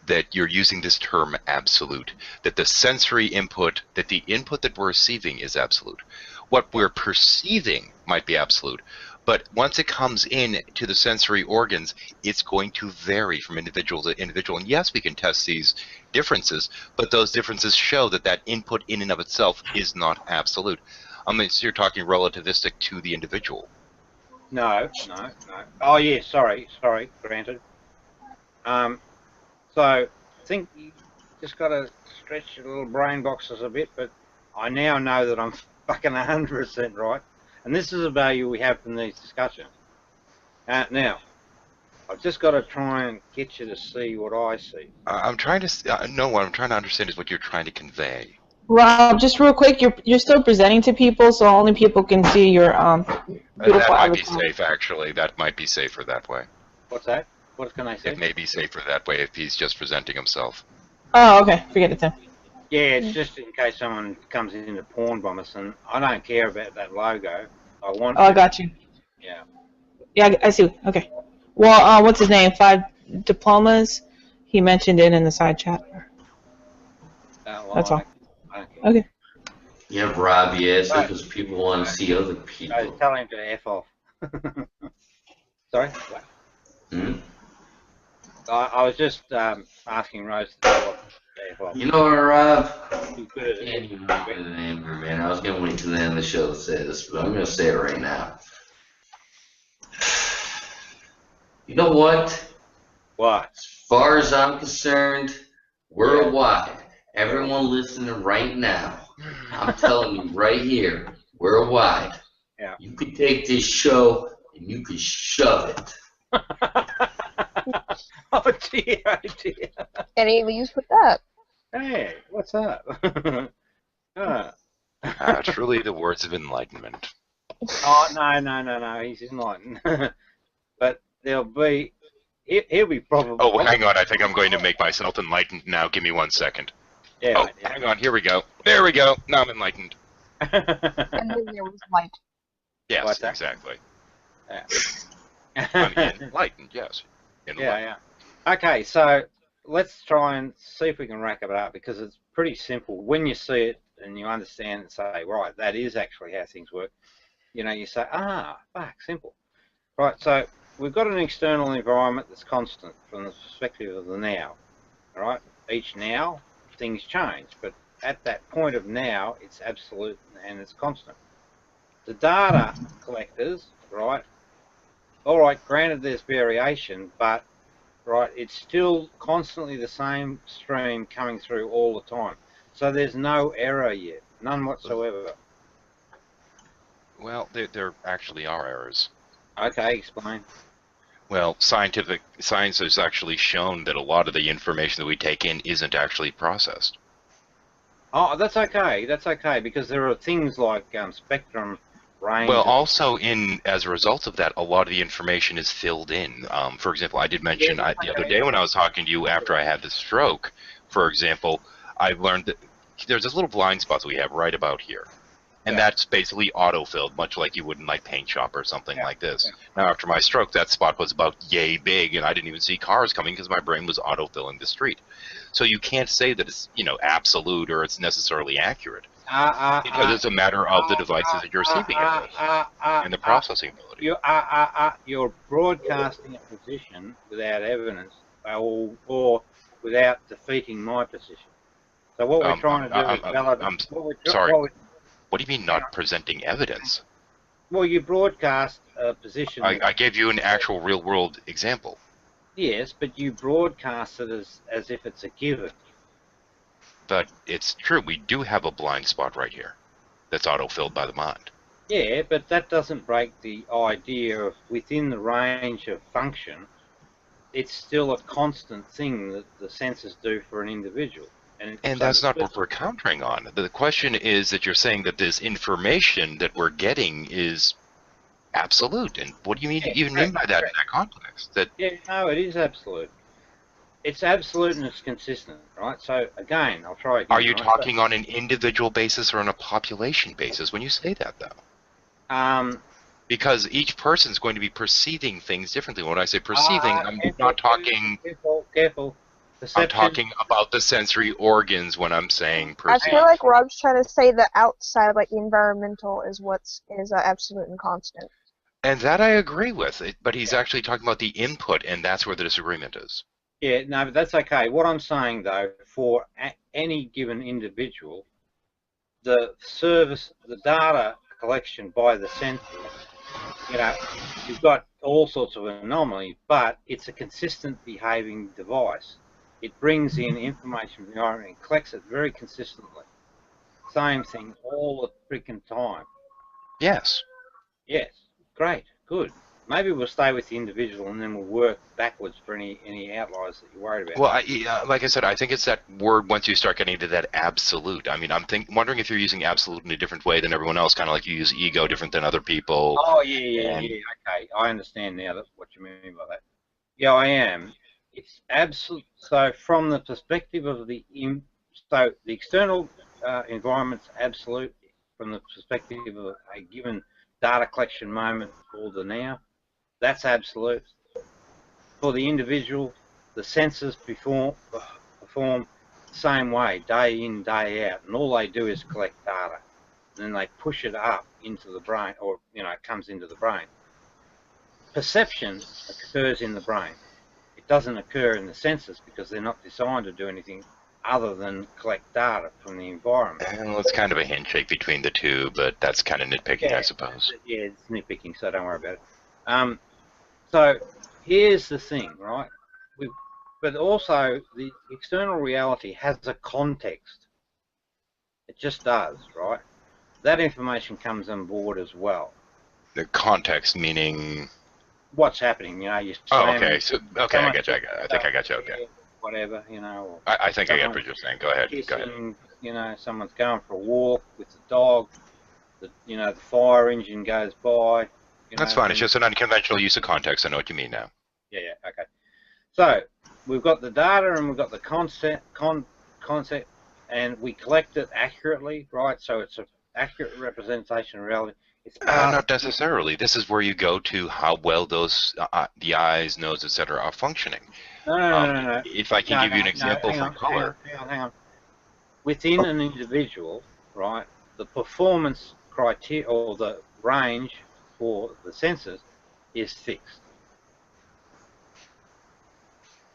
that you're using this term absolute, that the sensory input, that the input that we're receiving is absolute. What we're perceiving might be absolute, but once it comes in to the sensory organs, it's going to vary from individual to individual. And yes, we can test these differences, but those differences show that that input in and of itself is not absolute. I mean, so you're talking relativistic to the individual. No. Oh yeah, sorry, granted. So I think you just got to stretch your little brain boxes a bit, but I now know that I'm fucking 100% right, and this is the value we have from these discussions. Now, I've just got to try and get you to see what I see. I'm trying to no. What I'm trying to understand is what you're trying to convey. Rob, just real quick, you're still presenting to people, so only people can see your beautiful That might be avatar. safe, actually. That might be safer that way. What's that? What can I say? It may be safer that way if he's just presenting himself. Oh, okay. Forget it then. Yeah, it's just in case someone comes into porn bomb us, and I don't care about that logo. I want. Oh, I got you. Yeah. Yeah, I see. Okay. Well, what's his name? 5 diplomas. He mentioned it in the side chat. Well, That's all. I don't care. Okay. Yeah, Rob, yes, because people want to see other people. I tell him to F off. Sorry? What? Hmm? I was just asking Rose to tell what to F off. You know what, Rob? He's good at I it. can't even remember the name of her, man. I was going to wait till the end of the show to say this, but I'm going to say it right now. You know what? What? As far as I'm concerned, worldwide, everyone listening right now, I'm telling you right here, worldwide, Yeah. you could take this show and you could shove it. Oh dear, oh dear. Any leaves with that? Hey, what's up? Truly the words of enlightenment. Oh, no, he's enlightened. But there'll be, he'll be probably... Oh, hang on. I think I'm going to make myself enlightened now. Give me 1 second. Yeah, Oh, right, yeah. hang on. Here we go. There we go. Now I'm enlightened. And then there was light. Yes, What's that? exactly. Yeah. I'm enlightened, yes. Enlightened. Yeah. Okay, so let's try and see if we can rack it up, because it's pretty simple. When you see it and you understand and say, right, that is actually how things work, you know, you say, fuck, simple. Right, so we've got an external environment that's constant from the perspective of the now. All right, each now, things change, but at that point of now, it's absolute and it's constant. The data collectors, right, all right, granted there's variation, but right, it's still constantly the same stream coming through all the time. So there's no error yet, none whatsoever. Well, there actually are errors. Okay, explain. Well, science has actually shown that a lot of the information that we take in isn't actually processed. Oh, that's okay, because there are things like spectrum, range... Well, also as a result of that, a lot of the information is filled in. For example, I did mention the other day when I was talking to you after I had the stroke, for example, I learned that there's this little blind spot that we have right about here. And that's basically auto-filled, much like you would in like paint shop or something like this. Now, after my stroke, that spot was about yay big, and I didn't even see cars coming because my brain was auto-filling the street. So you can't say that it's, absolute or it's necessarily accurate. Because it's a matter of the devices that you're receiving it with and the processing ability. You're broadcasting a position without evidence or without defeating my position. So what we're trying to do is validate... Sorry. What do you mean not presenting evidence? Well, you broadcast a position... I gave you an actual real-world example. Yes, but you broadcast it as if it's a given. But it's true, we do have a blind spot right here that's auto-filled by the mind. Yeah, but that doesn't break the idea of within the range of function, it's still a constant thing that the sensors do for an individual. And that's not what we're countering on. The question is that you're saying that this information that we're getting is absolute. And what do you mean Yeah, even correct, mean by that in correct. that context? That Yeah, no, it is absolute. It's absolute and it's consistent, right? So again, I'll try again. are you right? talking on an individual basis or on a population basis when you say that, though? Because each person is going to be perceiving things differently. When I say perceiving, I'm not talking. Careful. I'm Perception. talking about the sensory organs when I'm saying I perceive. feel like Rob's trying to say the outside, like the environmental, is absolute and constant. And that I agree with, but he's actually talking about the input, and that's where the disagreement is. Yeah, no, but that's okay. What I'm saying, though, for any given individual, the data collection by the sensors, you've got all sorts of anomalies, but it's a consistent behaving device. It brings in information from the environment and collects it very consistently. Same thing all the freaking time. Yes. Yes, great, good. Maybe we'll stay with the individual and then we'll work backwards for any outliers that you're worried about. Well, like I said, I think it's that word once you start getting to that absolute. I mean, I'm wondering if you're using absolute in a different way than everyone else, kind of like you use ego different than other people. Oh, yeah. Okay, I understand now what you mean by that. Yeah, I am. It's absolute. So from the perspective of the external environment's absolute. From the perspective of a given data collection moment called the now, that's absolute. For the individual, the sensors perform the same way, day in, day out, and all they do is collect data. And then they push it up into the brain, or it comes into the brain. Perception occurs in the brain. It doesn't occur in the sensors because they're not designed to do anything other than collect data from the environment. Well, it's kind of a handshake between the two, but that's kind of nitpicking, I suppose. Yeah, it's nitpicking, so don't worry about it. So here's the thing, right? But also, the external reality has a context. It just does, right? That information comes on board as well. The context meaning what's happening, you Oh, okay. So, okay, I get you. I think I got you. Okay. Whatever, or I think I get what you're saying. Go ahead. kissing, someone's going for a walk with the dog, the fire engine goes by. That's fine. It's just an unconventional use of context. I know what you mean now. Yeah, okay. So we've got the data and we've got the concept, and we collect it accurately, right? So it's an accurate representation of reality. Not necessarily. This is where you go to how well those the eyes, nose, etc. are functioning. No. If I can give you an example from color. Hang on. Within an individual, right, the performance criteria or the range for the sensors is fixed.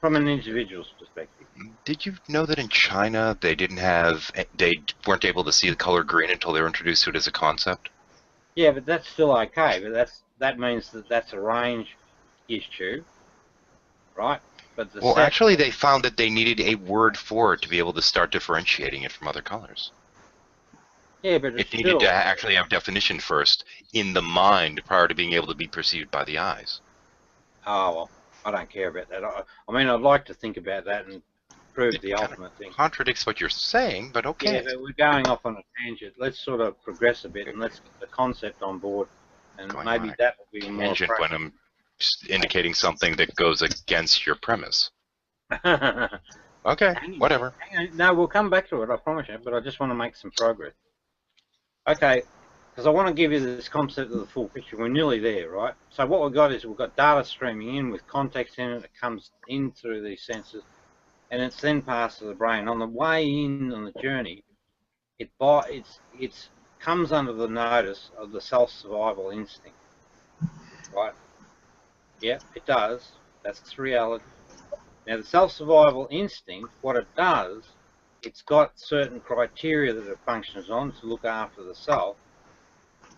From an individual's perspective. Did you know that in China they weren't able to see the color green until they were introduced to it as a concept? Yeah, but that's still okay. But that means that that's a range issue, right? But actually, they found that they needed a word for it to be able to start differentiating it from other colors. Yeah, but it needed to actually have definition first in the mind prior to being able to be perceived by the eyes. Oh well, I don't care about that. I mean, I'd like to think about that and prove the ultimate thing. Contradicts what you're saying, but okay. Yeah, but we're going off on a tangent. Let's sort of progress a bit and let's get the concept on board, and maybe that will be more tangent when I'm indicating something that goes against your premise. Okay, whatever. No, we'll come back to it, I promise you, but I just want to make some progress. Okay, because I want to give you this concept of the full picture. We're nearly there, right? So what we've got is we've got data streaming in with context in it. It comes in through these sensors, and it's then passed to the brain. On the way in on the journey, it comes under the notice of the self-survival instinct, right? Yeah, it does. That's reality. Now, the self-survival instinct, what it does, it's got certain criteria that it functions on to look after the self.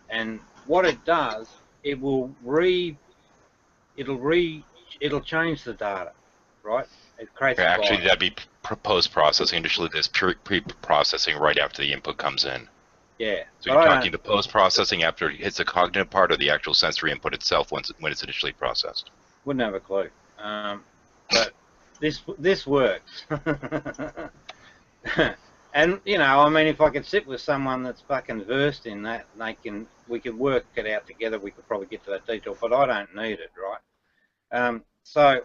And what it does, it'll change the data, right? It creates actually, that'd be post-processing. Initially, there's pre-processing right after the input comes in. Yeah. So you're talking the post-processing after it hits the cognitive part, or the actual sensory input itself when it's initially processed? Wouldn't have a clue. But this works. And you know, I mean, if I could sit with someone that's fucking versed in that, we could work it out together. We could probably get to that detail, but I don't need it, right? So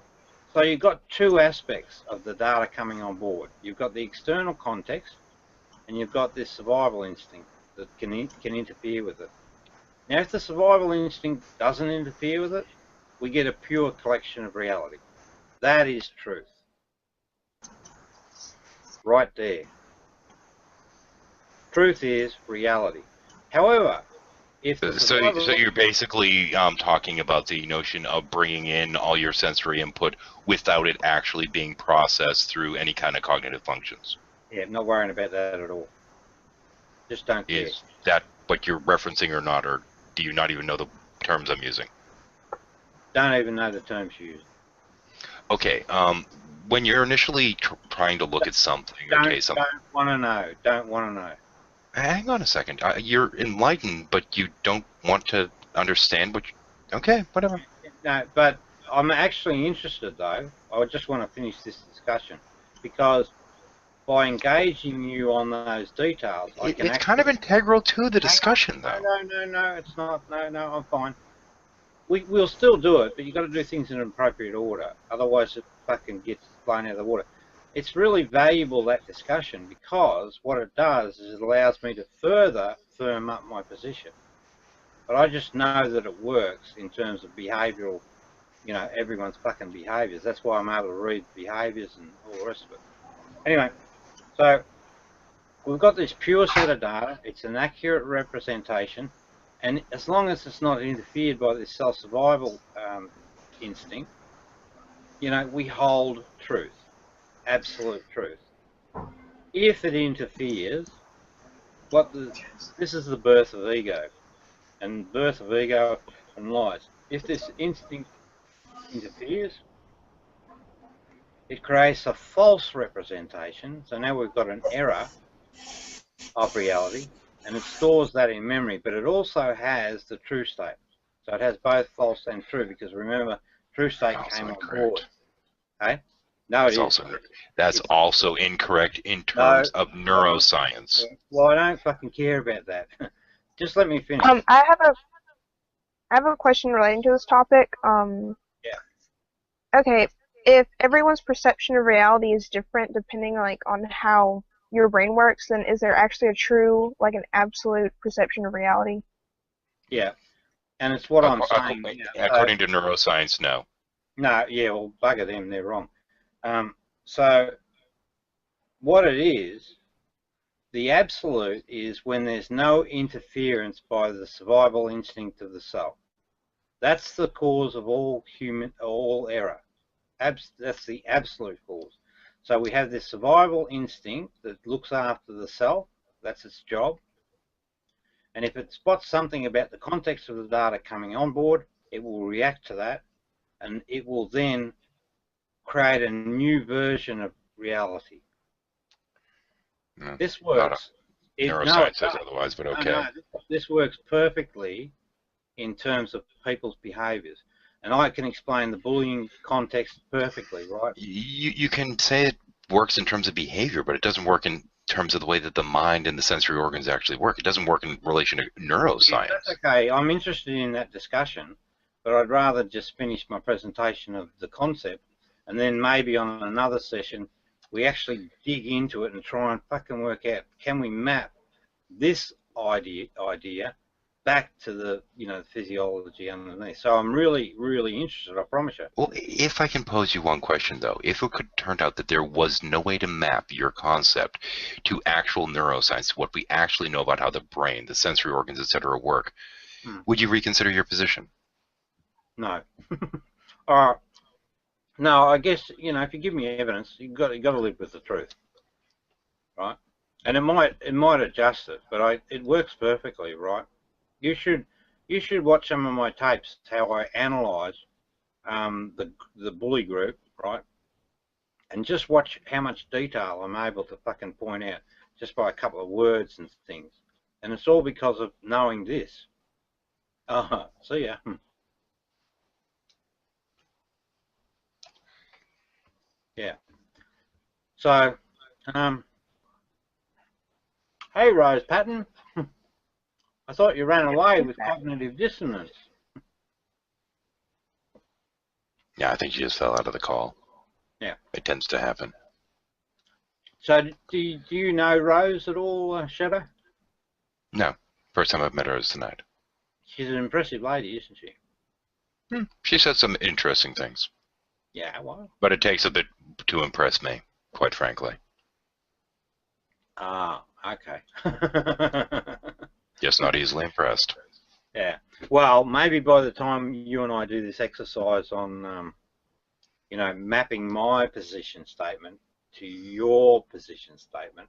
you've got two aspects of the data coming on board. You've got the external context, and you've got this survival instinct that can interfere with it. Now, if the survival instinct doesn't interfere with it, we get a pure collection of reality. That is truth. Right there. Truth is reality. However, if the So you're basically talking about the notion of bringing in all your sensory input without it actually being processed through any kind of cognitive functions. Yeah, not worrying about that at all. Just don't care. Is that what you're referencing or not, or do you not even know the terms I'm using? Don't even know the terms used. Okay. When you're initially trying to look at something, Don't want to know. Don't want to know. Hang on a second. You're enlightened, but you don't want to understand what. Okay, whatever. No, but I'm actually interested, though. I just want to finish this discussion because by engaging you on those details, it's kind of integral to the discussion, though. No, it's not. No, I'm fine. We'll still do it, but you've got to do things in an appropriate order. Otherwise, it fucking gets blown out of the water. It's really valuable, that discussion, because what it does is it allows me to further firm up my position. But I just know that it works in terms of behavioural, you know, everyone's fucking behaviours. That's why I'm able to read behaviours and all the rest of it. Anyway, so we've got this pure set of data. It's an accurate representation. And as long as it's not interfered by this self-survival instinct, you know, we hold truth, absolute truth. If it interferes, this is the birth of ego, and birth of ego and lies. If this instinct interferes, it creates a false representation. So now we've got an error of reality, and it stores that in memory, but it also has the true state. So it has both false and true, because remember, true state came on board. Okay? No, That's also incorrect in terms of neuroscience. Well, I don't fucking care about that. Just let me finish. I have a question relating to this topic. Yeah. Okay, if everyone's perception of reality is different depending on how your brain works, then is there actually a true, an absolute perception of reality? Yeah, and it's what I'm saying. According to neuroscience, no. No, yeah, well, bugger them, they're wrong. So what it is, the absolute is when there's no interference by the survival instinct of the self. That's the cause of all error. That's the absolute cause. So we have this survival instinct that looks after the self. That's its job. And if it spots something about the context of the data coming on board, it will react to that, and it will then create a new version of reality. This works. Neuroscience says otherwise, but okay. No, this works perfectly in terms of people's behaviours. And I can explain the bullying context perfectly, right? You can say it works in terms of behavior, but it doesn't work in terms of the way that the mind and the sensory organs actually work. It doesn't work in relation to neuroscience. Yeah, that's okay. I'm interested in that discussion, but I'd rather just finish my presentation of the concept, and then maybe on another session we actually dig into it and try and fucking work out, can we map this idea back to the physiology underneath. So I'm really, really interested, I promise you. Well, if I can pose you one question, though. If it could turn out that there was no way to map your concept to actual neuroscience, what we actually know about how the brain, the sensory organs, etc. work, would you reconsider your position? No. No, I guess, if you give me evidence, you've got to live with the truth, right? And it might adjust it, but it works perfectly, right? You should watch some of my tapes, how I analyse the bully group, right? And just watch how much detail I'm able to fucking point out just by a couple of words and things. And it's all because of knowing this. See ya. Yeah. So, Hey, Rose Patton. I thought you ran away with cognitive dissonance. Yeah, I think she just fell out of the call. Yeah. It tends to happen. So, do you know Rose at all, Shadow? No. First time I've met her is tonight. She's an impressive lady, isn't she? She said some interesting things. Yeah, well. But it takes a bit to impress me, quite frankly. Ah, okay. Just not easily impressed. Yeah. Well, maybe by the time you and I do this exercise on, you know, mapping my position statement to your position statement,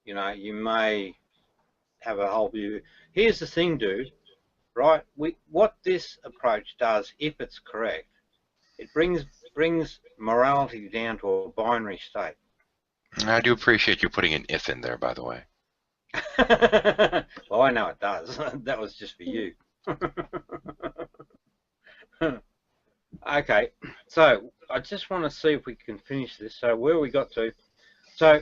you know, you may have a whole view. Here's the thing, dude, right? What this approach does, if it's correct, it brings morality down to a binary state. I do appreciate you putting an if in there, by the way. Well, I know it does. That was just for you. Okay, so I just want to see if we can finish this. So where we got to? So,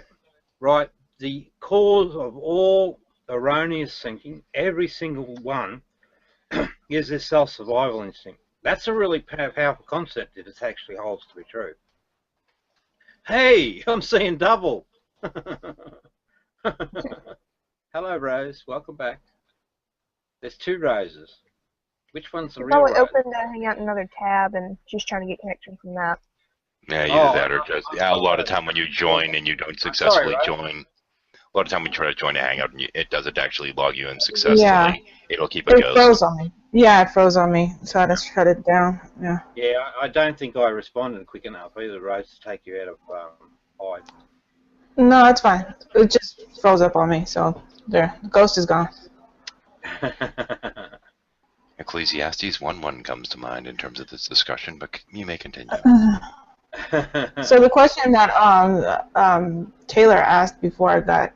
right, the cause of all erroneous thinking, every single one, is this self-survival instinct. That's a really powerful concept if it actually holds to be true. Hey, I'm seeing double. Hello, Rose. Welcome back. There's two Roses. Which one's the real Probably Rose? opened hang out another tab and just trying to get connection from that. Yeah, either that or just a lot of time when you join and you don't successfully join. A lot of time when you try to join a hangout and it doesn't actually log you in successfully. Yeah. It'll keep it It going. froze on me. Yeah, it froze on me, so I just shut it down. Yeah. Yeah, I don't think I responded quick enough either, Rose, to take you out of hide. No, it's fine. It just froze up on me, so there. The ghost is gone. Ecclesiastes 1:1 comes to mind in terms of this discussion, but you may continue. So the question that Taylor asked before I got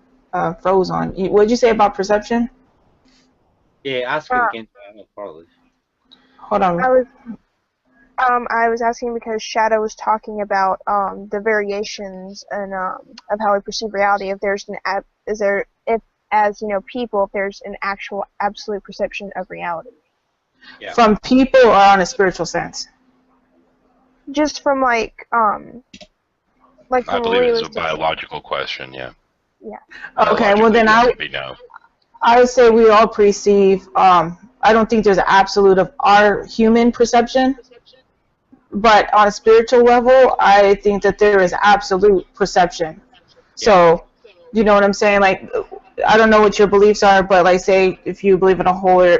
froze on, what did you say about perception? Yeah, ask it again, probably. Hold on. I was asking because Shadow was talking about the variations and of how we perceive reality. If there's people, if there's an actual absolute perception of reality. Yeah. From people or on a spiritual sense? Just from like I from believe it is a realistic. biological question, yeah. Yeah. Okay, well then no. I would say we all perceive, I don't think there's an absolute of our human perception, but on a spiritual level, I think that there is absolute perception. So, you know what I'm saying? Like, I don't know what your beliefs are, but like say if you believe in a whole,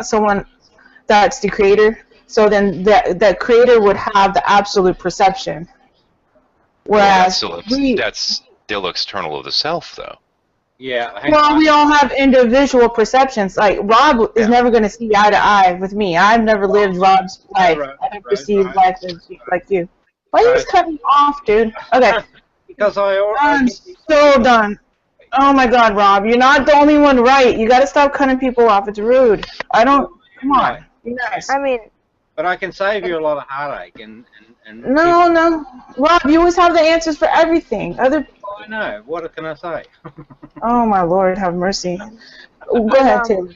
someone that's the creator, so then that creator would have the absolute perception. Whereas that's still external of the self, though. Yeah. Well, we all have individual perceptions. Like Rob is never going to see eye to eye with me. I've never lived Rob's life. I don't perceive life as like you. Why are you just cutting me off, dude? Okay. Because I'm so done. Oh my God, Rob, you're not the only one right. You got to stop cutting people off. It's rude. I don't. Come on. Be nice. I mean. But I can save you a lot of heartache and No, Rob, you always have the answers for everything. I know. What can I say? Oh my Lord, have mercy. Go ahead, Tim.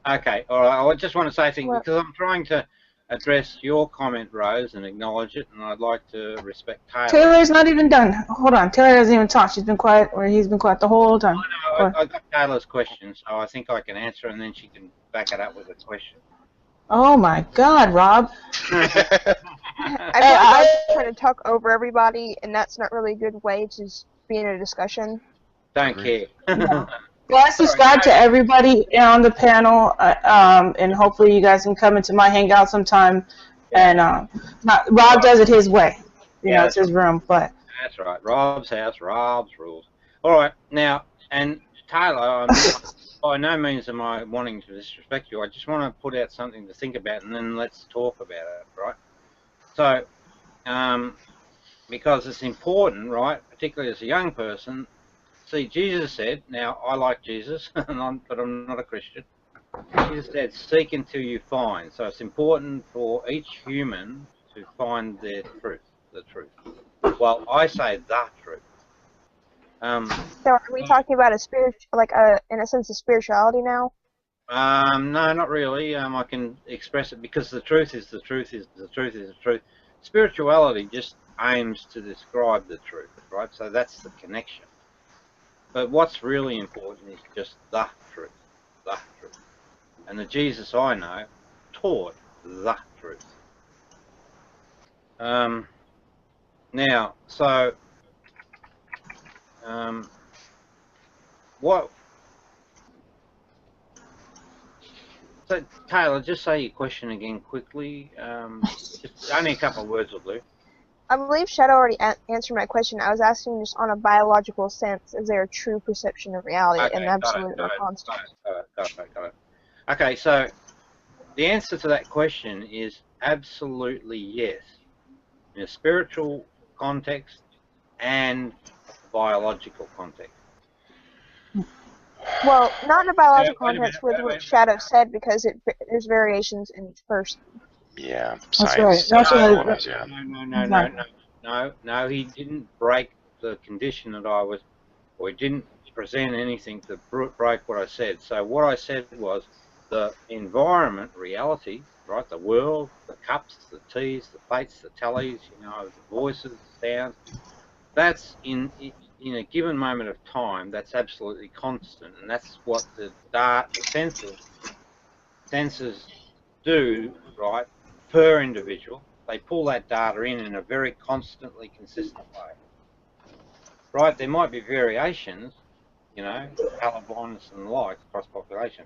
Okay, all right. I just want to say things because I'm trying to address your comment, Rose, and acknowledge it, and I'd like to respect Taylor. Taylor's not even done. Hold on, Taylor hasn't even talked. She's been quiet, or he's been quiet the whole time. I got Taylor's question, so I think I can answer, and then she can back it up with a question. Oh my God, Rob. I feel like I'm trying to talk over everybody, and that's not really a good way to be in a discussion. Don't care. Well, I subscribe to everybody on the panel, and hopefully you guys can come into my hangout sometime. And Rob does it his way. You know, it's his room, but. That's right. Rob's house, Rob's rules. All right. Now, and Taylor, by no means am I wanting to disrespect you. I just want to put out something to think about, and then let's talk about it, right? So, because it's important, right, particularly as a young person. See, Jesus said, now I like Jesus, but I'm not a Christian. Jesus said, seek until you find. So it's important for each human to find their truth, the truth. Well, I say the truth. So are we talking about a spirit, like in a sense, of spirituality now? No, not really. I can express it because the truth is the truth is the truth is the truth. Spirituality just aims to describe the truth, right? So that's the connection. But what's really important is just the truth, the truth. And the Jesus I know taught the truth. Now, so what? So Taylor, just say your question again quickly. Just only a couple of words will do. I believe Shadow already answered my question. I was asking just on a biological sense, is there a true perception of reality, Okay, an absolute or constant? Got it. Okay, so the answer to that question is absolutely yes, in a spiritual context and a biological context. Well, not in a biological context with what Shadow said, because there's variations in each person. Yeah, That's right. science. That's right. Yeah. No, he didn't break the condition that I was, or he didn't present anything to break what I said. So what I said was the environment, reality, right? The world, the cups, the teas, the plates, the tallies, you know, the voices, the sounds. That's in a given moment of time. That's absolutely constant, and that's what the sensors do, right? Per individual, they pull that data in a very constantly consistent way. Right, there might be variations, you know, colour blindness and the like across population,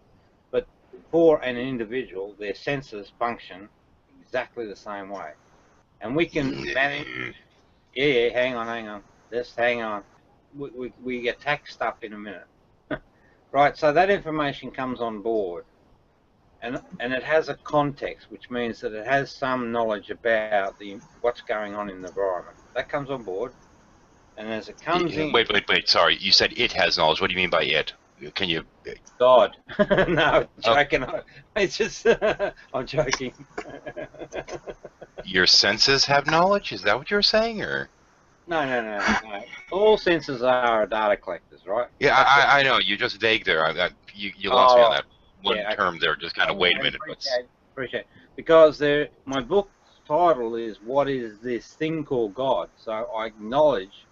but for an individual, their sensors function exactly the same way, and we can manage. Yeah, hang on, just hang on. We attack stuff in a minute, right? So that information comes on board, and it has a context, which means that it has some knowledge about what's going on in the environment. That comes on board. And as it comes in... Wait. Sorry, you said it has knowledge. What do you mean by it? Can you... God. No, I'm joking. It's just... I'm joking. Your senses have knowledge? Is that what you're saying, or...? No. All senses are data collectors, right? Yeah, I know. You're just vague there. You lost me on that one term there. Just kind of wait a minute. Appreciate it. Because my book title is What is This Thing Called God? So I acknowledge,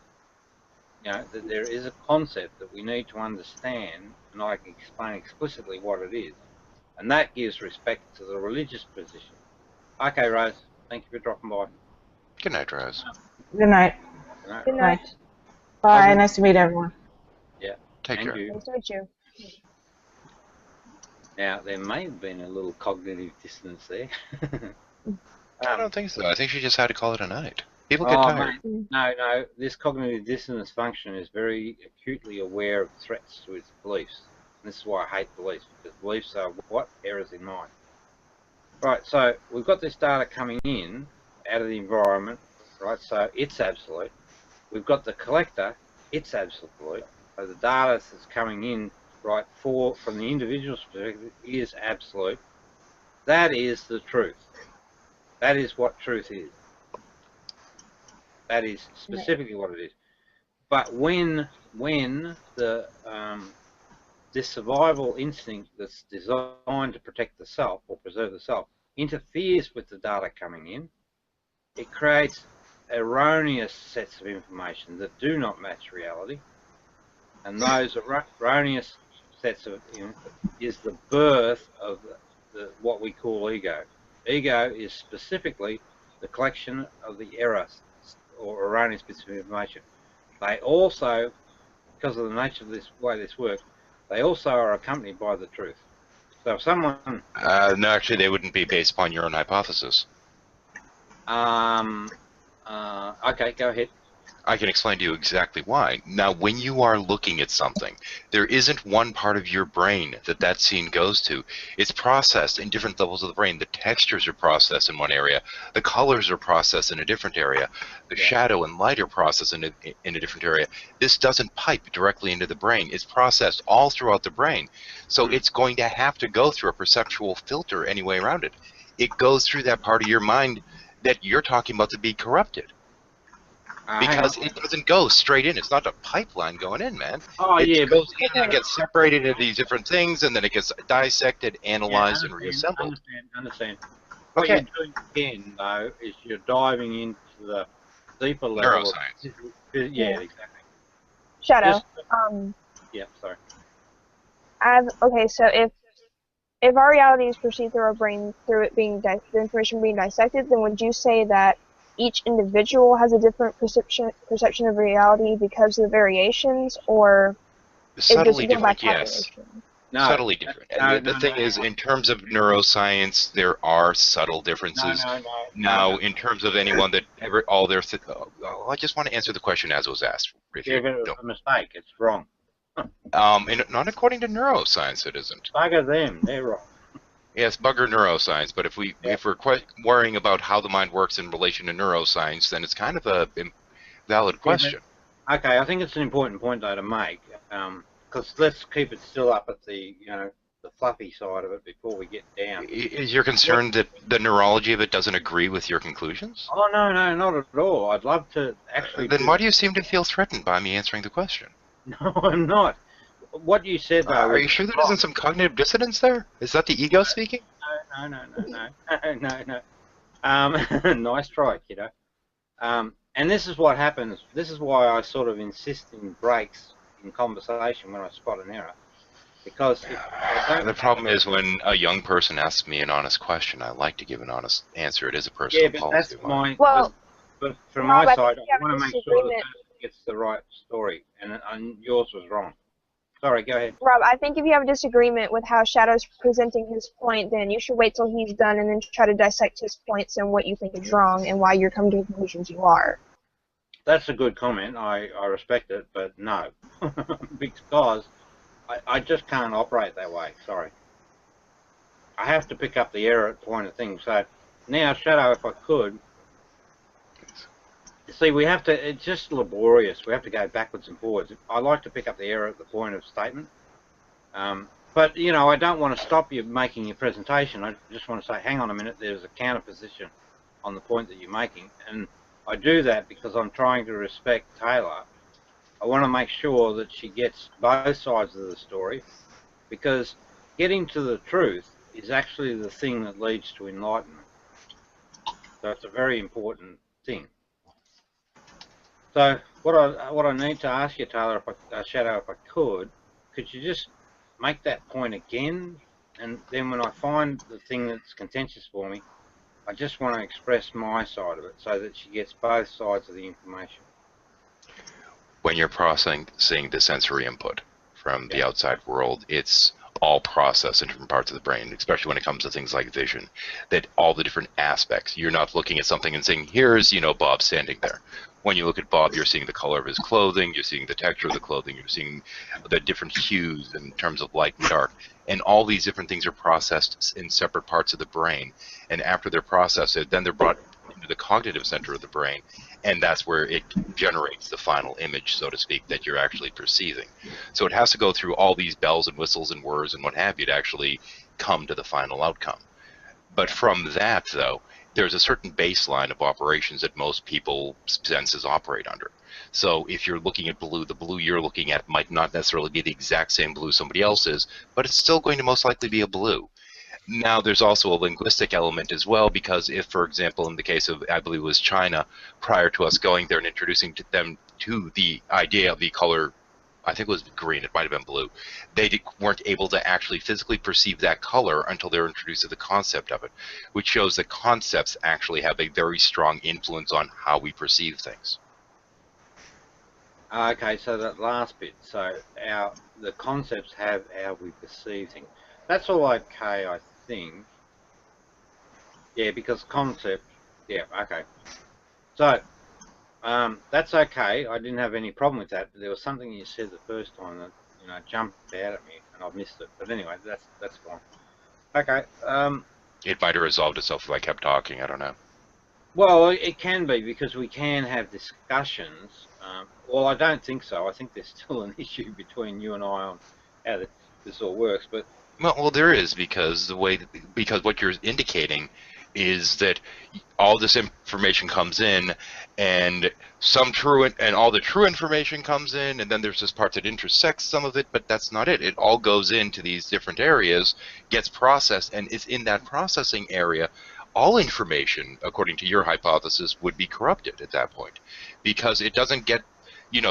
you know, that there is a concept that we need to understand, and I can explain explicitly what it is. And that gives respect to the religious position. Okay, Rose, thank you for dropping by. Good night, Rose. Good night. Good night. Bye. Nice to meet everyone. Yeah. Take care. Nice to meet you. Now, there may have been a little cognitive dissonance there. I don't think so. I think she just had to call it a night. People get tired. Mate, no. This cognitive dissonance function is very acutely aware of threats to its beliefs. And this is why I hate beliefs, because beliefs are what? Errors in mind. Right, so we've got this data coming in out of the environment, right? So it's absolute. We've got the collector, it's absolute. So the data that's coming in, right, from the individual's perspective is absolute. That is the truth. That is what truth is. That is specifically what it is. But when this survival instinct that's designed to protect the self or preserve the self interferes with the data coming in, it creates erroneous sets of information that do not match reality, and those erroneous sets of is the birth of what we call ego. Ego is specifically the collection of the errors or erroneous bits of information. They also, because of the nature of this way this works, they also are accompanied by the truth. So if someone... no, actually, they wouldn't be based upon your own hypothesis. Okay, go ahead. I can explain to you exactly why. Now, when you are looking at something, there isn't one part of your brain that scene goes to. It's processed in different levels of the brain. The textures are processed in one area. The colors are processed in a different area. The shadow and light are processed in a different area. This doesn't pipe directly into the brain. It's processed all throughout the brain. So it's going to have to go through a perceptual filter anyway around it. It goes through that part of your mind that you're talking about to be corrupted. Because it doesn't go straight in. It's not a pipeline going in, man. Oh, it yeah, goes but in and gets separated into these different things, and then it gets dissected, analyzed, and reassembled. Understand. What Okay. you're doing again, though, is you're diving into the deeper level Neuroscience. Yeah, exactly. Shadow. Yeah, sorry. Okay, so if our reality is perceived through our brain, through it being the information being dissected, then would you say that each individual has a different perception of reality because of the variations, or Subtly it by different, yes. population? No, subtly different. The thing is, in terms of neuroscience, there are subtle differences. Now, in terms of anyone that ever I just want to answer the question as it was asked. If it was a mistake, it's wrong. And not according to neuroscience, it isn't. Bugger them, they're wrong. Yes, bugger neuroscience. But if we're worrying about how the mind works in relation to neuroscience, then it's kind of a valid question. Okay, I think it's an important point though to make, because let's keep it still up at the the fluffy side of it before we get down. Is your concern that the neurology of it doesn't agree with your conclusions? Oh no, not at all. I'd love to actually. Then why do you seem to feel threatened by me answering the question? No, I'm not. What you said though. Are you sure there isn't some cognitive dissonance there? Is that the ego speaking? No. Nice try, kiddo. And this is what happens. This is why I sort of insist in breaks in conversation when I spot an error. Because the problem is when a young person asks me an honest question, I like to give an honest answer. It is a personal policy. Well, but from my side, I want to make sure that gets the right story, and yours was wrong. Sorry, go ahead. Rob, I think if you have a disagreement with how Shadow's presenting his point, then you should wait till he's done and then try to dissect his points and what you think is wrong and why you're coming to the conclusions you are. That's a good comment. I respect it, but no. Because I just can't operate that way. Sorry. I have to pick up the error at point of things. So now, Shadow, if I could, see, we have to, it's just laborious. We have to go backwards and forwards. I like to pick up the error at the point of statement. But, you know, I don't want to stop you making your presentation. I just want to say, hang on a minute, there's a counter position on the point that you're making. And I do that because I'm trying to respect Taylor. I want to make sure that she gets both sides of the story, because getting to the truth is actually the thing that leads to enlightenment. So it's a very important thing. So what I need to ask you, Taylor, Shadow, if I could you just make that point again? And then when I find the thing that's contentious for me, I just want to express my side of it so that she gets both sides of the information. When you're processing the sensory input from the outside world, it's all processed in different parts of the brain, especially when it comes to things like vision, that all the different aspects. You're not looking at something and saying, here's, you know, Bob standing there. When you look at Bob, you're seeing the color of his clothing, you're seeing the texture of the clothing, you're seeing the different hues in terms of light and dark. And all these different things are processed in separate parts of the brain. And after they're processed, then they're brought into the cognitive center of the brain. And that's where it generates the final image, so to speak, that you're actually perceiving. So it has to go through all these bells and whistles and whirs and what have you to actually come to the final outcome. But from that, though, there's a certain baseline of operations that most people's senses operate under. So if you're looking at blue, the blue you're looking at might not necessarily be the exact same blue somebody else is, but it's still going to most likely be a blue. Now, there's also a linguistic element as well, because if, for example, in the case of, I believe it was China, prior to us going there and introducing them to the idea of the color, I think it was green, it might have been blue, they weren't able to actually physically perceive that color until they were introduced to the concept of it, which shows that concepts actually have a very strong influence on how we perceive things. Okay, so that last bit, so the concepts have how we perceive things. That's all okay, I think. Yeah, because concept, yeah, okay. So, that's okay. I didn't have any problem with that, but there was something you said the first time that, you know, jumped out at me, and I've missed it. But anyway, that's fine. Okay. It might have resolved itself if I kept talking, I don't know. Well, it can be, because we can have discussions. Well, I don't think so. I think there's still an issue between you and I on how this all works, but... Well, there is, because what you're indicating is that all this information comes in, and all the true information comes in, and then there's this part that intersects some of it, but that's not it. It all goes into these different areas, gets processed, and is in that processing area. All information, according to your hypothesis, would be corrupted at that point, because it doesn't get,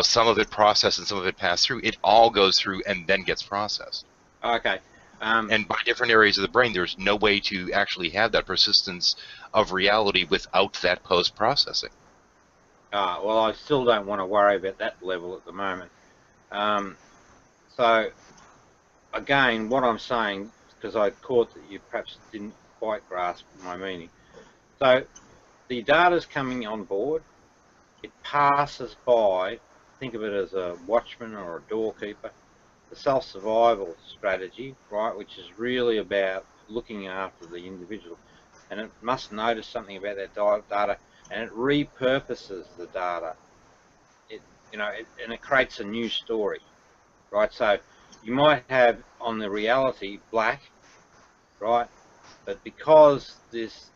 some of it processed and some of it passed through. It all goes through and then gets processed. Okay. And by different areas of the brain, there's no way to actually have that persistence of reality without that post-processing. Well, I still don't want to worry about that level at the moment. So, again, what I'm saying, because I caught that you perhaps didn't quite grasp my meaning. So, the data's coming on board. It passes by, think of it as a watchman or a doorkeeper, the self-survival strategy, right, which is really about looking after the individual. And it must notice something about that data, and it repurposes the data. And it creates a new story, right? So you might have on the reality black, right? But because this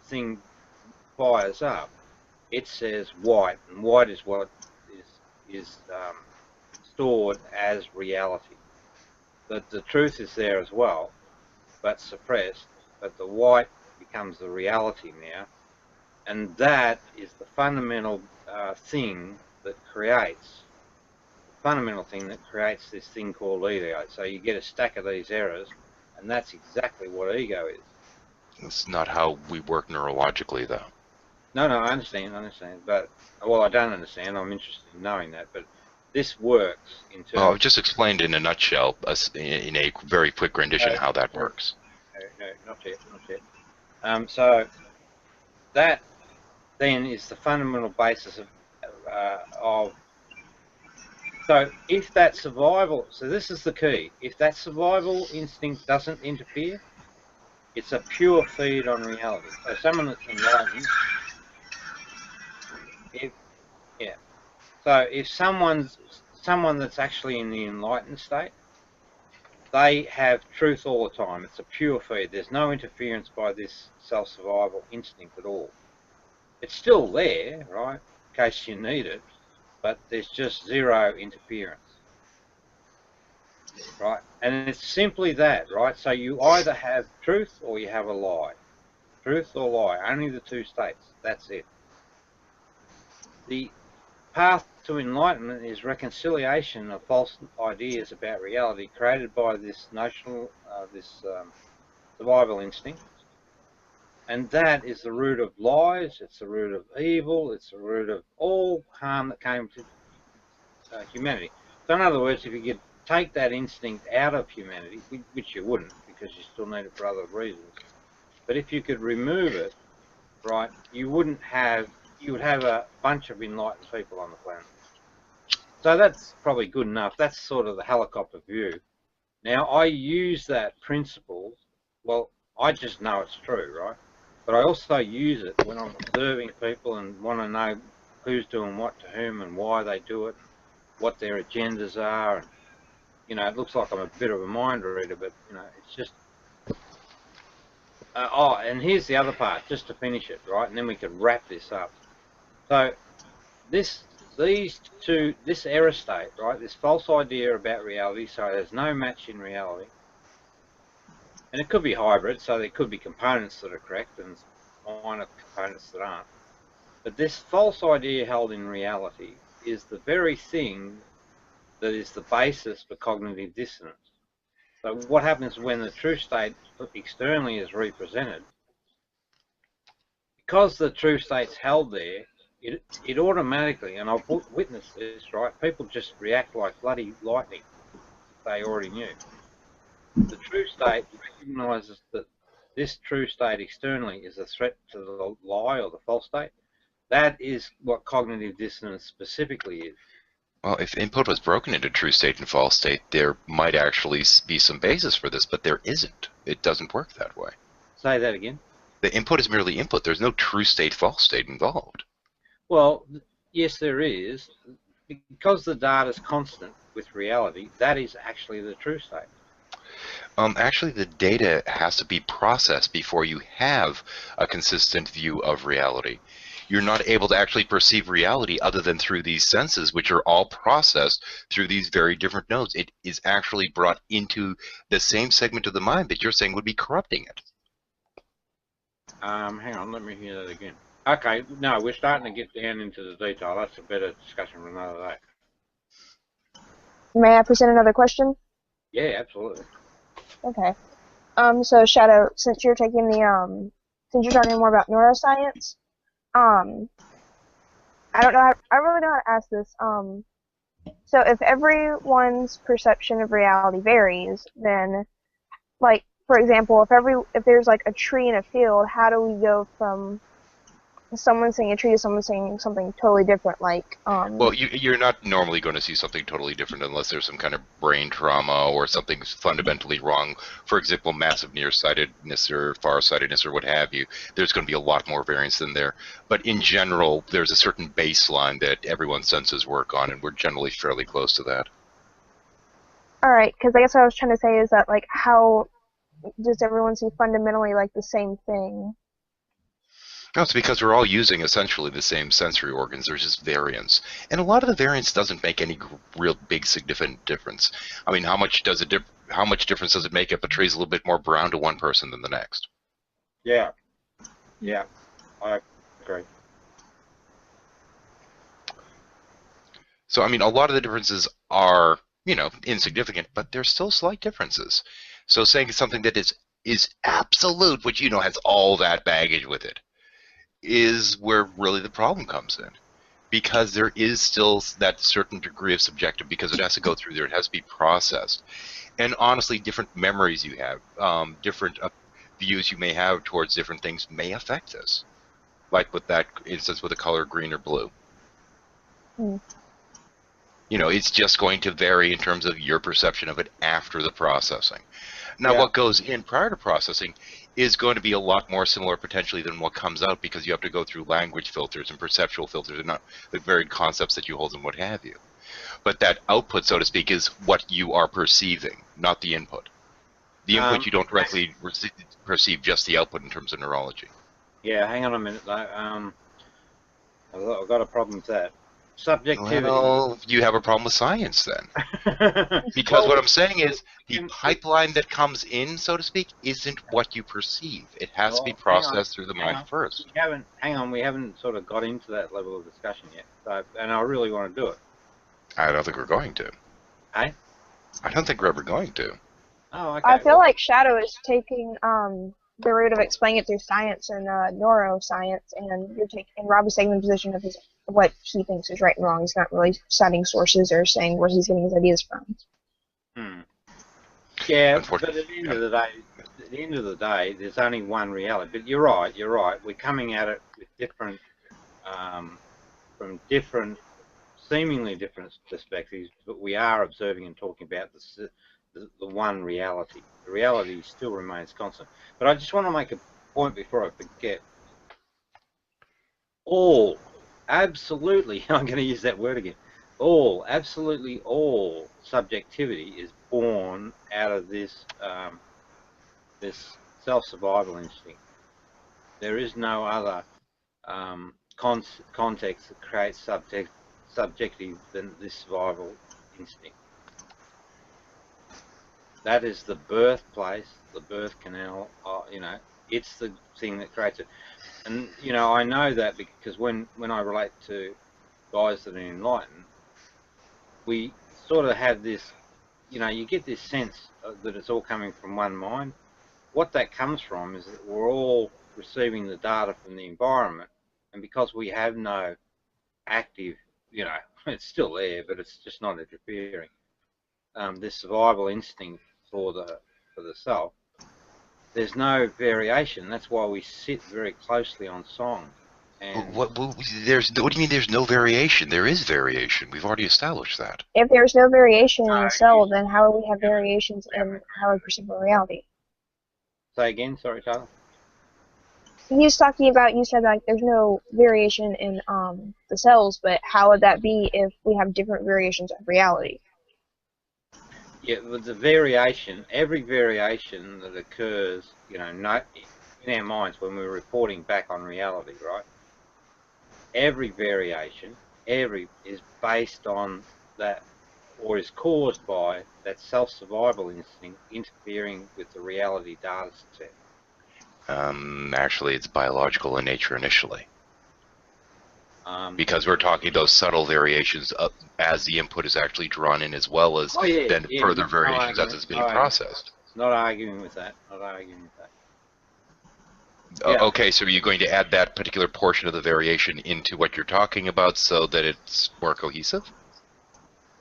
thing fires up, it says white, and white is what is stored as reality. But the truth is there as well, but suppressed. But the white becomes the reality now, and that is the fundamental thing that creates this thing called ego. So you get a stack of these errors, and that's exactly what ego is. It's not how we work neurologically, though. No, I understand, but, well, I don't understand. I'm interested in knowing that, but this works in terms... Well, I've just explained in a nutshell, in a very quick rendition, how that works. No, not yet. So that then is the fundamental basis of... So if that survival... So this is the key. If that survival instinct doesn't interfere, it's a pure feed on reality. So someone that's enlightened... So if someone that's actually in the enlightened state, they have truth all the time. It's a pure feed. There's no interference by this self-survival instinct at all. It's still there, right, in case you need it, but there's just zero interference, right? And it's simply that, right? So you either have truth or you have a lie. Truth or lie, only the two states. That's it. The path to enlightenment is reconciliation of false ideas about reality created by this notional, survival instinct. And that is the root of lies, it's the root of evil, it's the root of all harm that came to humanity. So in other words, if you could take that instinct out of humanity, which you wouldn't because you still need it for other reasons, but if you could remove it, right, you would have a bunch of enlightened people on the planet. So that's probably good enough. That's sort of the helicopter view. Now, I use that principle, well, I just know it's true, right? But I also use it when I'm observing people and want to know who's doing what to whom and why they do it, what their agendas are. And, it looks like I'm a bit of a mind reader, but, it's just... and here's the other part, just to finish it, right? And then we could wrap this up. So this error state, right, this false idea about reality, so there's no match in reality, and it could be hybrid, so there could be components that are correct and minor components that aren't, but this false idea held in reality is the very thing that is the basis for cognitive dissonance. So what happens when the true state externally is represented, because the true state's held there, it automatically, and I've witnessed this, right, people just react like bloody lightning. They already knew. The true state recognises that this true state externally is a threat to the lie or the false state. That is what cognitive dissonance specifically is. Well, if input was broken into true state and false state, there might actually be some basis for this, but there isn't. It doesn't work that way. Say that again. The input is merely input. There's no true state, false state involved. Well, yes, there is. Because the data is constant with reality, that is actually the true state. Actually, the data has to be processed before you have a consistent view of reality. You're not able to actually perceive reality other than through these senses, which are all processed through these very different nodes. It is actually brought into the same segment of the mind that you're saying would be corrupting it. Hang on, let me hear that again. Okay, no, we're starting to get down into the detail. That's a better discussion for another day. May I present another question? Yeah, absolutely. Okay. So Shadow, since you're taking the since you're talking more about neuroscience, I don't know. I really don't know how to ask this. So if everyone's perception of reality varies, then, like, for example, if there's like a tree in a field, how do we go from someone saying a tree to someone saying something totally different? Like, Well, you're not normally going to see something totally different unless there's some kind of brain trauma or something's fundamentally wrong. For example, massive nearsightedness or farsightedness or what have you. There's going to be a lot more variance than there. But in general, there's a certain baseline that everyone's senses work on, and we're generally fairly close to that. all right, because I guess what I was trying to say is that, like, how does everyone see fundamentally like the same thing? No, it's because we're all using essentially the same sensory organs. There's just variance, and a lot of the variance doesn't make any real big significant difference. I mean, how much difference does it make if a tree's a little bit more brown to one person than the next? Yeah, I agree. So, I mean, a lot of the differences are, insignificant, but there's still slight differences. So saying something that is absolute, which, has all that baggage with it, is where really the problem comes in. Because there is still that certain degree of subjective, because it has to go through there, it has to be processed. And honestly, different memories you have, different views you may have towards different things may affect this. Like with that instance with the color green or blue. It's just going to vary in terms of your perception of it after the processing. Now, what goes in prior to processing is going to be a lot more similar potentially than what comes out, because you have to go through language filters and perceptual filters and not the varied concepts that you hold and what have you. But that output, so to speak, is what you are perceiving, not the input. The input you don't directly perceive, just the output in terms of neurology. Yeah, hang on a minute though. I've got a problem with that. Subjectivity. Well, you have a problem with science then. Because what I'm saying is the pipeline that comes in, so to speak, isn't what you perceive. It has to be processed through the mind first. We haven't sort of got into that level of discussion yet. So, and I really want to do it. I don't think we're going to. Hey? I don't think we're ever going to. Oh, okay. I feel like Shadow is taking the route of explaining it through science and neuroscience, and Rob is taking the position of what he thinks is right and wrong. He's not really citing sources or saying where he's getting his ideas from. Yeah, but at the end of the day, there's only one reality. But you're right. We're coming at it with different, from different, seemingly different perspectives, but we are observing and talking about the one reality. The reality still remains constant. But I just want to make a point before I forget. Absolutely, I'm going to use that word again. Absolutely all subjectivity is born out of this this self-survival instinct. There is no other context that creates subjective than this survival instinct. That is the birthplace, the birth canal. It's the thing that creates it. And I know that because when I relate to guys that are enlightened, we sort of have this, you get this sense that it's all coming from one mind. What that comes from is that we're all receiving the data from the environment, and because we have no active, it's still there, but it's just not interfering. This survival instinct for the self. There's no variation. That's why we sit very closely on song. And what do you mean there's no variation? There is variation. We've already established that. If there's no variation in the cell, then how do we have variations in how we perceive our reality? Say again, sorry, Tyler. You said like there's no variation in the cells, but how would that be if we have different variations of reality? Yeah, with the variation, every variation that occurs, in our minds when we're reporting back on reality, right? Every variation, is based on that, or is caused by that self-survival instinct interfering with the reality data set. Actually, it's biological in nature initially. Because we're talking those subtle variations as the input is actually drawn in, as well as further variations as it's being processed. Not arguing with that. Okay, so are you going to add that particular portion of the variation into what you're talking about so that it's more cohesive?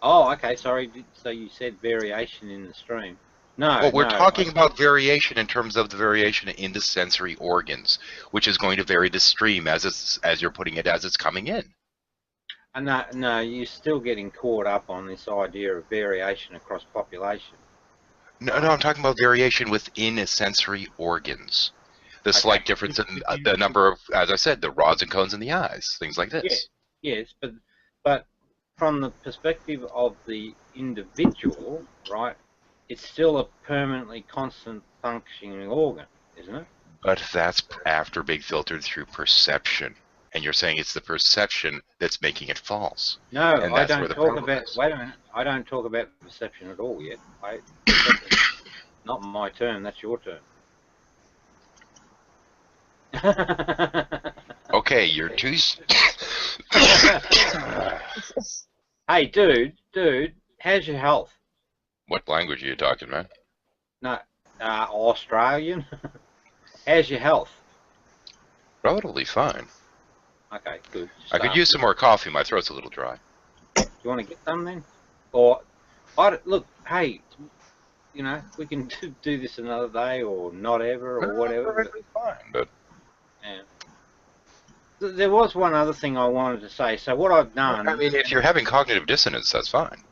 Oh, okay, sorry. So you said variation in the stream. No, well, we're talking about variation in terms of the variation in the sensory organs, which is going to vary the stream as you're putting it, as it's coming in. No, you're still getting caught up on this idea of variation across population. No, I'm talking about variation within sensory organs. The slight difference in the number of, as I said, the rods and cones in the eyes, things like this. Yes, but from the perspective of the individual, right, it's still a permanently constant functioning organ, isn't it? But that's after being filtered through perception. And you're saying it's the perception that's making it false. No, I don't talk about, wait a minute, I don't talk about perception at all yet. Not my turn, that's your turn. Okay, you're too... Hey, dude, how's your health? What language are you talking, man? No, Australian. How's your health? Relatively fine. Okay, good. I could use some more coffee. My throat's a little dry. Do you want to get some then? Or, look, hey, we can do this another day or not ever or whatever. Perfectly fine, but... Yeah. There was one other thing I wanted to say. So what I've done... I mean, if you're having cognitive dissonance, that's fine.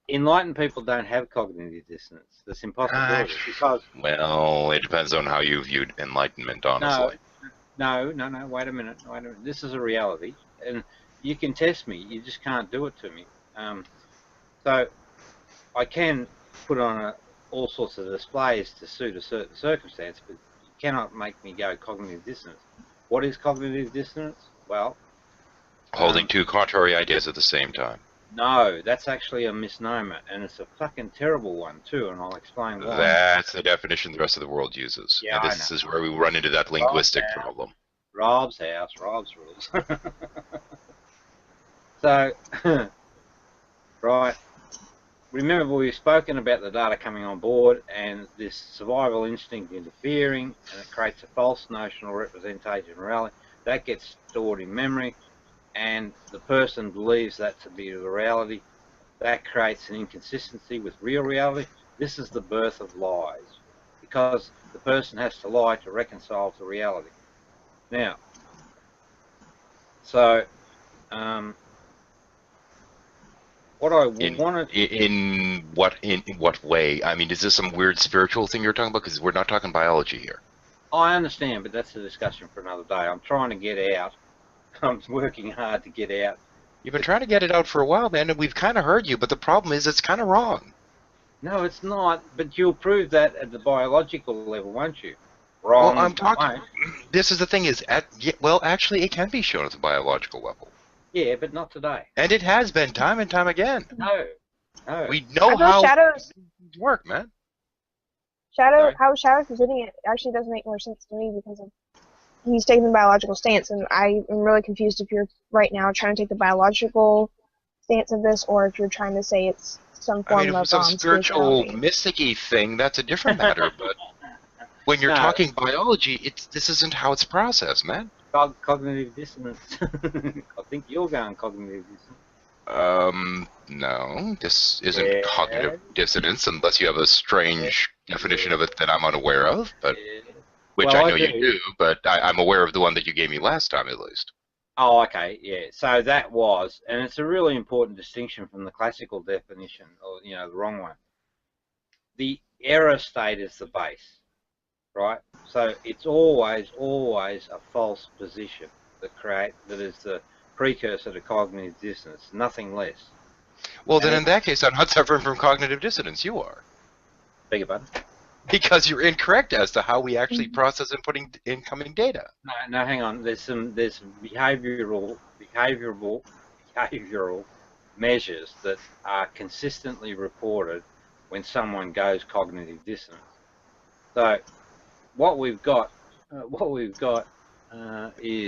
Enlightened people don't have cognitive dissonance. That's impossible because... Well, it depends on how you viewed enlightenment, honestly. No, wait a minute. This is a reality, and you can test me. You just can't do it to me. So I can put on all sorts of displays to suit a certain circumstance, but you cannot make me go cognitive dissonance. What is cognitive dissonance? Well... holding two contrary ideas at the same time. No, that's actually a misnomer, and it's a fucking terrible one too, and I'll explain why. That's the definition the rest of the world uses. Yeah, and this is where we run into that linguistic problem. Rob's house, Rob's rules. So, right, remember we've spoken about the data coming on board and this survival instinct interfering, and it creates a false notional representation of reality. That gets stored in memory, and the person believes that to be the reality. That creates an inconsistency with real reality. This is the birth of lies, because the person has to lie to reconcile to reality. Now, so what I wanted... In what way? I mean, is this some weird spiritual thing you're talking about? Because we're not talking biology here. I understand, but that's a discussion for another day. I'm trying to get out. I'm working hard to get out. You've been trying to get it out for a while, man, and we've kind of heard you, but the problem is it's kind of wrong. No, it's not, but you'll prove that at the biological level, won't you? Wrong. Well, I'm talking... This is the thing is, well, actually, it can be shown at the biological level. Yeah, but not today. And it has been time and time again. No. We know how Shadows work, man. How Shadow's presenting it actually does make more sense to me because of he's taking the biological stance, and I am really confused if you're right now trying to take the biological stance of this, or if you're trying to say it's some form of some spiritual, mysticy thing. That's a different matter. But when you're talking biology, this isn't how it's processed, man. Cognitive dissonance. I think you're going cognitive dissonance. No, this isn't cognitive dissonance unless you have a strange definition of it that I'm unaware of. But. Which I know you do, but I'm aware of the one that you gave me last time, at least. Oh, okay, yeah. So that was, and it's a really important distinction from the classical definition, or the wrong one. The error state is the base, right? So it's always a false position that is the precursor to cognitive dissonance, nothing less. Well, then in that case, I'm not suffering from cognitive dissonance. You are. Beg your pardon? Because you're incorrect as to how we actually process inputting incoming data. No, hang on. There's some behavioural measures that are consistently reported when someone goes cognitive dissonance. So what we've got is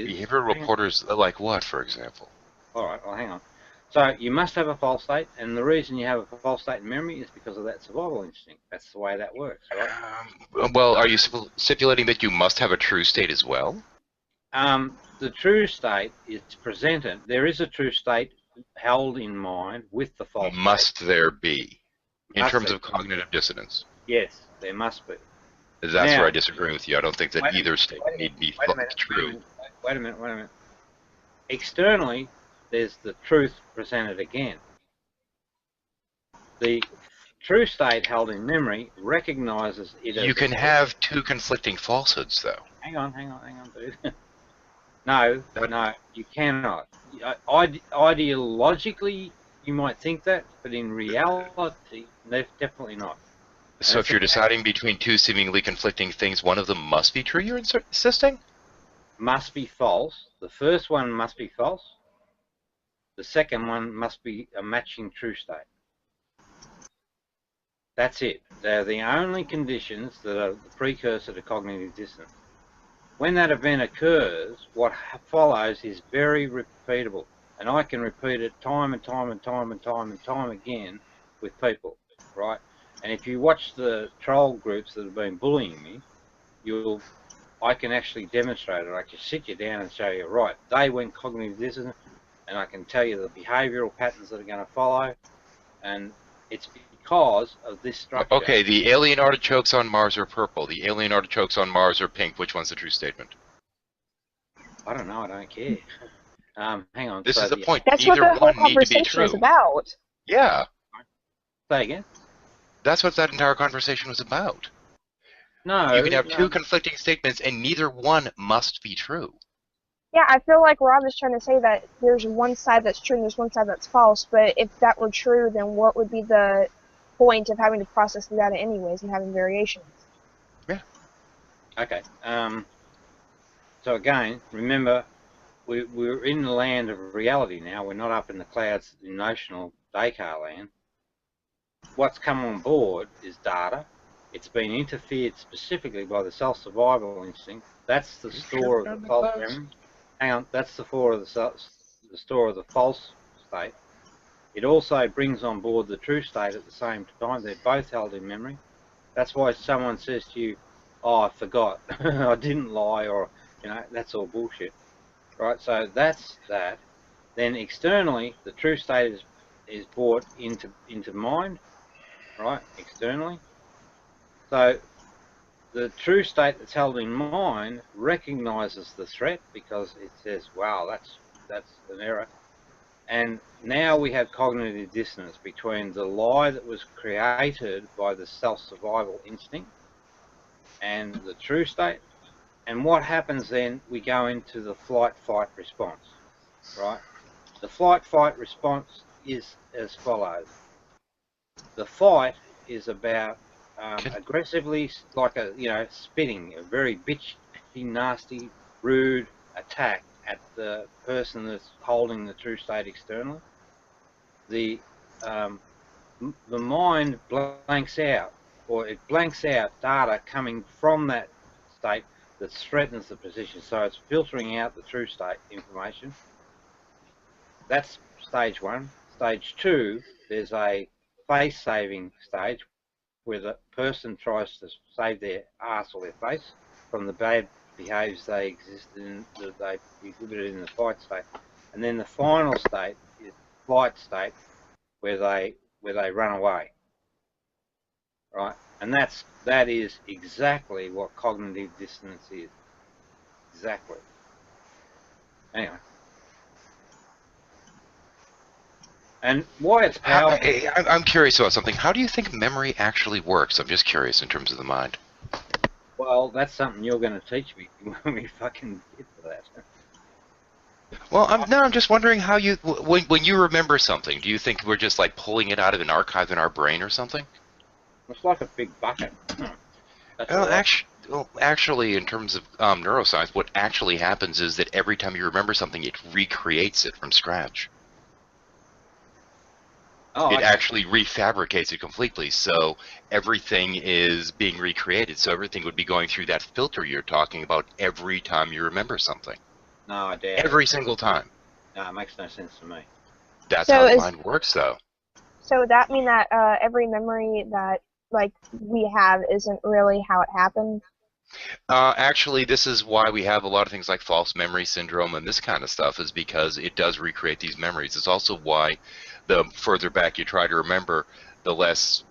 Behavioral reporters like what, for example? All right. Well, hang on. So you must have a false state, and the reason you have a false state in memory is because of that survival instinct. That's the way that works, right? Well, are you stipulating that you must have a true state as well? The true state is presented. There is a true state held in mind with the false Must state. there be? In Must terms there of cognitive dissonance? Yes, there must be. That's Now, where I disagree with you. I don't think that either statement need be true. Wait a minute. Externally, there's the truth presented again. The true state held in memory recognizes it as... You can have two conflicting falsehoods, though. Hang on, dude. No, you cannot. Ideologically, you might think that, but in reality, definitely not. So if you're deciding between two seemingly conflicting things, one of them must be true, you're insisting? Must be false. The first one must be false. The second one must be a matching true state. That's it. They're the only conditions that are the precursor to cognitive dissonance. When that event occurs, what follows is very repeatable. And I can repeat it time and time again with people, right? And if you watch the troll groups that have been bullying me, I can actually demonstrate it. I can sit you down and show you, right, they went cognitive dissonance, and I can tell you the behavioural patterns that are going to follow, and it's because of this structure. Okay, the alien artichokes on Mars are purple. The alien artichokes on Mars are pink. Which one's the true statement? I don't know. I don't care. Hang on. This is the point. That's Neither what the whole one need to be conversation is true. about. Yeah. Say again? That's what that entire conversation was about. No. You can have two conflicting statements, and neither one must be true. Yeah, I feel like Rob is trying to say that there's one side that's true and there's one side that's false, but if that were true, then what would be the point of having to process the data anyways and having variations? Yeah. Okay. So again, remember, we're in the land of reality now. We're not up in the clouds in notional Descartes land. What's come on board is data. It's been interfered specifically by the self-survival instinct. That's the store of the false memory. Hang on, that's the store of the false state. It also brings on board the true state at the same time. They're both held in memory. That's why someone says to you, "Oh, I forgot. I didn't lie," or that's all bullshit, right? So that's that. Then externally, the true state is brought into mind, right? Externally. So the true state that's held in mind recognizes the threat because it says, wow, that's an error. And now we have cognitive dissonance between the lie that was created by the self-survival instinct and the true state. And what happens then, we go into the flight-fight response, right? The flight-fight response is as follows. The fight is about aggressively, like spitting, a very bitchy, nasty, rude attack at the person that's holding the true state externally. The mind blanks out, or it blanks out data coming from that state that threatens the position. So it's filtering out the true state information. That's stage one. Stage two, there's a face-saving stage where the person tries to save their ass or their face from the bad behaviours they exhibited in the fight state. And then the final state is flight state, where they run away. Right? And that is exactly what cognitive dissonance is. Exactly. Anyway. And why it's powerful... I'm curious about something. How do you think memory actually works? I'm just curious in terms of the mind. Well, that's something you're going to teach me when we fucking get to that. Well, I'm just wondering how you, when you remember something, do you think we're just like pulling it out of an archive in our brain or something? It's like a big bucket. That's Well, all right. actually, in terms of neuroscience, what actually happens is that every time you remember something, it recreates it from scratch. Oh, It okay. actually refabricates it completely, so everything is being recreated. So everything would be going through that filter you're talking about every time you remember something. No, I doubt it. Every single time. No, it makes no sense to me. That's So how the is mind works, though. so would that mean that every memory that like we have isn't really how it happened? Actually, this is why we have a lot of things like false memory syndrome and this kind of stuff, is because it does recreate these memories. It's also why the further back you try to remember, the less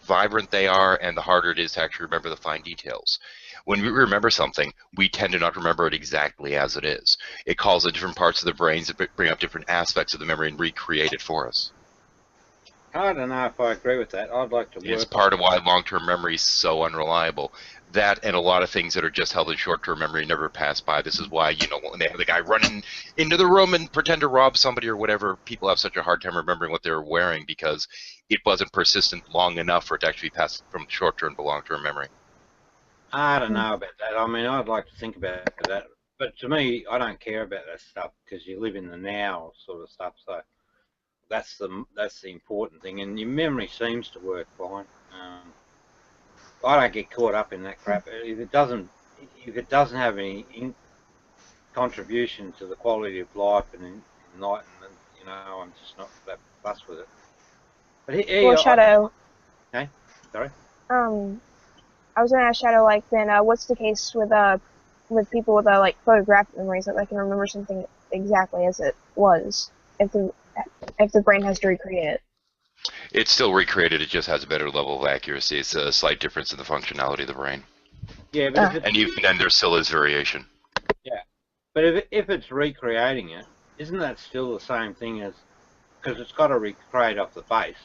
vibrant they are and the harder it is to actually remember the fine details. When we remember something, we tend to not remember it exactly as it is. It calls in different parts of the brains that bring up different aspects of the memory and recreate it for us. I don't know if I agree with that. I'd like to It's work part on of why long-term memory is so unreliable. That and a lot of things that are just held in short-term memory never pass by. This is why, when they have the guy running into the room and pretend to rob somebody or whatever, people have such a hard time remembering what they were wearing because it wasn't persistent long enough for it to actually pass from short-term to long-term memory. I don't know about that. I mean, I'd like to think about that. But to me, I don't care about that stuff because you live in the now sort of stuff. So that's the important thing. And your memory seems to work fine. I don't get caught up in that crap. If it doesn't have any contribution to the quality of life and enlightenment, I'm just not that fussed with it. But Well, Shadow. Okay, sorry. I was gonna ask Shadow, like, then what's the case with people with like photographic memories that they can remember something exactly as it was if the brain has to recreate it? It's still recreated, it just has a better level of accuracy. It's a slight difference in the functionality of the brain. Yeah, but and even then there still is variation. Yeah, but if it's recreating it, isn't that still the same thing as, because it's got to recreate off the base,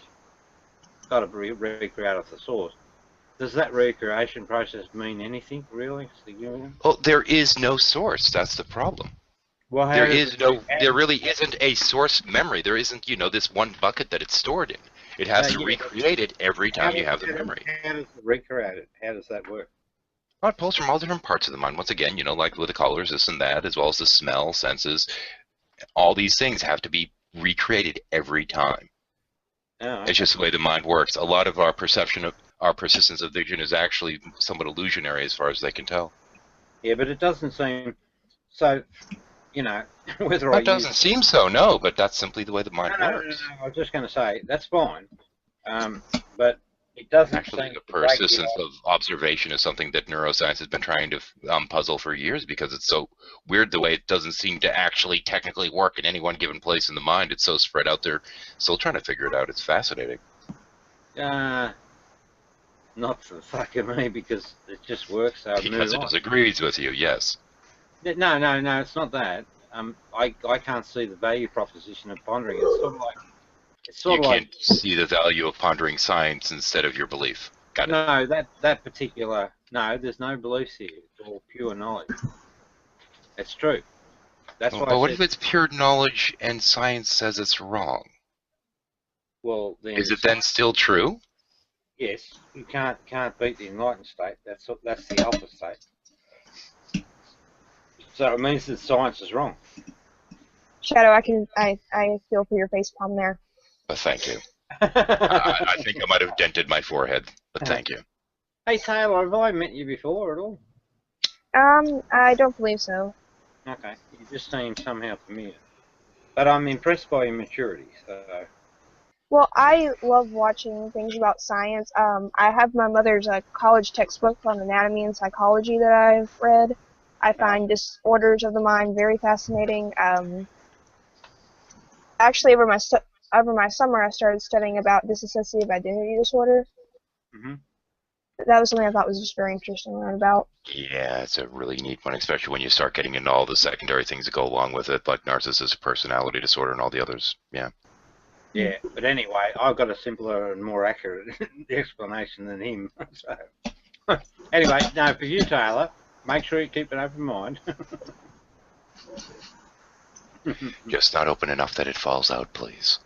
it's got to recreate off the source. Does that recreation process mean anything really? Well, there is no source. That's the problem. Well, there really isn't a source memory. There isn't, this one bucket that it's stored in. It has to recreate it every time you have the memory. How does it recreate it? How does that work? Well, it pulls from all different parts of the mind. Once again, like with the colors, this and that, as well as the smell, senses. All these things have to be recreated every time. Oh. It's just the way the mind works. A lot of our perception of our persistence of vision is actually somewhat illusionary as far as they can tell. Yeah, but it doesn't seem so. Whether it doesn't seem so, no. But that's simply the way the mind works. No, I was just going to say that's fine, but it doesn't. Actually, the persistence of observation is something that neuroscience has been trying to puzzle for years because it's so weird the way it doesn't seem to actually technically work in any one given place in the mind. It's so spread out there. Still trying to figure it out. It's fascinating. Not for the fuck of me because it just works. So because it disagrees with you, yes. No, it's not that. I can't see the value proposition of pondering. It's sort of like. You can't see the value of pondering science instead of your belief. Got it. No, that particular. No, there's no beliefs here. It's all pure knowledge. It's true. That's why. But what if it's pure knowledge and science says it's wrong? Well, then. Is it then still true? Yes, you can't beat the enlightened state. That's the alpha state. So it means that science is wrong. Shadow, I feel for your facepalm there. But thank you. I think I might have dented my forehead, but thank you. Hey Taylor, have I met you before at all? I don't believe so. Okay, you just seem somehow familiar. But I'm impressed by your maturity, so. Well, I love watching things about science. I have my mother's college textbook on anatomy and psychology that I've read. I find disorders of the mind very fascinating. Actually, over my summer, I started studying about dissociative identity disorder. Mm-hmm. That was something I thought was just very interesting to learn about. Yeah, it's a really neat one, especially when you start getting into all the secondary things that go along with it, like narcissistic personality disorder and all the others. Yeah. Yeah, but anyway, I've got a simpler and more accurate explanation than him. So, anyway, no, for you, Taylor, make sure you keep an open mind. Just not open enough that it falls out, please.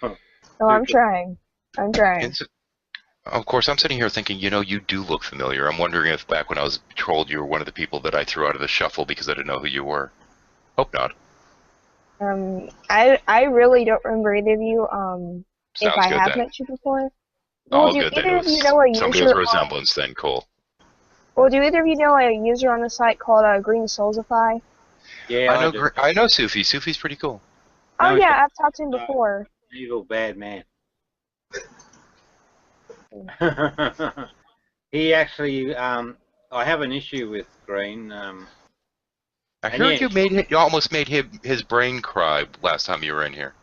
Oh, I'm trying. I'm trying. Of course, I'm sitting here thinking, you know, you do look familiar. I'm wondering if back when I was trolled, you were one of the people that I threw out of the shuffle because I didn't know who you were. Hope not. I really don't remember either of you. If Sounds I good have then. met you before. All Do good then. either It of you was know a somebody user? with resemblance then. Cool. Well, do either of you know a user on the site called Green Soulsify? Yeah, I do. I know Sufi. Sufi's pretty cool. Oh No, he's yeah, I've talked to him before. evil bad man. He actually, I have an issue with Green. I heard you almost made his brain cry last time you were in here.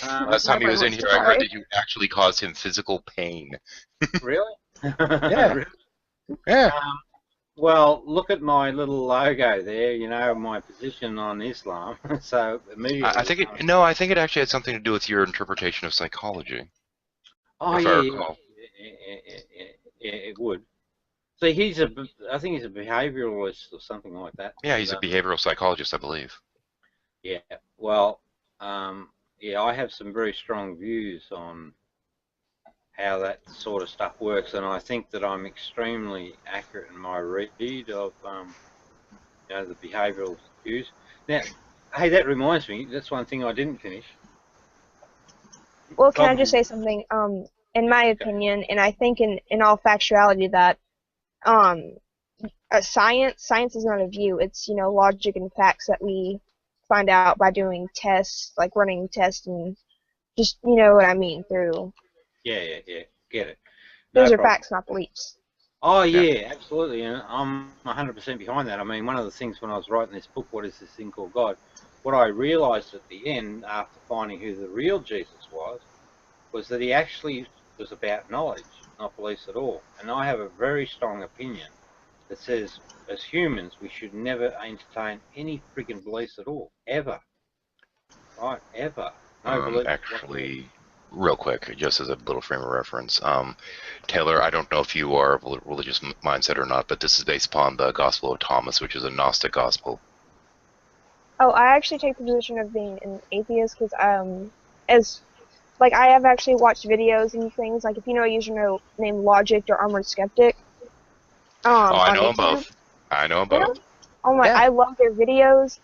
Last time he was in here, I heard that you actually caused him physical pain. Really? Yeah. Yeah. Well, look at my little logo there. You know my position on Islam. So immediately. I think it actually had something to do with your interpretation of psychology. Oh if yeah, I recall. yeah, it would. So I think he's a behavioralist or something like that. Yeah, he's a behavioral psychologist, I believe. Yeah. Well, yeah, I have some very strong views on how that sort of stuff works, and I think that I'm extremely accurate in my read of, you know, the behavioural views. Now, hey, that reminds me, that's one thing I didn't finish. Well, can I just say something? In my opinion, and I think in all factuality that, science is not a view. It's, you know, logic and facts that we find out by doing tests, like running tests and just, you know what I mean, through. Yeah, get it. Those are facts, not beliefs. Oh yeah, absolutely, and I'm 100% behind that. I mean, one of the things when I was writing this book, What is this thing called God, what I realised at the end, after finding who the real Jesus was that he actually was about knowledge, not beliefs at all. And I have a very strong opinion that says, as humans, we should never entertain any friggin' beliefs at all, ever. Right, ever. No beliefs. Actually, real quick, just as a little frame of reference, Taylor, I don't know if you are of a religious mindset or not, but this is based upon the Gospel of Thomas, which is a Gnostic gospel. Oh, I actually take the position of being an atheist because, like, I have actually watched videos and things, like, if you know a user named Logic or Armored Skeptic. I know them both. I know them both. Oh my, I love their videos.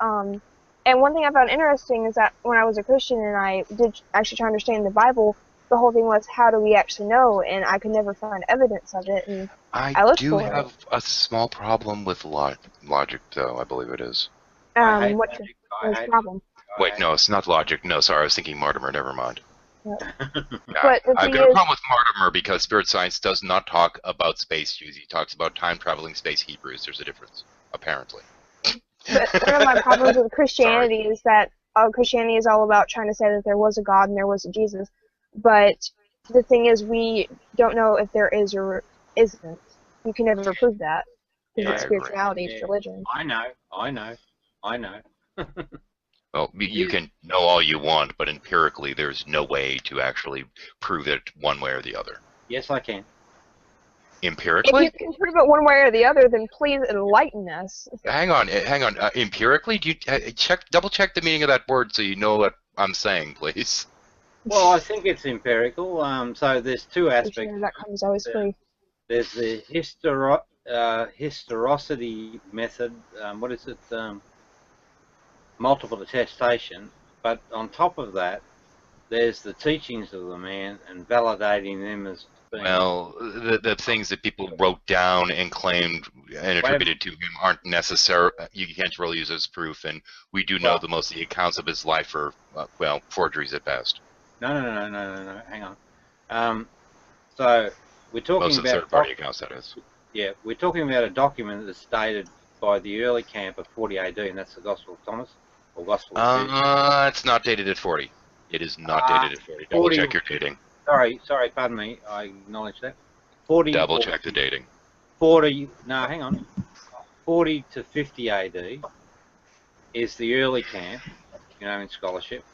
And one thing I found interesting is that when I was a Christian and I did actually try to understand the Bible, the whole thing was, how do we actually know? And I could never find evidence of it. And I looked for have a small problem with logic, though, I believe it is. What's the problem? Wait, no, it's not logic. No, sorry, I was thinking Mortimer. Never mind. Yeah. I've got a problem with Mortimer because Spirit Science does not talk about space Jews. He talks about time-traveling space Hebrews. There's a difference, apparently. But one of my problems with Christianity is that Christianity is all about trying to say that there was a God and there was a Jesus. But the thing is, we don't know if there is or isn't. You can never prove that. Because it's spirituality, it's religion. I know. Well, you can know all you want, but empirically there's no way to actually prove it one way or the other. Yes, I can. Empirically? If you can prove it one way or the other, then please enlighten us. Hang on. Empirically? Do you double check the meaning of that word so you know what I'm saying, please? Well, I think it's empirical. So there's two aspects. Sure, that comes always free. There's the historicity method. What is it? Multiple attestation. But on top of that, there's the teachings of the man and validating them as being. Well, the things that people wrote down and claimed and attributed to him aren't necessary. You can't really use as proof, and we do know that most of the accounts of his life are, well, forgeries at best. No. Hang on. So we're talking most of about third-party accounts, that is. Yeah, we're talking about a document that's dated by the early camp of 40 AD, and that's the Gospel of Thomas or Gospel of Jesus. It's not dated at 40. It is not dated at 40. Double check your dating. Sorry, pardon me. I acknowledge that. 40. Double check the dating. 40. No, hang on. 40 to 50 AD is the early camp, you know, in scholarship.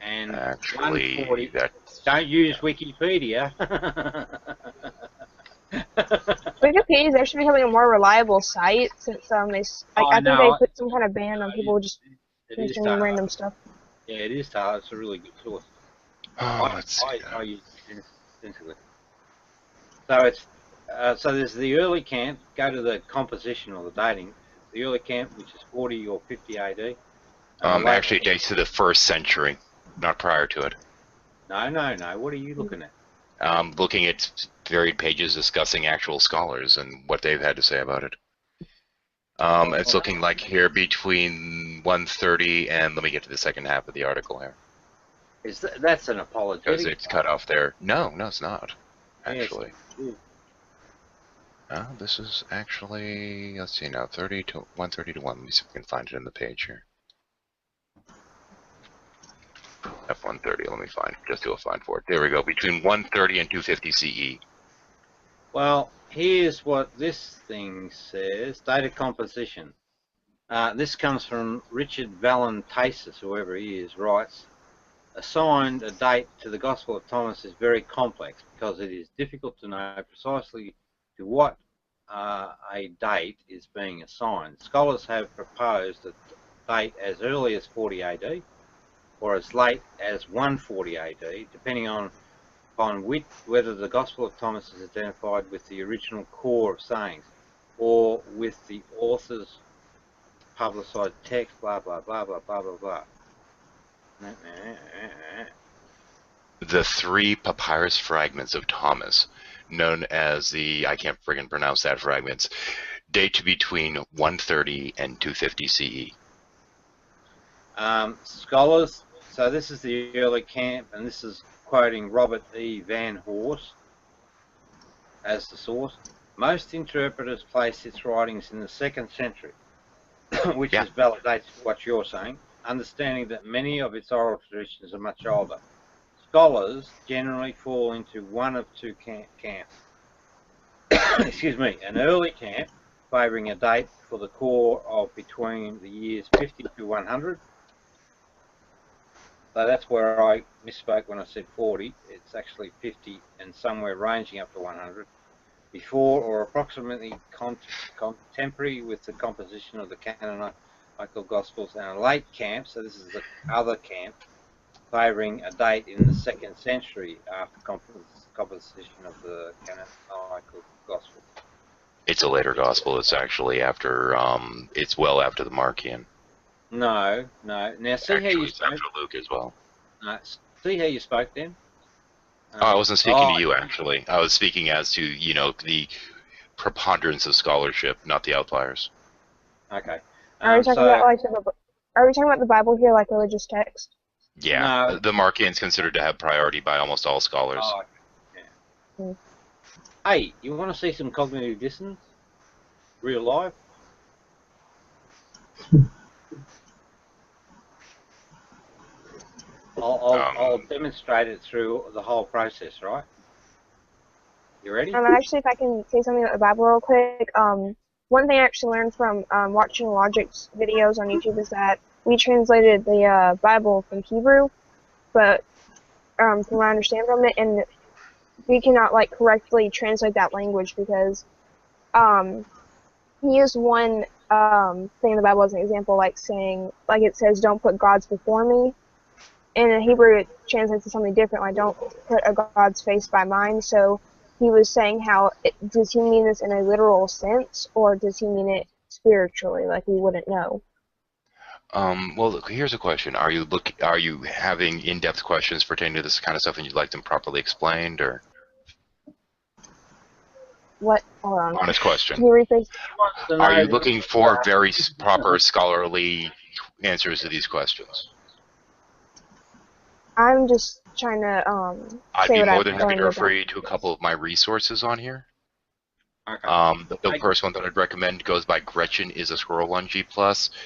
And actually, 140. Don't use Wikipedia. Wikipedia is actually becoming a more reliable site since I think they know. put some kind of ban on people just It is mentioning Taylor. random stuff. Yeah, it is Taylor. It's a really good source. Oh, let's see. I use it extensively. So it's so there's the early camp. Go to the composition or the dating. The early camp, which is 40 or 50 AD. Actually, it dates to the 1st century, not prior to it. No. What are you looking at? Looking at varied pages discussing actual scholars and what they've had to say about it. It's looking like here between 130 and let me get to the second half of the article here. That's an apologetic? Because it's cut off there. No, it's not. Actually. Yes, this is actually, let's see now, 30 to 130 to 1. Let me see if we can find it in the page here. F130, let me just do a find for it. There we go, between 130 and 250 CE. Well, here's what this thing says, data composition. This comes from Richard Valentesis, whoever he is, writes, assigned a date to the Gospel of Thomas is very complex because it is difficult to know precisely to what a date is being assigned. Scholars have proposed a date as early as 40 AD or as late as 140 AD, depending upon whether the Gospel of Thomas is identified with the original core of sayings or with the author's publicized text, blah, blah, blah, blah, blah, blah, blah. The 3 papyrus fragments of Thomas, known as the, I can't friggin' pronounce that fragments, date to between 130 and 250 CE. Scholars, so this is the early camp, and this is quoting Robert E. Van Horst as the source. Most interpreters place its writings in the 2nd century, which validates what you're saying, understanding that many of its oral traditions are much older. Scholars generally fall into one of two camps. Excuse me, an early camp favouring a date for the core of between the years 50 to 100. So that's where I misspoke when I said 40. It's actually 50 and somewhere ranging up to 100. Before or approximately contemporary with the composition of the canonical Gospels, and a late camp, so this is the other camp, favouring a date in the 2nd century after composition of the canonical Gospels. It's a later Gospel. It's actually after, it's well after the Markian. No. Now see actually, how you it's spoke. after Luke as well. See how you spoke then? I wasn't speaking to you, actually. I was speaking as to, the preponderance of scholarship, not the outliers. Okay. Are we talking about the Bible here, like religious text? Yeah, the Markian is considered to have priority by almost all scholars. Oh, yeah. Hey, you want to see some cognitive dissonance? Real life? I'll demonstrate it through the whole process, right? You ready? Actually, if I can say something about the Bible real quick, one thing I actually learned from watching Logic's videos on YouTube is that we translated the Bible from Hebrew, but from what I understand from it, and we cannot correctly translate that language because he used one thing in the Bible as an example, saying, it says, "Don't put gods before me." And in Hebrew, it translates to something different, like "Don't put a god's face by mine." So he was saying does he mean this in a literal sense, or does he mean it spiritually, like we wouldn't know? Well, look, here's a question: Are you having in-depth questions pertaining to this kind of stuff, and you'd like them properly explained, or? What? Hold on. Honest question. Can you rephrase? Are you looking for very proper scholarly answers to these questions? I'm just trying to I'd be more than happy to refer you to a couple of my resources on here. Okay. The first one that I'd recommend goes by Gretchen is a Squirrel on G+.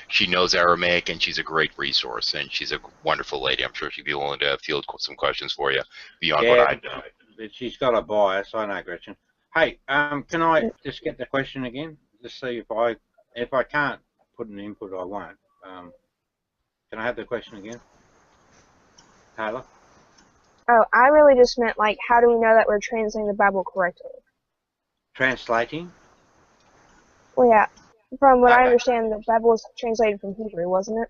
She knows Aramaic, and she's a great resource, and she's a wonderful lady. I'm sure she'd be willing to field some questions for you beyond what I know. She's got a bias, I know, Gretchen. Hey, can I just get the question again? Just see if I can't put an input, I won't. Can I have the question again? Taylor? Oh, I really just meant, how do we know that we're translating the Bible correctly? translating. Well, yeah. From what I understand, the Bible was translated from Hebrew, wasn't it?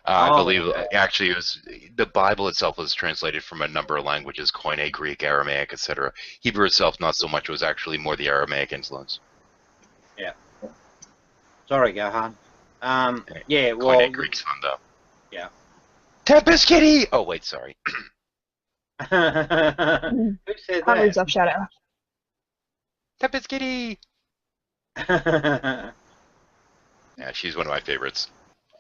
I believe actually it was the Bible itself was translated from a number of languages: Koine, Greek, Aramaic, etc. Hebrew itself, not so much. It was actually more the Aramaic influence. Yeah. Sorry, Gohan. Yeah. Well. Koine Greek's fun though. Yeah. Tempest Kitty. Oh wait, sorry. Who said Beasley that? Vs Shadow. Tempest Kitty. Yeah, she's one of my favorites.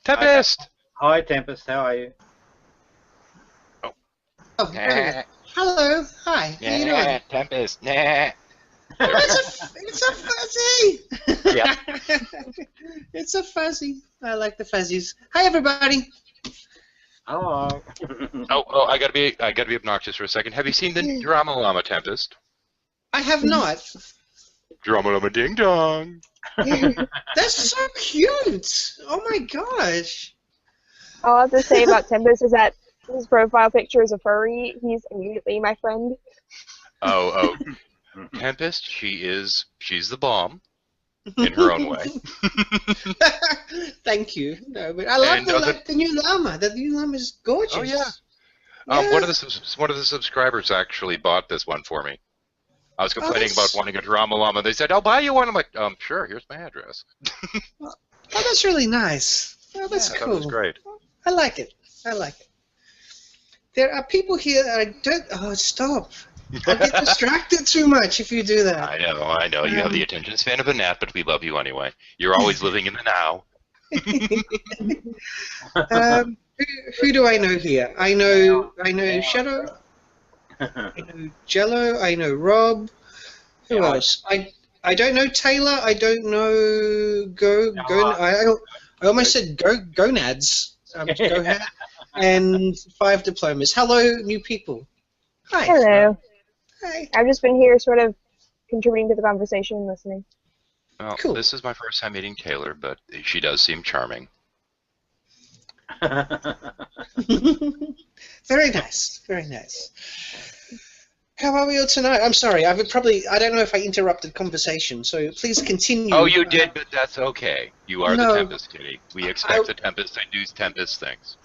Tempest. Okay. Hi, Tempest. How are you? Oh, very good. Hello. Hi. How you doing? Tempest. Nah. It's a fuzzy. Yeah. It's a fuzzy. I like the fuzzies. Hi, everybody. Hello. Oh, I gotta be obnoxious for a second. Have you seen the Drama Llama Tempest? I have not. Drama Llama Ding Dong. That's so cute. Oh my gosh. All I have to say about Tempest is that his profile picture is a furry. He's immediately my friend. Oh. Tempest, she's the bomb in her own way. Thank you. No, but I love the new llama. The new llama is gorgeous. Oh yeah. One of the subscribers actually bought this one for me. I was complaining about wanting a drama llama. They said, "I'll buy you one." I'm like, sure. Here's my address. Oh, that's really nice. Oh, that's cool. That was great. I like it. I like it. There are people here that I don't. Oh, stop. I get distracted too much if you do that. I know. You have the attention span of a gnat, but we love you anyway. You're always living in the now. Who do I know here? I know Shadow. I know Jello. I know Rob. Who else? I don't know Taylor. I don't know I almost said gonads. And 5 diplomas. Hello, new people. Hi. Hello. Hi. I've just been here sort of contributing to the conversation and listening. Well, Cool. This is my first time meeting Taylor, but she does seem charming. Very nice. Very nice. How are we all tonight? I'm sorry. I don't know if I interrupted conversation, so please continue. Oh, you did, but that's okay. You are the Tempest Kitty. We expect the Tempest to do Tempest things.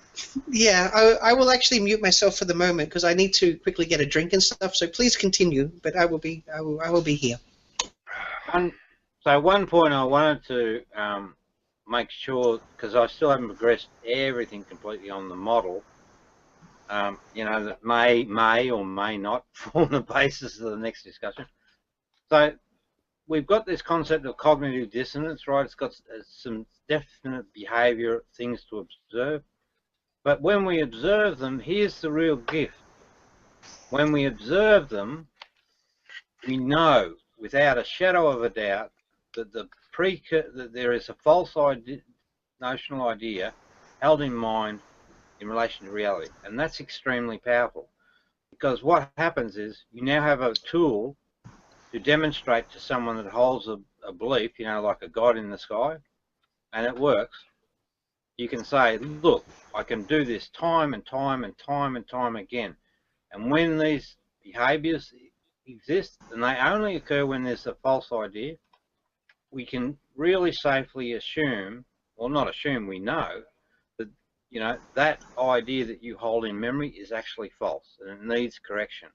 Yeah, I will actually mute myself for the moment because I need to quickly get a drink and stuff. So please continue, but I will be here. So one point I wanted to make sure, because I still haven't progressed everything completely on the model. That may or may not form the basis of the next discussion. So we've got this concept of cognitive dissonance, right? It's got some definite behavior things to observe. But when we observe them, here's the real gift. When we observe them, we know without a shadow of a doubt that that there is a false notional idea held in mind in relation to reality, and that's extremely powerful, because what happens is you now have a tool to demonstrate to someone that holds a belief, like a God in the sky, and it works. You can say, look, I can do this time and time and time and time again, and when these behaviors exist, and they only occur when there's a false idea, we can really safely assume, well, not assume, we know that that idea that you hold in memory is actually false and it needs correction.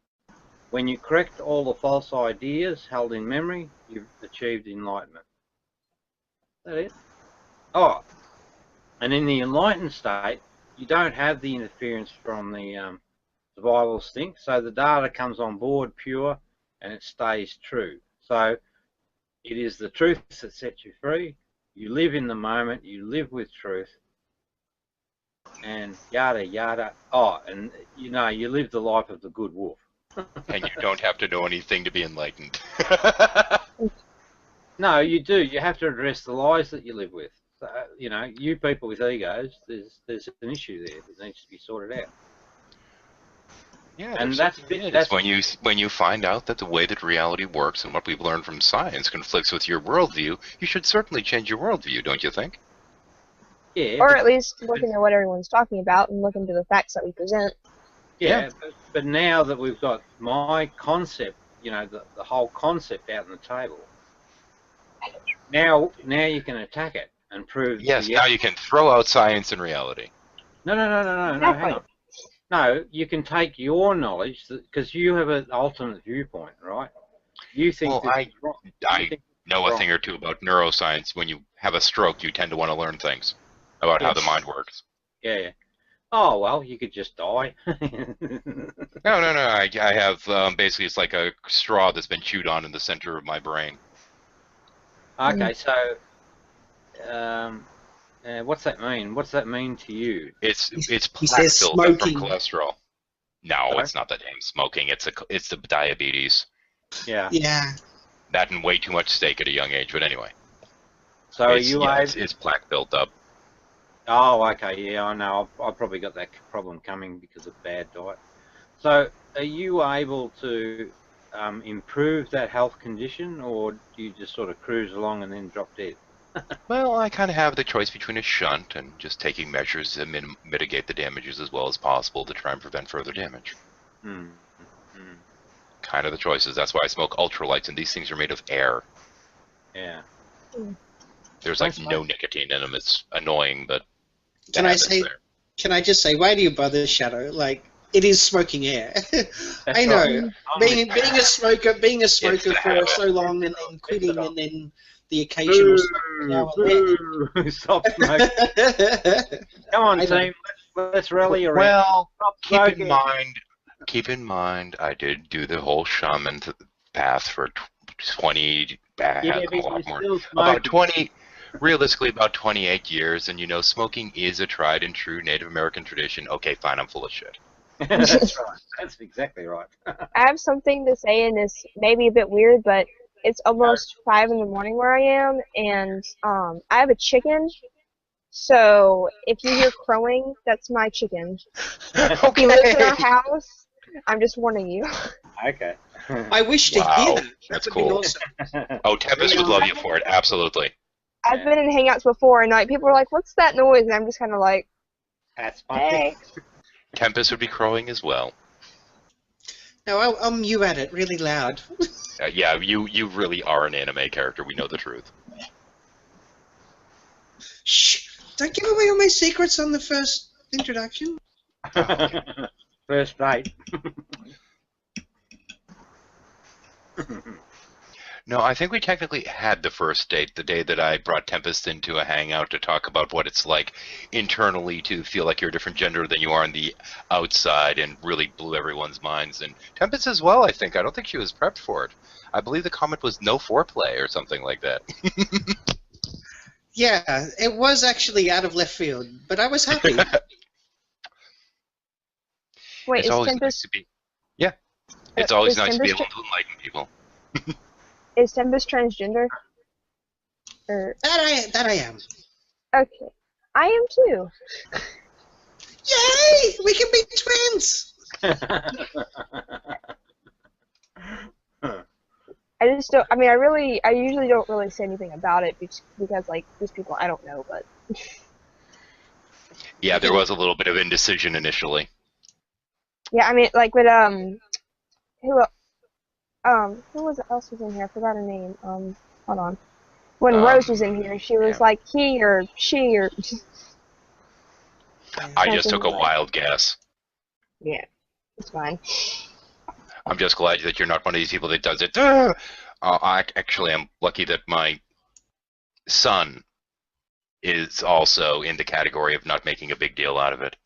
When you correct all the false ideas held in memory, you've achieved enlightenment. Is that it? Oh, and in the enlightened state, you don't have the interference from the survival instinct, so the data comes on board pure and it stays true. So it is the truth that sets you free. You live in the moment, you live with truth, and yada yada. Oh, and you live the life of the good wolf. And you don't have to know anything to be enlightened. No, you do. You have to address the lies that you live with. So, you people with egos, there's an issue there that needs to be sorted out. Yeah, and that's when you find out that the way that reality works and what we've learned from science conflicts with your worldview, you should certainly change your worldview, don't you think? Yeah. Or at least look into what everyone's talking about and look into the facts that we present. Yeah, but now that we've got my concept you know, the whole concept out on the table. Now you can attack it and prove. Yes, now you can throw out science and reality. No, hang on. No, you can take your knowledge, because you have an alternate viewpoint, right? You think. Well, I know a thing or two about neuroscience. When you have a stroke, you tend to want to learn things about how the mind works. Yeah. Oh, well, you could just die. No. I have, basically, it's like a straw that's been chewed on in the center of my brain. Okay, so, what's that mean? What's that mean to you? It's plaque buildup from cholesterol. No, it's not the damn smoking. It's the diabetes. Yeah. Yeah. That and way too much steak at a young age, but anyway. So it's plaque built up. Oh, okay, yeah, I know. I've probably got that problem coming because of bad diet. So, are you able to improve that health condition, or do you just sort of cruise along and then drop dead? Well, I kind of have the choice between a shunt and just taking measures to mitigate the damages as well as possible to try and prevent further damage. Kind of the choices. That's why I smoke ultralights, and these things are made of air. Yeah. There's like no nicotine in them. It's annoying, but can I just say, why do you bother, Shadow? Like, it is smoking air. I know. Being a smoker for so long and then quitting and then the occasional now and then. Stop smoking. Come on, team. Let's rally around. Well, keep in mind, I did do the whole shaman path for 20, about 20, realistically about 28 years, and you know, smoking is a tried and true Native American tradition. Okay, fine, I'm full of shit. That's right. That's exactly right. I have something to say, and this may be a bit weird, but it's almost 5 in the morning where I am, and I have a chicken. So if you hear crowing, that's my chicken. Okay. He lives in our house. I'm just warning you. Okay. I wish to hear that. That's That would cool. be awesome. Oh, Tempest would love you for it, absolutely. I've been in hangouts before, and like people are like, "What's that noise?" And I'm just kind of like, "That's my hey." Tempest would be crowing as well. No, I'll mew at it really loud. Yeah, you really are an anime character. We know the truth. Shh! Don't give away all my secrets on the first introduction. First date. No, I think we technically had the first date the day that I brought Tempest into a hangout to talk about what it's like internally to feel like you're a different gender than you are on the outside, and really blew everyone's minds. And Tempest as well, I think. I don't think she was prepped for it. I believe the comment was no foreplay or something like that. Yeah, it was actually out of left field, but I was happy. Wait, it's always nice to be. Yeah, it's always nice to be able to enlighten people. Is Tempest transgender? Or that I am. Okay, I am too. Yay! We can be twins. I just don't. I mean, I usually don't really say anything about it because like these people I don't know, but. Yeah, there was a little bit of indecision initially. Yeah, I mean, like with who else was in here? I forgot her name. Hold on. When Rose was in here, she was like he or she or. I just took a wild guess. Yeah, it's fine. I'm just glad that you're not one of these people that does it. I actually am lucky that my son is also in the category of not making a big deal out of it.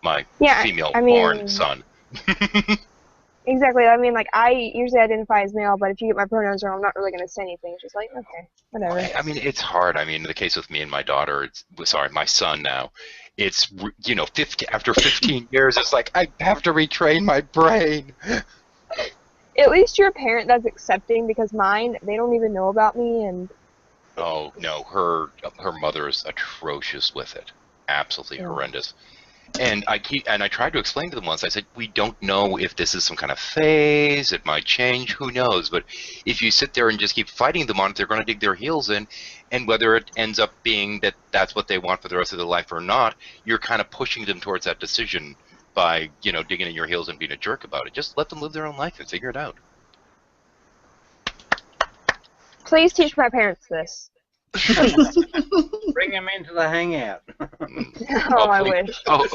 My female-born son. Exactly. I mean, like, I usually identify as male, but if you get my pronouns wrong, I'm not really going to say anything. It's just like, okay, whatever. I mean, it's hard. I mean, in the case with me and my daughter, my son now, it's, you know, after 15 years, it's like, I have to retrain my brain. At least you're a parent that's accepting, because mine, they don't even know about me, and... Oh, no, her mother's atrocious with it. Absolutely horrendous. And I tried to explain to them once, I said, we don't know if this is some kind of phase, it might change, who knows, but if you sit there and just keep fighting them on it, they're going to dig their heels in, and whether it ends up being that that's what they want for the rest of their life or not, you're kind of pushing them towards that decision by, you know, digging in your heels and being a jerk about it. Just let them live their own life and figure it out. Please teach my parents this. Please. Bring them into the hangout. Oh, I wish. Oh,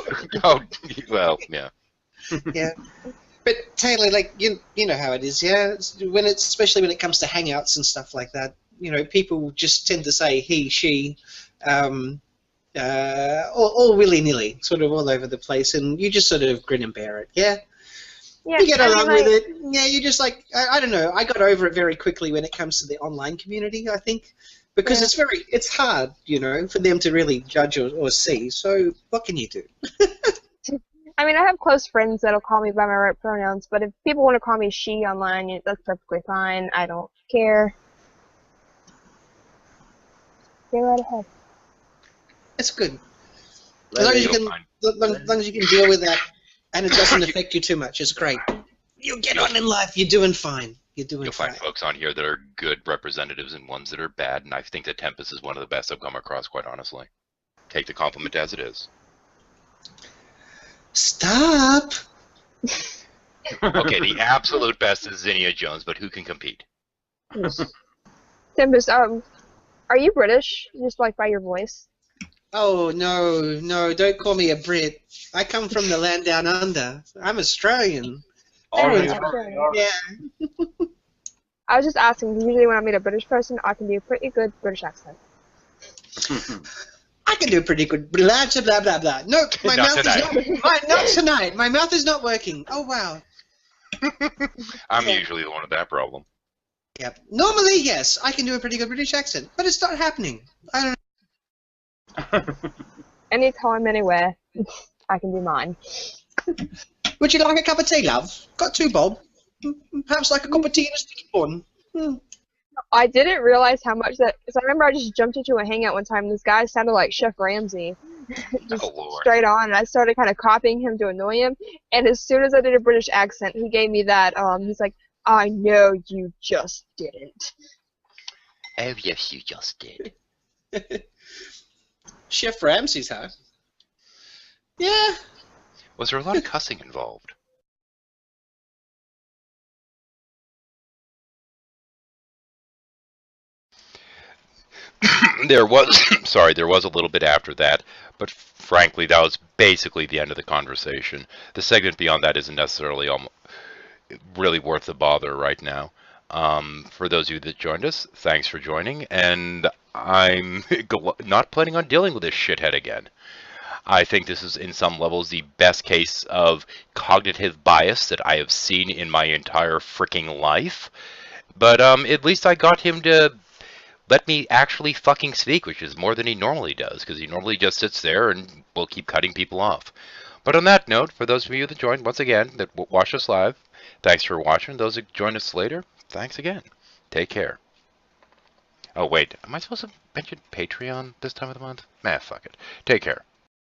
well, yeah. Yeah. But Taylor, like you know how it is, yeah. Especially when it comes to hangouts and stuff like that, you know, people just tend to say he, she, all willy nilly, sort of all over the place, and you just sort of grin and bear it, yeah. Yeah, You get I mean, along like, with it, yeah. You just like I don't know. I got over it very quickly when it comes to the online community, I think, because Yeah. it's hard, you know, for them to really judge or see. So what can you do? I mean, I have close friends that'll call me by my right pronouns, but if people want to call me she online, that's perfectly fine. I don't care. Go right ahead. It's good. As long as you can, as long as you can deal with that, and it doesn't affect you too much, it's great. You get on in life, you're doing fine. You'll find folks on here that are good representatives and ones that are bad, and I think that Tempest is one of the best I've come across, quite honestly. Take the compliment as it is. Stop. Okay, the absolute best is Zinnia Jones, but who can compete? Tempest, are you British? Just like by your voice? Oh no, don't call me a Brit. I come from the land down under. I'm Australian. Yeah. I was just asking, because usually when I meet a British person, I can do a pretty good British accent. I can do a pretty good blah blah blah blah. No, my mouth is not tonight. My mouth is not working. Oh wow. I'm usually the one with that problem. Yep. Normally, yes, I can do a pretty good British accent, but it's not happening. I don't know. Anytime, anywhere, I can do mine. Would you like a cup of tea, love? Got two, Bob. Perhaps like a cup of tea and a sticky bun. I didn't realize how much that. Because I remember I just jumped into a hangout one time. And this guy sounded like Chef Ramsay, just straight on. And I started kind of copying him to annoy him. And as soon as I did a British accent, he gave me that. He's like, "I know you just didn't." Oh yes, you just did. Chef Ramsay's, huh? Yeah. Was there a lot of cussing involved? There was, sorry, there was a little bit after that, but frankly, that was basically the end of the conversation. The segment beyond that isn't necessarily really worth the bother right now. For those of you that joined us, thanks for joining, and I'm not planning on dealing with this shithead again. I think this is, in some levels, the best case of cognitive bias that I have seen in my entire freaking life. But at least I got him to let me actually fucking speak, which is more than he normally does, because he normally just sits there and will keep cutting people off. But on that note, for those of you that joined, once again, that watched us live, thanks for watching. Those that join us later, thanks again. Take care. Oh, wait, am I supposed to mention Patreon this time of the month? Nah, fuck it. Take care.